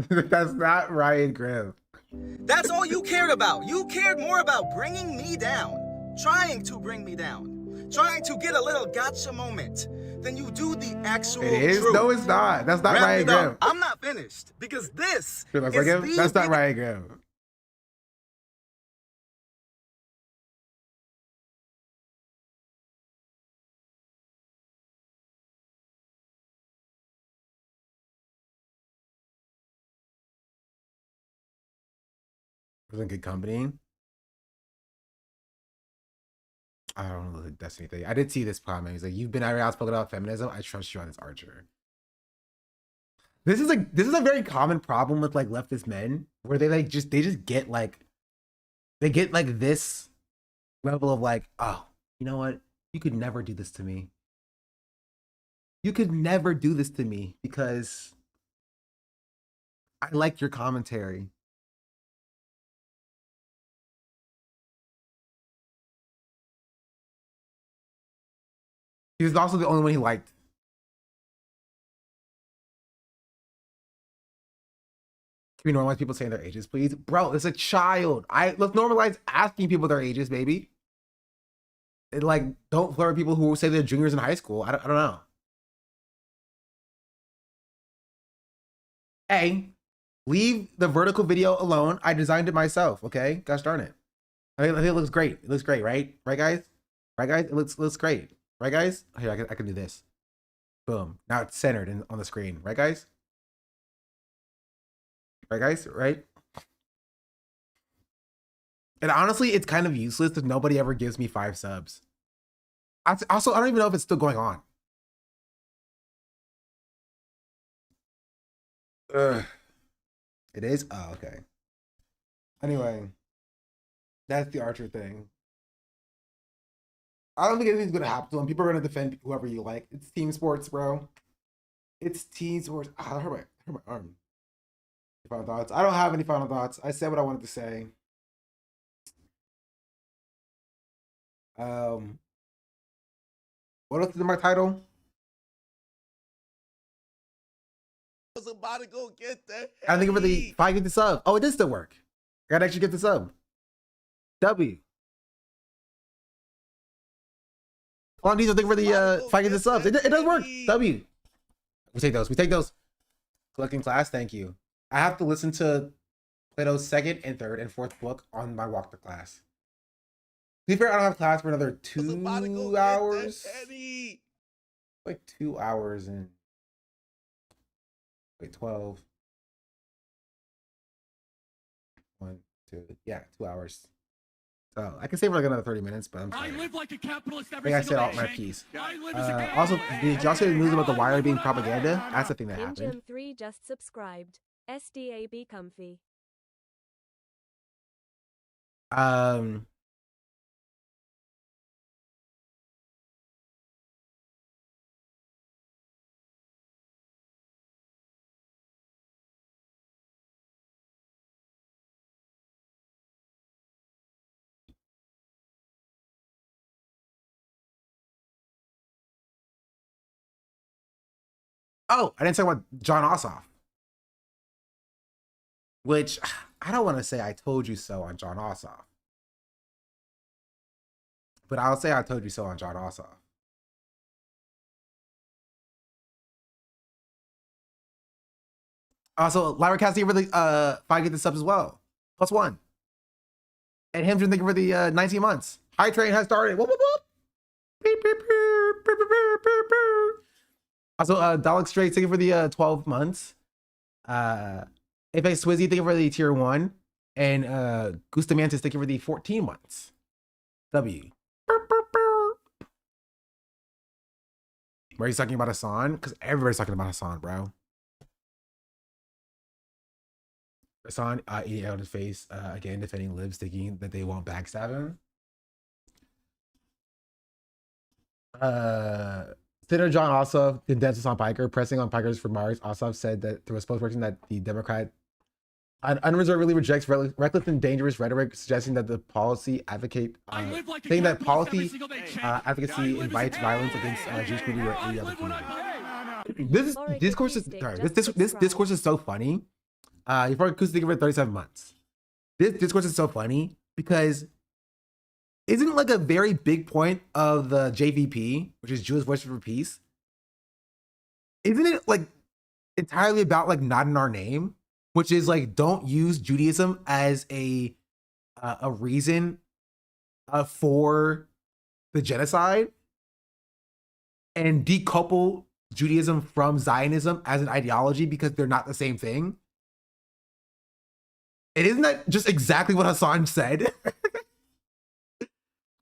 That's not Ryan Grimm. That's all you cared about. You cared more about bringing me down, trying to bring me down, trying to get a little gotcha moment than you do the actual It is? truth. No, it's not. That's not Wrap Ryan it up. Grimm. I'm not finished because this Sure, is like him? the That's not big- Ryan Grimm. Was in good company. I don't know the Destiny thing. I did see this comment. He's like, "You've been outspoken about feminism. I trust you on this, Archer." This is a very common problem with like leftist men, where they just get like this level of like, oh, you know what? You could never do this to me. You could never do this to me because I like your commentary. He was also the only one he liked. Can we normalize people saying their ages, please? Bro, it's a child. Let's normalize asking people their ages, baby. And like, don't flirt with people who say they're juniors in high school. I don't know. Hey, leave the vertical video alone. I designed it myself, okay? Gosh darn it. I think it looks great. It looks great, right? Right, guys? Right, guys? It looks great. Right, guys? Here, I can do this. Boom. Now it's centered on the screen. Right, guys? Right, guys? Right? And honestly, it's kind of useless if nobody ever gives me 5 subs. Also, I don't even know if it's still going on. It is? Oh, okay. Anyway, that's the Archer thing. I don't think anything's gonna happen to him. People are gonna defend whoever you like. It's team sports, bro. It's team sports. I hurt my arm. Final thoughts. I don't have any final thoughts. I said what I wanted to say. What else is in my title? I was about to go get that. I think for the if I get the sub. Oh, it did still work. I gotta actually get the sub. W. On these, I think for the if I get the subs. It does work. W. We take those. We take those. Collecting class. Thank you. I have to listen to Plato's 2nd and 3rd and 4th book on my walk to class. To be fair, I don't have class for another 2 hours. Like 2 hours and wait, 12. 1, 2, yeah, 2 hours. So I can stay for like another 30 minutes, but I'm tired. I live like a capitalist I every think I said single all day, my Shank. piece. I live as a Also, did y'all see the news about the Wire being propaganda? That's the thing that happened. Ninja3 just subscribed. SDAB comfy. Oh, I didn't talk about John Ossoff. Which I don't want to say I told you so on John Ossoff. But I'll say I told you so on John Ossoff. Also, Lyra Cassidy for the if I get the subs as well. +1. And him thinking for the 19 months. High train has started. Whoop, whoop, whoop. Beep, beep, beep, beep, beep, beep, beep, beep. Also, Dalek Straight thinking for the 12 months. Apex Swizzy thinking for the tier 1. And Gustamantis thinking for the 14 months. W. Where he's talking about Hasan? Because everybody's talking about Hasan, bro. Hasan eating out of his face, again, defending libs, thinking that they won't backstab him. Senator John Ossoff condemns Hasan Piker, pressing on Piker's remarks. Ossoff said that through a spokesperson that the Democrat unreservedly rejects reckless and dangerous rhetoric, suggesting that the policy advocate, saying that policy advocacy invites violence against Jewish community or any other community. This discourse is this discourse is so funny. You've probably thinking of it 37 months. This discourse is so funny because isn't it like a very big point of the JVP, which is Jewish Voice for Peace? Isn't it like entirely about like not in our name, which is like don't use Judaism as a reason for the genocide, and decouple Judaism from Zionism as an ideology because they're not the same thing? And isn't that just exactly what Hasan said?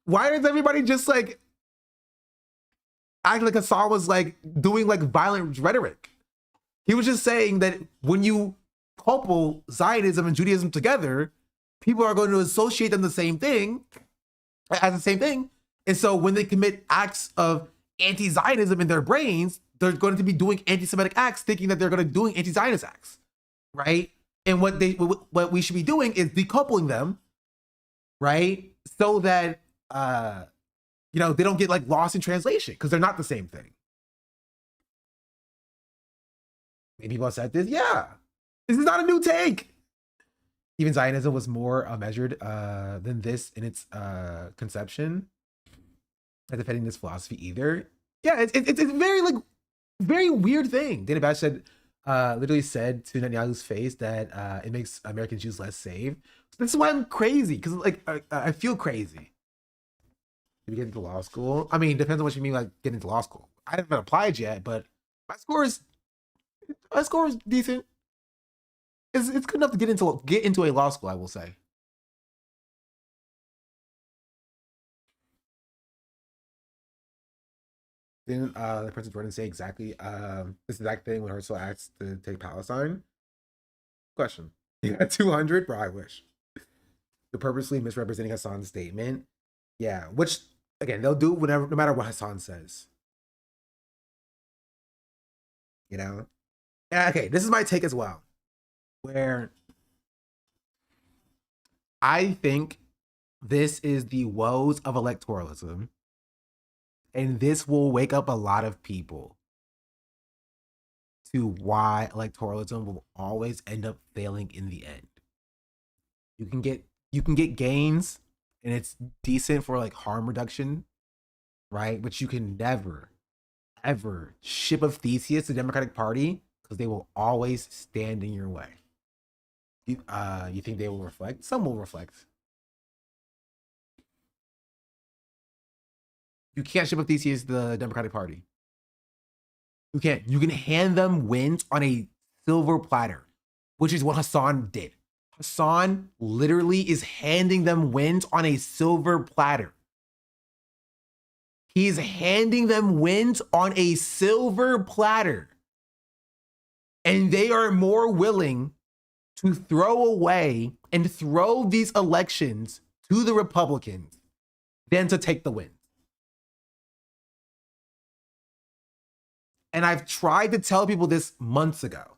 Why is everybody just like acting like Hasan was like doing like violent rhetoric? He was just saying that when you couple Zionism and Judaism together, people are going to associate them as the same thing. And so when they commit acts of anti-Zionism in their brains, they're going to be doing anti-Semitic acts, thinking that they're going to be doing anti-Zionist acts, right? And what we should be doing is decoupling them, right? So that you know, they don't get like lost in translation because they're not the same thing. Maybe people have said this. Yeah, this is not a new take. Even Zionism was more measured than this in its conception. Not defending this philosophy either. Yeah, it's a very like very weird thing. Dana Bash said literally said to Netanyahu's face that it makes American Jews less safe. This is why I'm crazy, because like I feel crazy. Did we get into law school? I mean, depends on what you mean like getting into law school. I haven't applied yet, but my score is decent. It's good enough to get into a law school, I will say. Didn't the President Jordan say exactly this exact thing when Herzl asked to take Palestine? Question. You got 200? Bro, I wish. You're purposely misrepresenting Hasan's statement. Yeah, which again they'll do whatever, no matter what Hasan says. You know? And, okay, this is my take as well. Where I think this is the woes of electoralism. And this will wake up a lot of people to why electoralism will always end up failing in the end. You can get gains and it's decent for like harm reduction, right? But you can never, ever ship of Theseus to the Democratic Party because they will always stand in your way. You think they will reflect? Some will reflect. You can't ship up Theseus to the Democratic Party. You can't. You can hand them wins on a silver platter, which is what Hasan did. Hasan literally is handing them wins on a silver platter. He's handing them wins on a silver platter. And they are more willing to throw away and throw these elections to the Republicans than to take the win. And I've tried to tell people this months ago.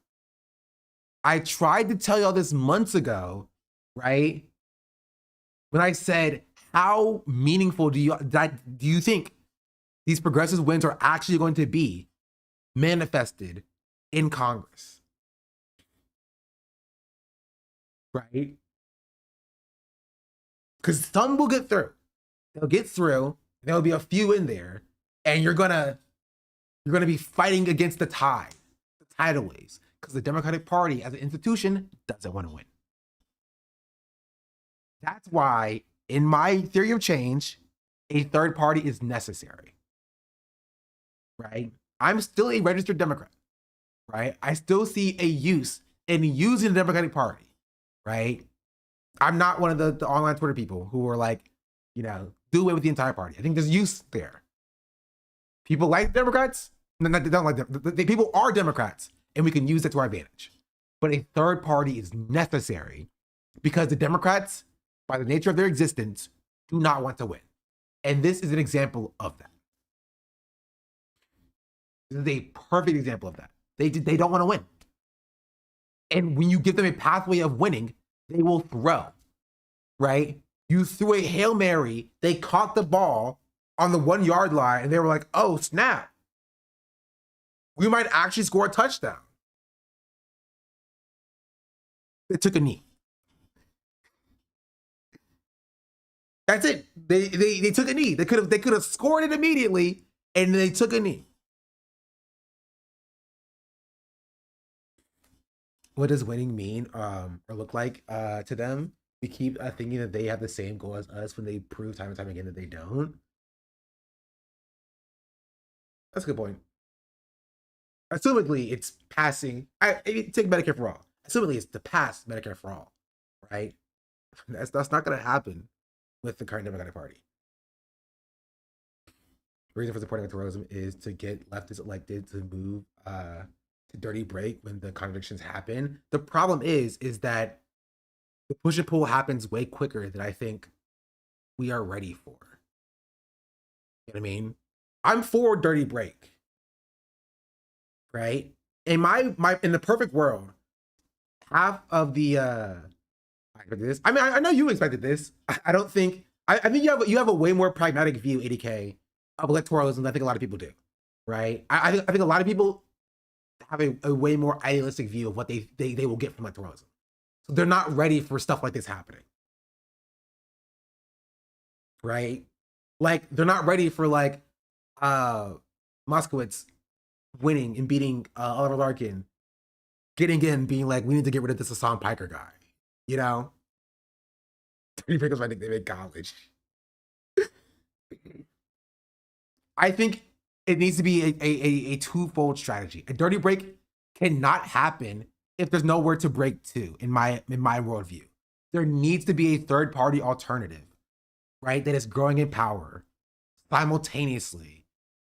I tried to tell y'all this months ago, right? When I said, how meaningful do you think these progressive wins are actually going to be manifested in Congress? Right? Because some will get through. They'll get through. There'll be a few in there, and you're gonna be fighting against the tidal waves, because the Democratic Party as an institution doesn't want to win. That's why, in my theory of change, a third party is necessary. Right? I'm still a registered Democrat. Right? I still see a use in using the Democratic Party. Right? I'm not one of the online Twitter people who are like, do away with the entire party. I think there's use there. People like Democrats. They don't like them. The people are Democrats, and we can use that to our advantage. But a third party is necessary because the Democrats, by the nature of their existence, do not want to win. And this is an example of that. This is a perfect example of that. They don't want to win. And when you give them a pathway of winning, they will throw, right? You threw a Hail Mary, they caught the ball on the 1 yard line, and they were like, oh, snap. We might actually score a touchdown. They took a knee. That's it. They took a knee. They could have scored it immediately, and they took a knee. What does winning mean or look like to them? We keep thinking that they have the same goal as us when they prove time and time again that they don't. That's a good point. Assumedly, it's passing. Take Medicare for all. Assumedly, it's to pass Medicare for all, right? That's not going to happen with the current Democratic Party. The reason for supporting electoralism is to get leftists elected to move to dirty break when the contradictions happen. The problem is that the push and pull happens way quicker than I think we are ready for. You know what I mean? I'm for dirty break, right? In in the perfect world, half of the I expected this. I mean, I know you expected this. I don't think I think you have a way more pragmatic view, ADK, of electoralism than I think a lot of people do, right? I think a lot of people have a way more idealistic view of what they will get from electoralism. So they're not ready for stuff like this happening, right? Like they're not ready for like Moskowitz winning and beating Oliver Larkin, getting in, being like, we need to get rid of this Hassan Piker guy, you know? 30 pickles my nickname in college. I think it needs to be a twofold strategy. A dirty break cannot happen if there's nowhere to break to, in my worldview. There needs to be a third party alternative, right? That is growing in power simultaneously,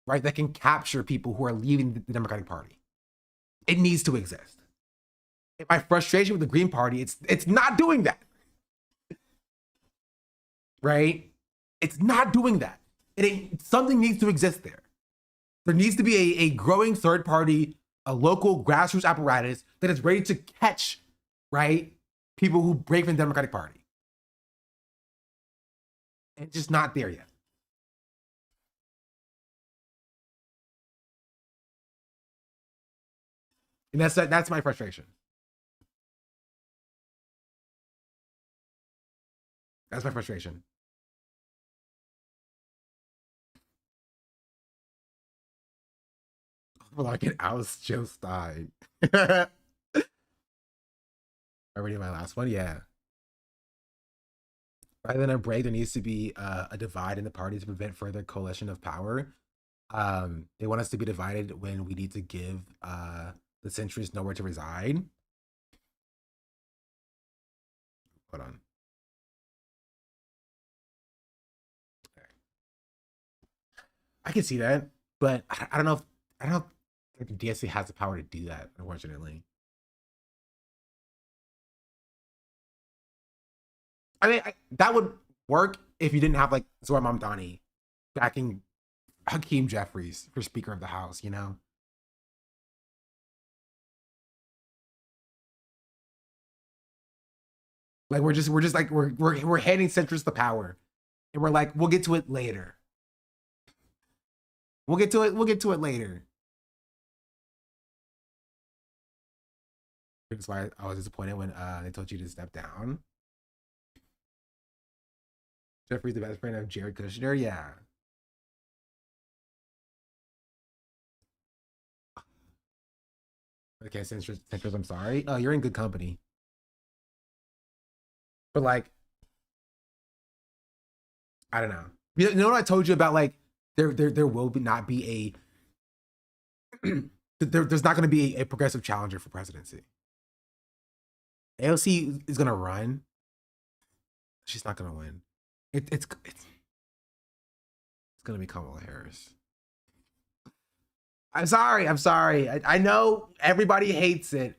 right? That can capture people who are leaving the Democratic Party. It needs to exist. And my frustration with the Green Party, it's not doing that, right? It's not doing that. Something needs to exist there. There needs to be a growing third party, a local grassroots apparatus that is ready to catch, right, people who break from the Democratic Party. It's just not there yet. And that's my frustration. That's my frustration. Like an oust Joe Stein. Already my last one, yeah. Rather than a break, there needs to be a divide in the party to prevent further coalition of power. They want us to be divided when we need to give the centrists nowhere to reside. Hold on. I can see that, but I don't know if the DSC has the power to do that, unfortunately. I mean, that would work if you didn't have like Zohar Mamdani backing Hakeem Jeffries for Speaker of the House, you know? Like we're handing centrists the power, and we're like, we'll get to it later. We'll get to it later. That's why I was disappointed when they told you to step down. Jeffrey's the best friend of Jared Kushner, yeah. Okay, centrist, I'm sorry. Oh, you're in good company. But like, I don't know. You know what I told you about? Like, there will not be a there's not going to be a progressive challenger for presidency. AOC is going to run. She's not going to win. It's going to be Kamala Harris. I'm sorry. I know everybody hates it.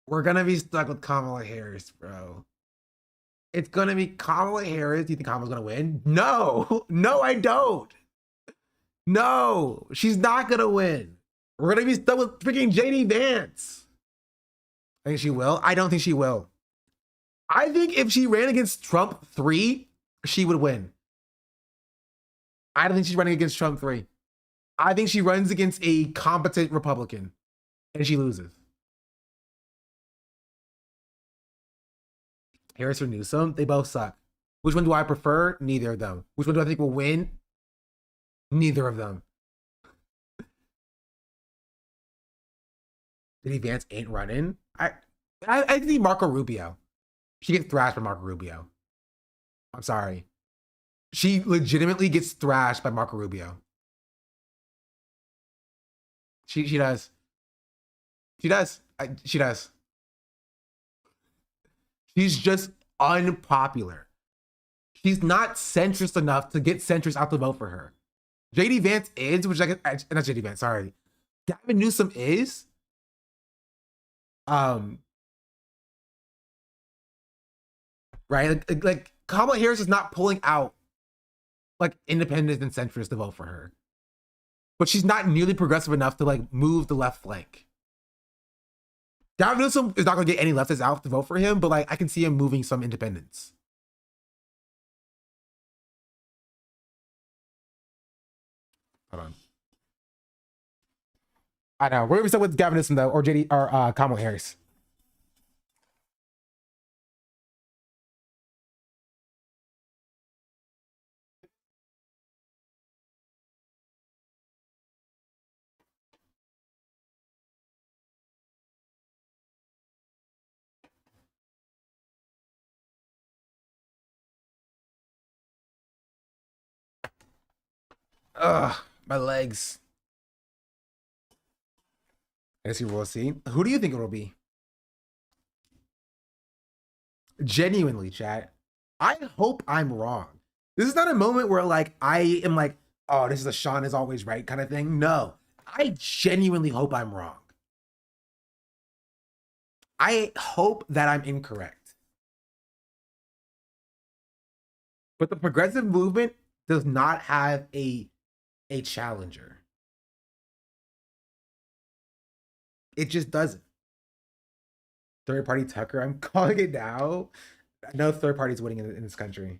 We're gonna be stuck with Kamala Harris, bro. It's gonna be Kamala Harris. Do you think Kamala's gonna win? No, no, I don't. No, she's not gonna win. We're gonna be stuck with freaking JD Vance. I think she will. I don't think she will. I think if she ran against Trump 3, she would win. I don't think she's running against Trump 3. I think she runs against a competent Republican and she loses. Harris or Newsom, they both suck. Which one do I prefer? Neither of them. Which one do I think will win? Neither of them. JD Vance ain't running. I think Marco Rubio. She gets thrashed by Marco Rubio. I'm sorry. She legitimately gets thrashed by Marco Rubio. She does. She does. She does. She's just unpopular. She's not centrist enough to get centrists out to vote for her. JD Vance is, which I guess, not JD Vance, sorry. Gavin Newsom is. Right? Like Kamala Harris is not pulling out like independents and centrists to vote for her. But she's not nearly progressive enough to like move the left flank. Gavin Newsom is not going to get any leftists out to vote for him, but like I can see him moving some independents. Hold on. I know. We're going to be stuck with Gavin Newsom though, or JD or Kamala Harris. Ugh, my legs. I guess we'll see. Who do you think it will be? Genuinely, chat. I hope I'm wrong. This is not a moment where like I am like, oh, this is a Sean is always right kind of thing. No, I genuinely hope I'm wrong. I hope that I'm incorrect. But the progressive movement does not have a challenger. It just doesn't. Third party Tucker, I'm calling it now. No third party's winning in this country.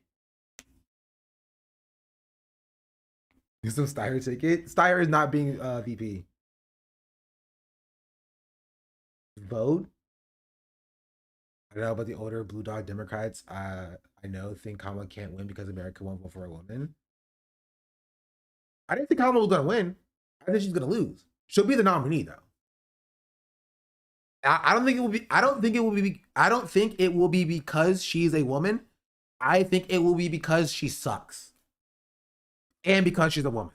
Use some Steyer ticket. Steyer is not being VP. Vote. I don't know about the older Blue Dog Democrats. I think Kamala can't win because America won't vote for a woman. I didn't think Kamala was gonna win. I think she's gonna lose. She'll be the nominee though. I don't think it will be. I don't think it will be because she's a woman. I think it will be because she sucks, and because she's a woman.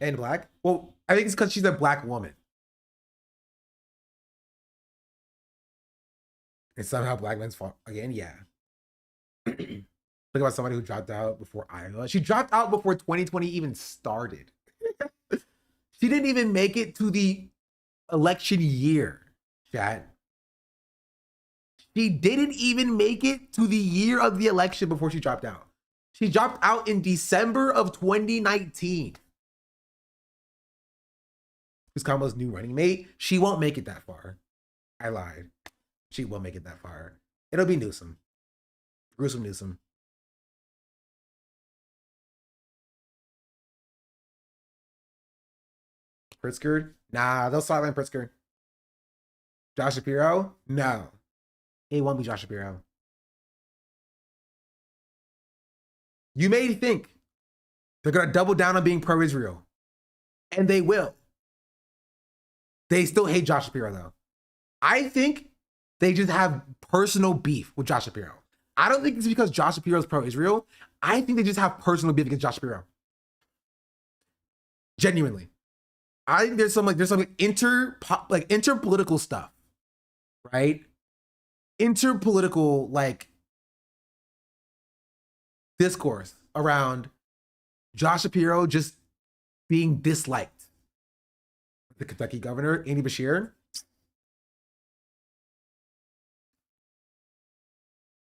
And black. Well, I think it's because she's a black woman. And somehow black men's fault again. Yeah. Look about somebody who dropped out before Iowa. She dropped out before 2020 even started. She didn't even make it to the election year, chat. She didn't even make it to the year of the election before she dropped out. She dropped out in December of 2019. Who's Kamala's new running mate? She won't make it that far. I lied. She won't make it that far. It'll be Newsom. Gruesome Newsom. Pritzker? Nah, they'll sideline Pritzker. Josh Shapiro? No. It won't be Josh Shapiro. You may think they're going to double down on being pro-Israel. And they will. They still hate Josh Shapiro, though. I think they just have personal beef with Josh Shapiro. I don't think it's because Josh Shapiro is pro-Israel. I think they just have personal beef against Josh Shapiro. Genuinely. I think there's some interpolitical stuff, right? Interpolitical discourse around Josh Shapiro just being disliked. The Kentucky governor, Andy Beshear.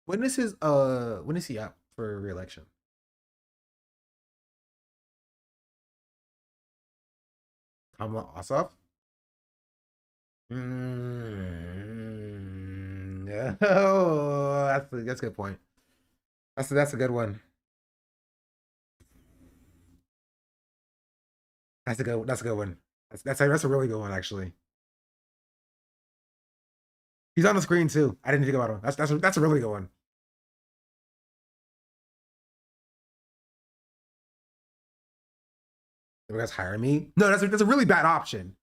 When is he up for re-election? Kamala Ossoff? Oh, that's a good point. That's a good one. That's a good one. That's a really good one, actually. He's on the screen too. I didn't think about him. That's a really good one. You guys hire me? No, that's a really bad option.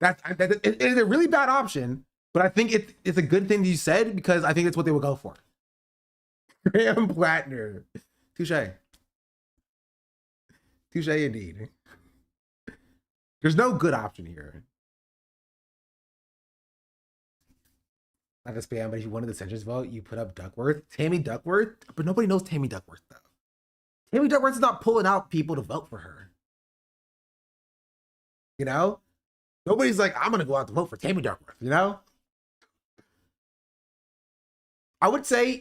It is a really bad option, but I think it's a good thing that you said because I think it's what they would go for. Graham Plattner. Touche. Touche indeed. There's no good option here. Not to spam, but if you wanted the census vote, you put up Duckworth. Tammy Duckworth? But nobody knows Tammy Duckworth, though. Tammy Duckworth is not pulling out people to vote for her. You know? Nobody's like, I'm going to go out to vote for Tammy Duckworth, you know? I would say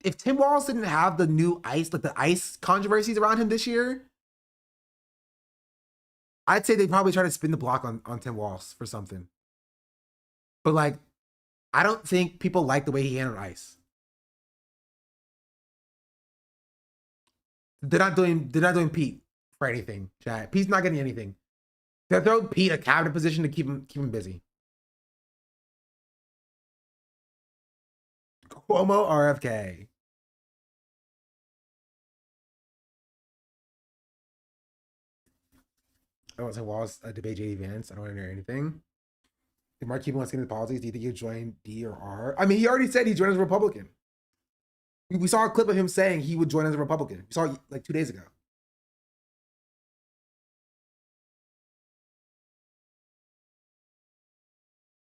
if Tim Walz didn't have the new ICE, like the ICE controversies around him this year, I'd say they probably try to spin the block on Tim Walz for something. But like, I don't think people like the way he handled ICE. They're not doing Pete for anything, chat. Pete's not getting anything. They're throwing Pete a cabinet position to keep him busy. Cuomo RFK. I don't say Walz debate JD Vance. I don't want to hear anything. If Mark Cuban wants to get into politics, do you think he'd join D or R? I mean, he already said he'd join as a Republican. We saw a clip of him saying he would join as a Republican. We saw it like 2 days ago.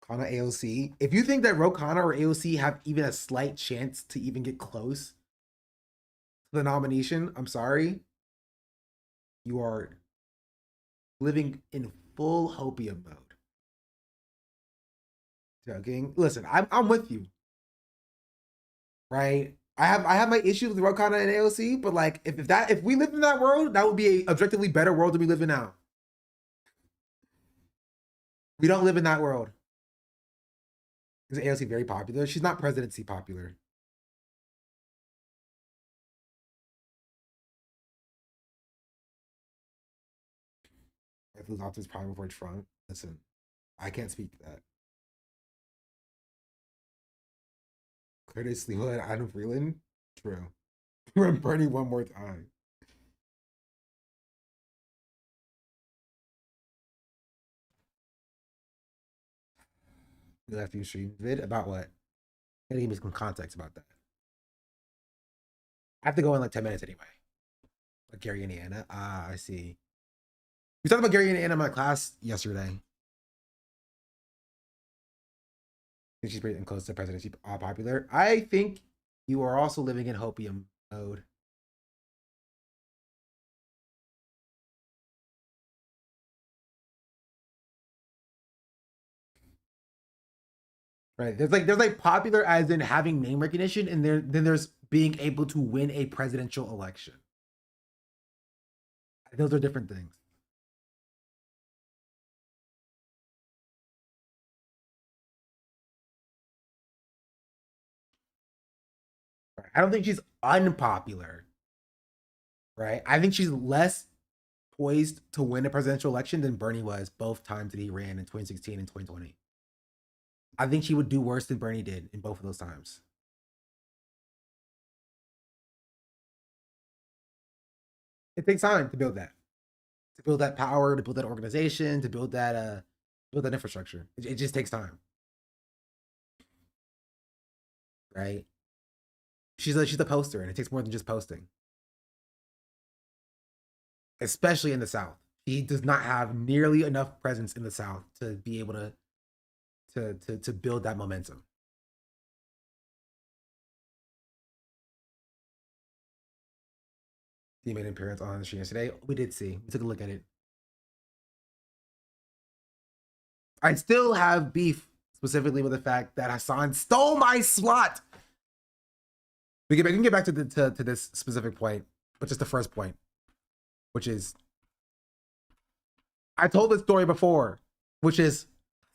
Kana AOC. If you think that Ro Khanna or AOC have even a slight chance to even get close to the nomination, I'm sorry. You are living in full hopium mode. Joking. Listen, I'm with you. Right? I have my issues with Ro Khanna and AOC, but like if we lived in that world, that would be a objectively better world than we live in now. We don't live in that world. Is AOC very popular? She's not presidency popular. I lose Optimus Prime before Trump. Listen, I can't speak to that. Curtis Leland, Adam Freeland? True. Run Bernie one more time. You'll have to stream vid about what? Gotta give me some context about that. I have to go in like 10 minutes anyway. Like Gary, Indiana. Ah, I see. We talked about Gary, Indiana in my class yesterday. She's pretty close to presidency popular. I think you are also living in hopium mode. Right. There's like popular as in having name recognition, and then there's being able to win a presidential election. Those are different things. I don't think she's unpopular. Right? I think she's less poised to win a presidential election than Bernie was both times that he ran in 2016 and 2020. I think she would do worse than Bernie did in both of those times. It takes time to build that power, to build that organization, to build that infrastructure. It just takes time, right? She's a poster, and it takes more than just posting, especially in the South. He does not have nearly enough presence in the South to be able to build that momentum. he made an appearance on the stream yesterday. We did see. We took a look at it. I still have beef specifically with the fact that Hasan stole my slot. We can get back to this specific point, which is the first point, which is I told this story before, which is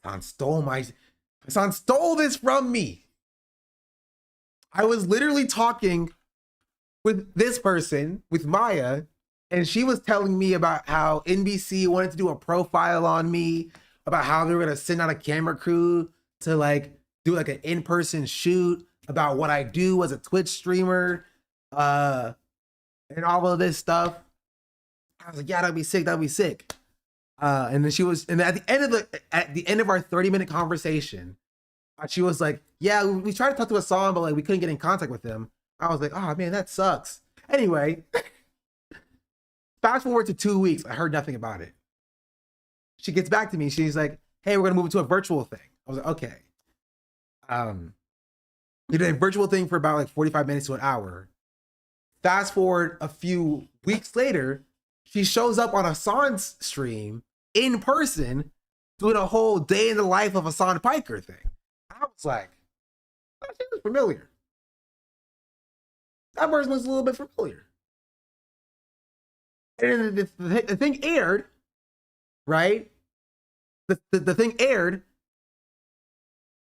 Hasan stole this from me. I was literally talking with this person, with Maya, and she was telling me about how NBC wanted to do a profile on me, about how they were gonna send out a camera crew to like do like an in-person shoot about what I do as a Twitch streamer, and all of this stuff. I was like, yeah, that'd be sick. And then she was, and at the end of our 30-minute conversation, she was like, yeah, we tried to talk to Hasan, but like we couldn't get in contact with him. I was like, oh man, that sucks. Anyway, fast forward to 2 weeks, I heard nothing about it. She gets back to me. She's like, hey, we're gonna move it to a virtual thing. I was like, okay. We did a virtual thing for about like 45 minutes to an hour. Fast forward a few weeks later, she shows up on Hasan's stream in person doing a whole day in the life of Hasan Piker thing. I was like, that seems familiar. That person was a little bit familiar. And the thing aired, right? The thing aired,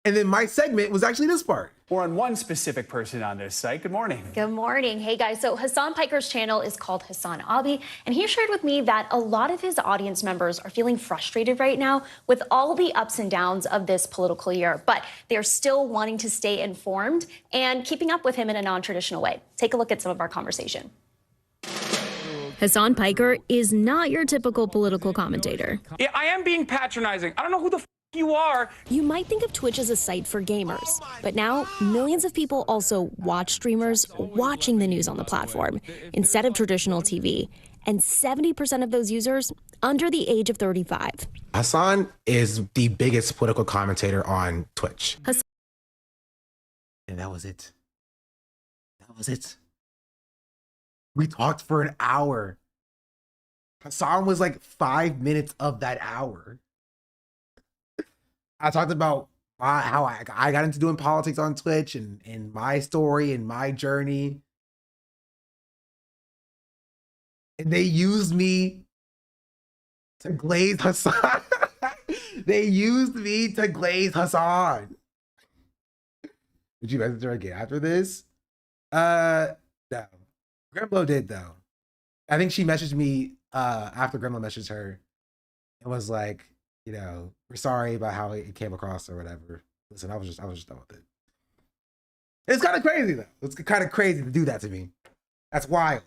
and then my segment was actually this part. We're on one specific person on this site. Good morning. Good morning. Hey guys, so Hasan Piker's channel is called Hasan Abi, and he shared with me that a lot of his audience members are feeling frustrated right now with all the ups and downs of this political year, but they're still wanting to stay informed and keeping up with him in a non-traditional way. Take a look at some of our conversation. Hasan Piker is not your typical political commentator. Yeah, I am being patronizing. I don't know who the you are. You might think of Twitch as a site for gamers, but now millions of people also watch streamers watching the news on the platform instead of traditional TV, and 70% of those users under the age of 35. Hasan is the biggest political commentator on Twitch. And that was it. We talked for an hour. Hasan was like 5 minutes of that hour. I talked about how I got into doing politics on Twitch and my story and my journey. And they used me to glaze Hasan. They used me to glaze Hasan. Did you message her again after this? No. Grimlow did though. I think she messaged me after Grimlow messaged her and was like, you know, we're sorry about how it came across or whatever. Listen, I was just done with it. It's kind of crazy though. It's kind of crazy to do that to me. That's wild.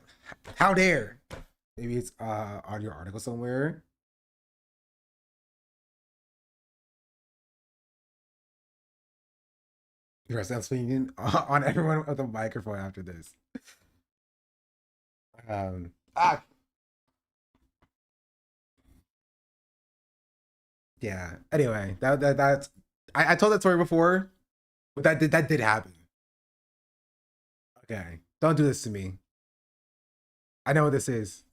How dare? Maybe it's on your article somewhere. Yes, I'm speaking on everyone with a microphone after this. Yeah. Anyway, that's I told that story before, but that did happen. Okay, don't do this to me. I know what this is.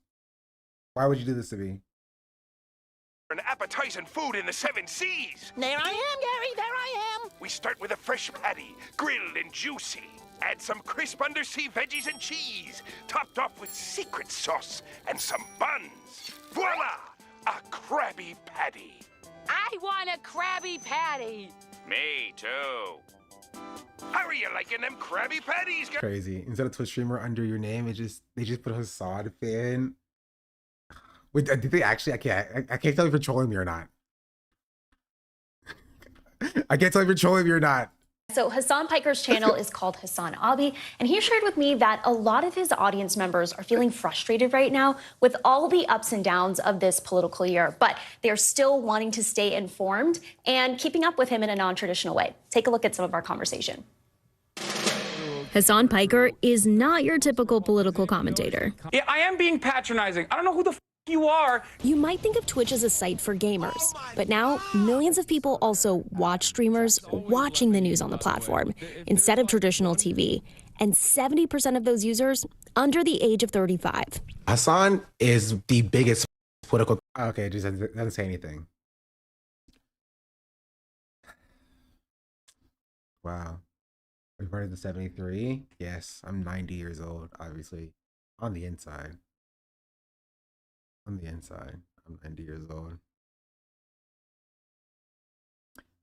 Why would you do this to me? An appetizing food in the 7 seas. There I am, Gary. There I am. We start with a fresh patty, grilled and juicy. Add some crisp undersea veggies and cheese, topped off with secret sauce and some buns. Voila! A Krabby Patty. I want a Krabby Patty. Me too. How are you liking them Krabby Patties? Crazy. Instead of Twitch streamer under your name, they just put Hasan fan. Wait, did they actually? I can't tell if you're trolling me or not. I can't tell if you're trolling me or not. So Hasan Piker's channel is called Hasan Abi, and he shared with me that a lot of his audience members are feeling frustrated right now with all the ups and downs of this political year, but they're still wanting to stay informed and keeping up with him in a non-traditional way. Take a look at some of our conversation. Hasan Piker is not your typical political commentator. Yeah, I am being patronizing. I don't know who the you are. You might think of Twitch as a site for gamers, but now millions of people also watch streamers watching the news on the platform instead of traditional TV, and 70% of those users under the age of 35. Hasan is the biggest political. Okay, it just doesn't say anything. Wow. We started the 73. Yes, I'm 90 years old, obviously. On the inside. On the inside, I'm 90 years old.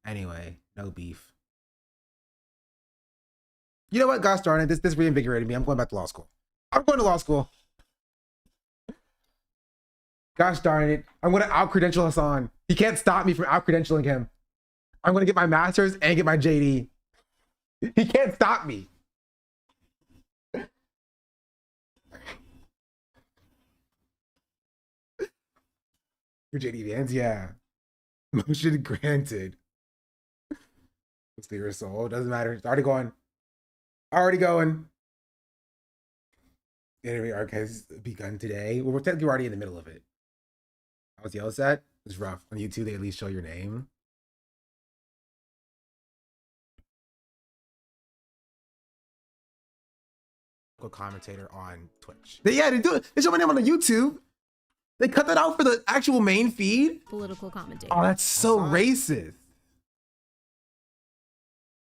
Anyway, no beef. You know what? Gosh darn it, this reinvigorated me. I'm going back to law school. I'm going to law school. Gosh darn it. I'm going to out-credential Hasan. He can't stop me from out-credentialing him. I'm going to get my master's and get my JD. He can't stop me. Your JD Vans, yeah. Motion granted. Clear soul. Doesn't matter. It's already going. Already going. The interview arc has begun today. Well, we're technically already in the middle of it. How was the LSAT? It's rough. On YouTube, they at least show your name. Commentator on Twitch. They do it. They show my name on the YouTube. They cut that out for the actual main feed. Political commentator. Oh, that's so racist.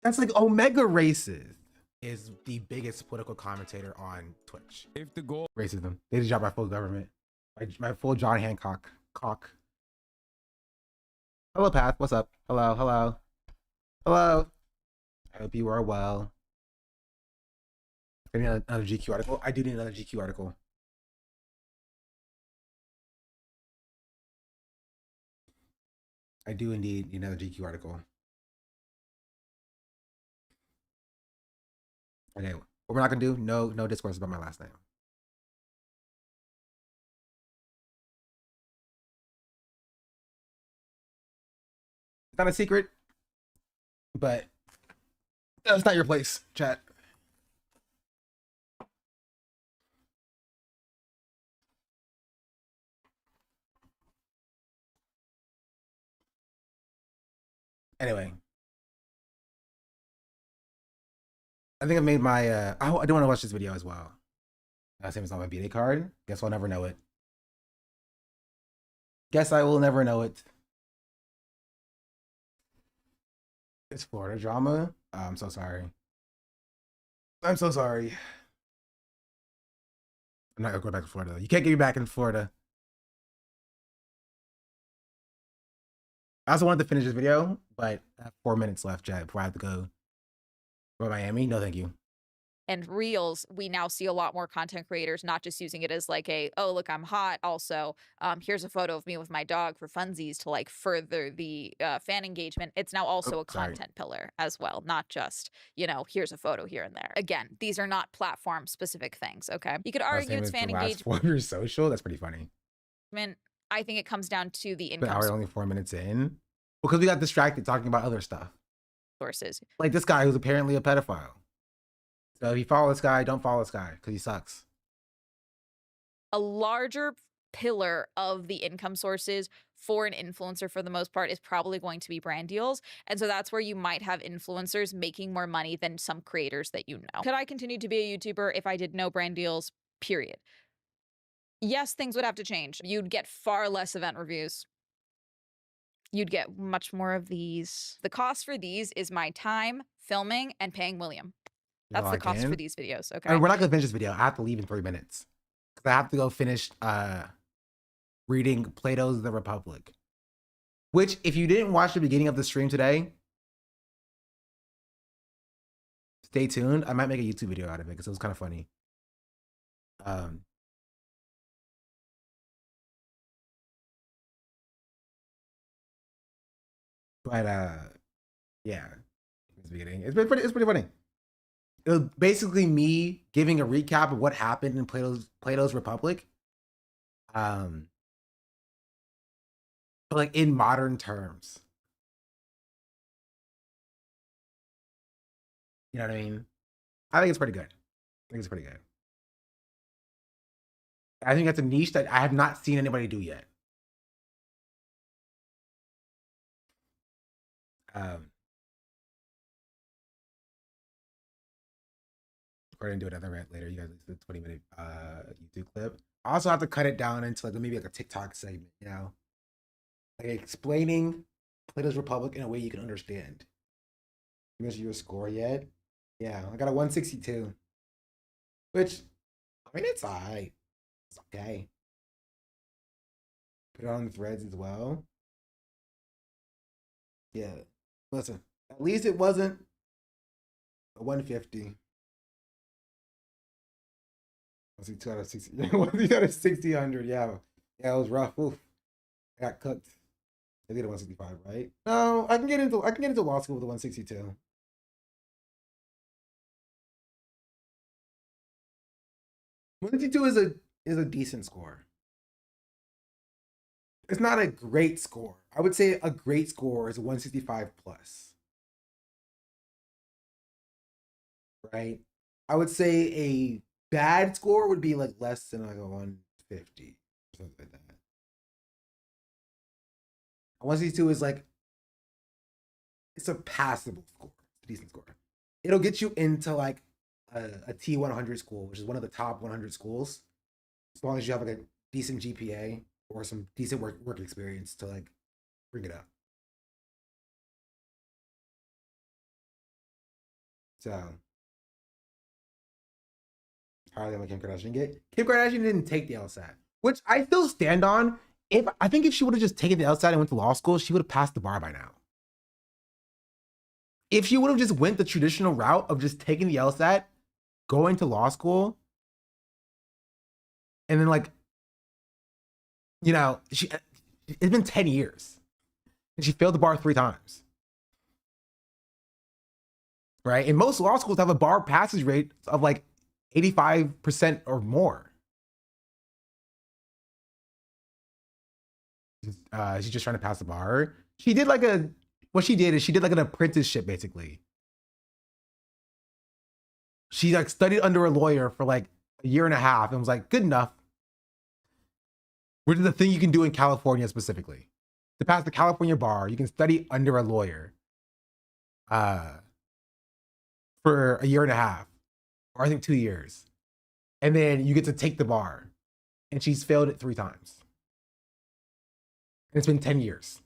That's like Omega racist. Is the biggest political commentator on Twitch. If the goal racism, they just dropped my full government, my full John Hancock cock. Hello, Path. What's up? Hello, hello, hello. I hope you are well. I need another GQ article. I do need another GQ article. I do indeed need another GQ article. Okay, what we're not gonna do? No discourse about my last name. It's not a secret, but that's not your place, chat. Anyway, I think I've made my. I do want to watch this video as well. Same as on my B-Day card. Guess I'll never know it. Guess I will never know it. It's Florida drama. Oh, I'm so sorry. I'm so sorry. I'm not gonna go back to Florida. You can't get me back in Florida. I also wanted to finish this video, but I have 4 minutes left, chat, before I have to go to Miami. No, thank you. And Reels, we now see a lot more content creators not just using it as like a, oh, look, I'm hot. Also, here's a photo of me with my dog for funsies to like further the fan engagement. It's now also a content pillar as well, not just, you know, here's a photo here and there. Again, these are not platform specific things, okay? You could argue it's fan engagement. Your social? That's pretty funny. I think it comes down to the But income we're only 4 minutes in? Because we got distracted talking about other stuff. sources. Like this guy who's apparently a pedophile. So if you follow this guy, don't follow this guy because he sucks. A larger pillar of the income sources for an influencer for the most part is probably going to be brand deals. And so that's where you might have influencers making more money than some creators that you know. Could I continue to be a YouTuber if I did no brand deals? Period. Yes, things would have to change. You'd get far less event reviews. You'd get much more of these. The cost for these is my time, filming, and paying William. That's the cost for these videos, okay? I mean, we're not gonna finish this video. I have to leave in 3 minutes. Because I have to go finish reading Plato's The Republic. Which, if you didn't watch the beginning of the stream today, stay tuned. I might make a YouTube video out of it because it was kind of funny. But yeah, it's beginning. It's pretty funny. It was basically me giving a recap of what happened in Plato's Republic. But like in modern terms. You know what I mean? I think it's pretty good. I think that's a niche that I have not seen anybody do yet. We're gonna do another rant later. You guys listen to the 20-minute YouTube clip. I also have to cut it down into like maybe like a TikTok segment, you know, like explaining Plato's Republic in a way you can understand. You measure your score yet? Yeah, I got a 162, which I mean it's alright. It's okay. Put it on the threads as well. Yeah, listen. At least it wasn't a 150. Was he 2 out of 60? Was he out of 60, 100? Yeah, yeah, it was rough. Oof, I got cooked. I did a 165, right? No, I can get into law school with a 162. Is a decent score. It's not a great score. I would say a great score is a 165 plus. Right? I would say a bad score would be like less than like a 150 or something like that. A 162 is like, it's a passable score. It's a decent score. It'll get you into like a T100 school, which is one of the top 100 schools, as long as you have like a decent GPA or some decent work experience to like bring it up. So, how did Kim Kardashian get? Kim Kardashian didn't take the LSAT, which I still stand on. I think if she would have just taken the LSAT and went to law school, she would have passed the bar by now. If she would have just went the traditional route of just taking the LSAT, going to law school, and then like, you know, it's been 10 years and she failed the bar 3 times. Right? And most law schools have a bar passage rate of like 85% or more. She's just trying to pass the bar. She did like what she did is she did like an apprenticeship basically. She like studied under a lawyer for like a year and a half and was like, good enough. Which is the thing you can do in California specifically. To pass the California bar, you can study under a lawyer for a year and a half, or I think 2 years. And then you get to take the bar. And she's failed it 3 times. And it's been 10 years.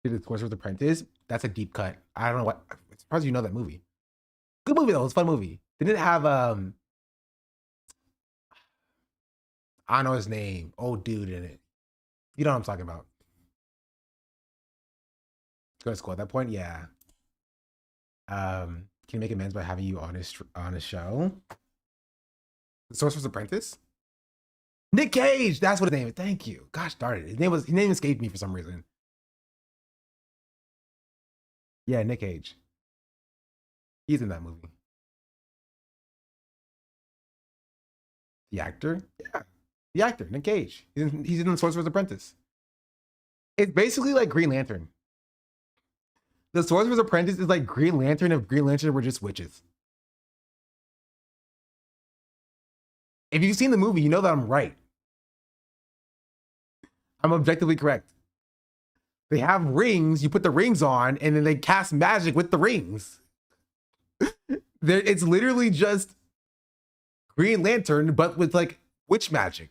Did the Sorcerer's Apprentice? That's a deep cut. I don't know what. I'm surprised you know that movie. Good movie though. It's a fun movie. Didn't it have I don't know his name. Old dude in it. You know what I'm talking about. Go to school at that point, yeah. Can you make amends by having you on a show? The Sorcerer's Apprentice? Nick Cage! That's what his name is. Thank you. Gosh darn it. His name escaped me for some reason. Yeah, Nick Cage. He's in that movie. The actor? Yeah. The actor, Nick Cage. He's in The Sorcerer's Apprentice. It's basically like Green Lantern. The Sorcerer's Apprentice is like Green Lantern if Green Lantern were just witches. If you've seen the movie, you know that I'm right. I'm objectively correct. They have rings, you put the rings on, and then they cast magic with the rings. It's literally just Green Lantern, but with like witch magic.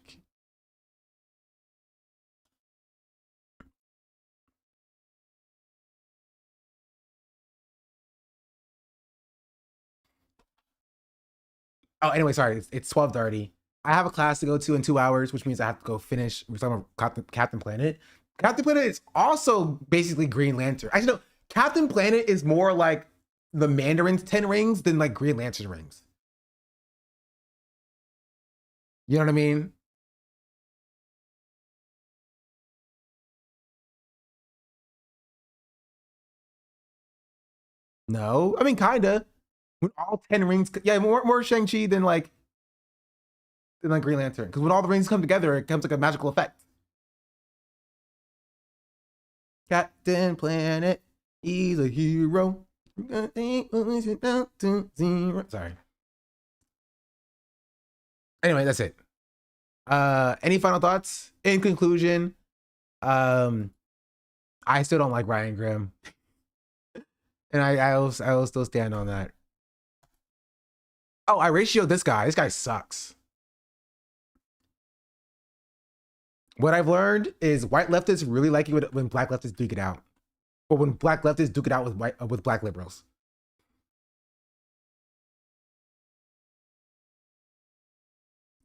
Oh, anyway, sorry. It's 12:30. I have a class to go to in 2 hours, which means I have to go finish. We're talking about Captain Planet. Captain Planet is also basically Green Lantern. Actually, no. Captain Planet is more like the Mandarin's 10 rings than like Green Lantern rings. You know what I mean? No, I mean kinda. When all 10 rings, yeah, more Shang-Chi than like Green Lantern. Because when all the rings come together, it becomes like a magical effect. Captain Planet, he's a hero. Sorry. Anyway, that's it. Any final thoughts? In conclusion, I still don't like Ryan Grimm. And I will still stand on that. Oh, I ratioed this guy. This guy sucks. What I've learned is white leftists really like it when black leftists duke it out. Or when black leftists duke it out with black liberals.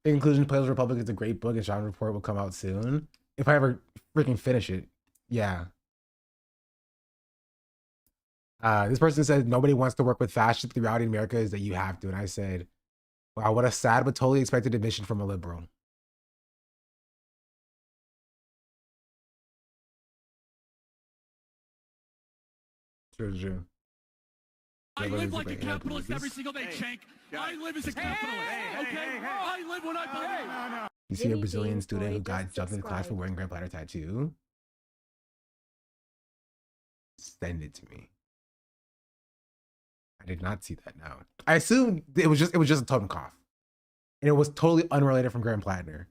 In conclusion, Plato's Republic is a great book and genre report will come out soon. If I ever freaking finish it. Yeah. This person said nobody wants to work with fascists. The reality in America is that you have to. And I said, wow, what a sad but totally expected admission from a liberal. True. I live like a capitalist every single day, Shank. I live as a capitalist, okay? I live when I believe. You see a Brazilian student who got jumped in class for wearing Grand Platter tattoo? Send it to me. I did not see that now. I assumed it was just a totem cough. And it was totally unrelated from Grand Platinum.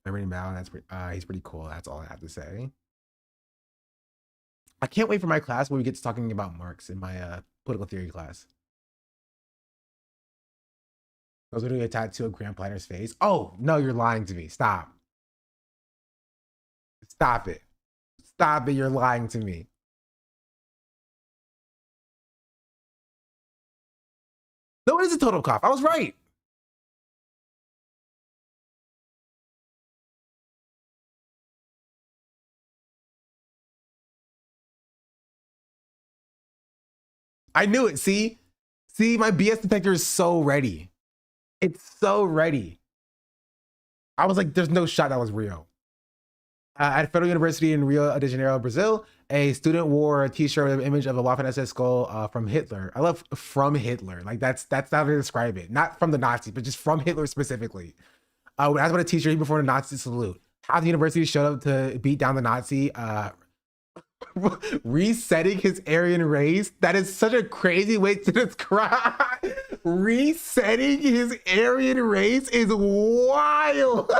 Emery Mao, he's pretty cool. That's all I have to say. I can't wait for my class where we get to talking about Marx in my political theory class. I was literally a tattoo of Grand Platter's face. Oh, no, you're lying to me. Stop. Stop it. Stop it. You're lying to me. No, it is a total cough. I was right. I knew it. See, my BS detector is so ready. It's so ready. I was like, there's no shot that was real. At Federal University in Rio de Janeiro, Brazil, a student wore a t-shirt with an image of a Waffen-SS skull from Hitler. I love from Hitler. Like that's how to describe it. Not from the Nazis, but just from Hitler specifically. When I was about a t-shirt, he performed a Nazi salute. How the university showed up to beat down the Nazi, resetting his Aryan race. That is such a crazy way to describe. Resetting his Aryan race is wild.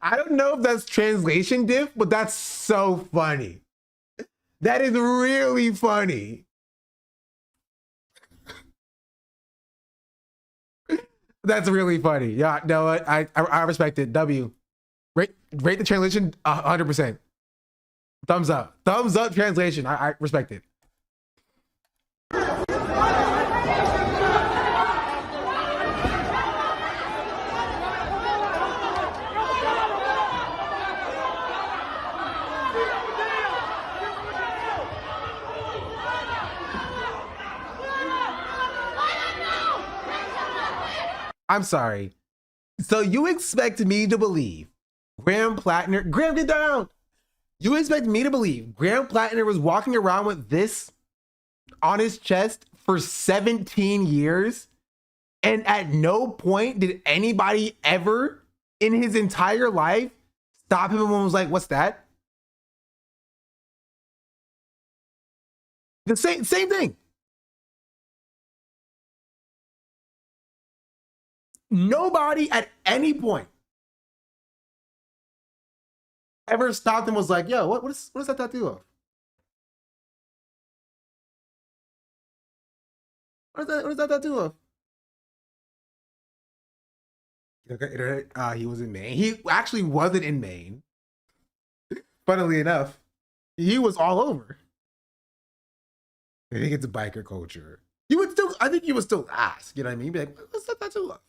I don't know if that's translation diff, but that's so funny. That is really funny. That's really funny. Yeah, no, I respect it. W. Rate the translation 100%. Thumbs up. Thumbs up translation. I respect it. I'm sorry. So you expect me to believe Graham Plattner, Graham, get down. You expect me to believe Graham Plattner was walking around with this on his chest for 17 years, and at no point did anybody ever in his entire life stop him and was like, what's that? The same thing. Nobody at any point ever stopped and was like, yo, what is that tattoo of? What is that tattoo of? He was in Maine. He actually wasn't in Maine. Funnily enough, he was all over. I think it's a biker culture. I think you would still ask, you know what I mean? You'd be like, what's that tattoo of?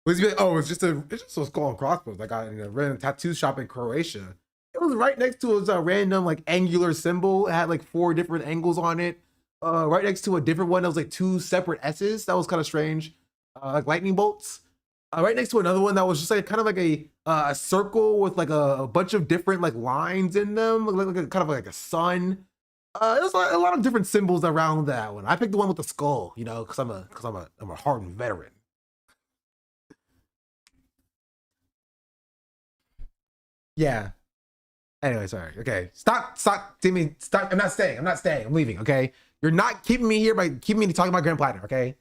Was he like, oh, it's just a skull and crossbones. Like I in a random tattoo shop in Croatia. It was right next to a random like angular symbol. It had like 4 different angles on it. Right next to a different one that was like 2 separate S's. That was kind of strange. Like lightning bolts. Right next to another one that was just like kind of like a circle with like a bunch of different like lines in them, like kind of like a sun. There's a lot of different symbols around that one. I picked the one with the skull, you know, because I'm a hardened veteran. Yeah. Anyway, sorry. Okay. Stop, Timmy. Stop. I'm not staying. I'm leaving. Okay. You're not keeping me here by keeping me talking about Grand Platinum. Okay.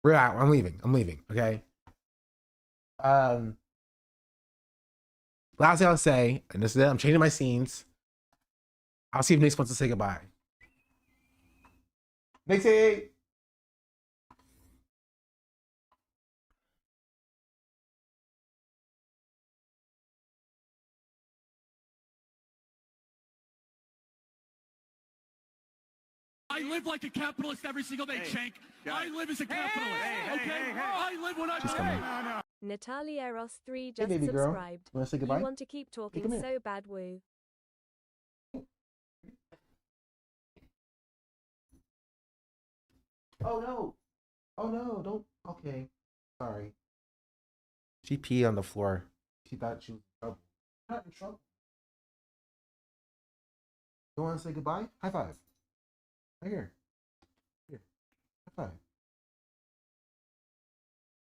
We're out. I'm leaving. Okay. Last thing I'll say, and this is it, I'm changing my scenes. I'll see if Nix wants to say goodbye. Nixie! I live like a capitalist every single day, Shank. I live as a capitalist, okay? I live when I... Natalie Eros 3 just baby girl. subscribed. Wanna say goodbye? You want to keep talking come here. so bad, woo. Oh no! Oh no! Don't. Okay. Sorry. She peed on the floor. She thought she was in trouble. Not in trouble. You want to say goodbye? High five. Right here. Here. High five.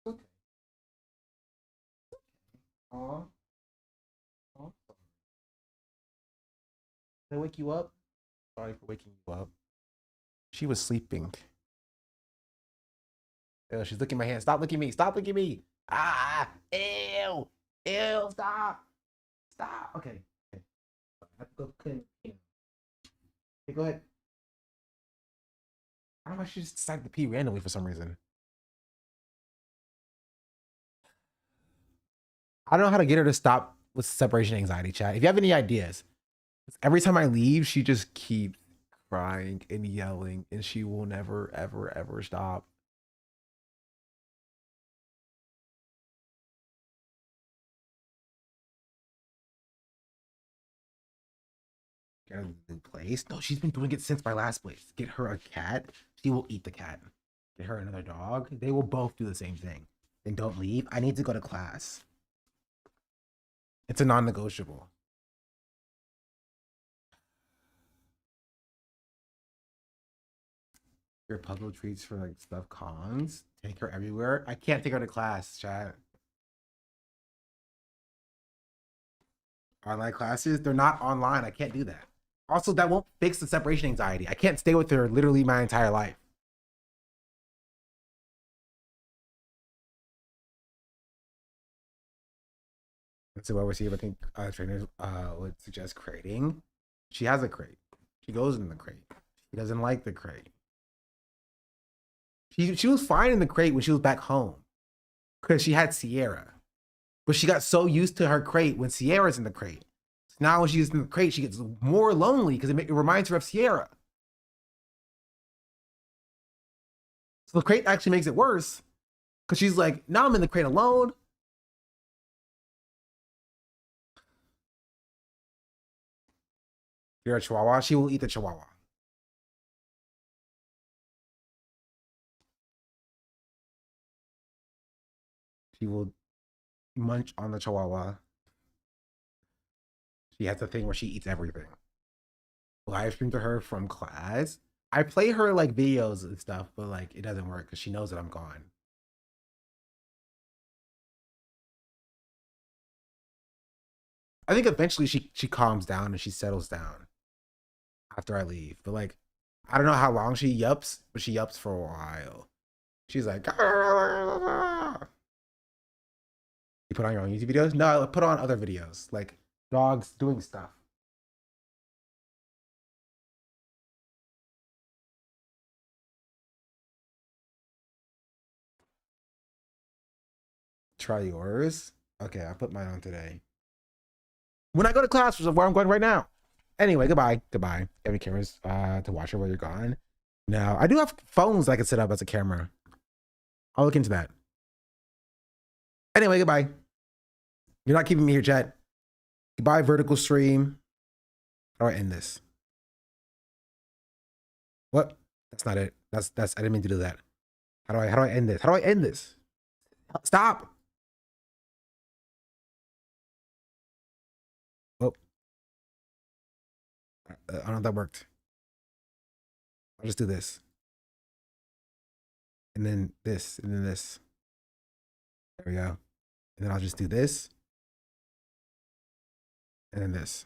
Okay. Aw. Aw. Did I wake you up? Sorry for waking you up. She was sleeping. Ew, she's licking my hand. Stop licking me. Stop licking me. Ah. Ew. Ew. Stop. Stop. Okay. Okay. I have to go clean. Okay, go ahead. I don't know why she just decided to pee randomly for some reason. I don't know how to get her to stop with separation anxiety, chat. If you have any ideas, every time I leave, she just keeps crying and yelling, and she will never, ever, ever stop. Get her in place. No, she's been doing it since my last place. Get her a cat. She will eat the cat. Get her another dog. They will both do the same thing. Then don't leave. I need to go to class. It's a non-negotiable. Your puzzle treats for like stuffed cons. Take her everywhere. I can't take her to class, chat. Online classes, they're not online. I can't do that. Also, that won't fix the separation anxiety. I can't stay with her literally my entire life. Let's see what we're seeing. I think trainers would suggest crating. She has a crate. She goes in the crate. She doesn't like the crate. She was fine in the crate when she was back home because she had Sierra. But she got so used to her crate when Sierra's in the crate. So now when she's in the crate, she gets more lonely because it reminds her of Sierra. So the crate actually makes it worse because she's like, now I'm in the crate alone. You're a chihuahua, she will eat the chihuahua. She will munch on the chihuahua. She has a thing where she eats everything. Live stream to her from class. I play her like videos and stuff, but like it doesn't work because she knows that I'm gone. I think eventually she calms down and she settles down after I leave. But like, I don't know how long she yups, but she yups for a while. She's like, you put on your own YouTube videos? No, I put on other videos, like dogs doing stuff. Try yours. Okay, I put mine on today. When I go to class, which is where I'm going right now. Anyway, goodbye. Goodbye. Any cameras to watch her while you're gone? No, I do have phones I can set up as a camera. I'll look into that. Anyway, goodbye. You're not keeping me here, chat. Goodbye, vertical stream. How do I end this? What? That's not it. That's I didn't mean to do that. How do I end this? How do I end this? Stop. Oh. I don't know if that worked. I'll just do this. And then this, and then this. There we go. And then I'll just do this. And then this.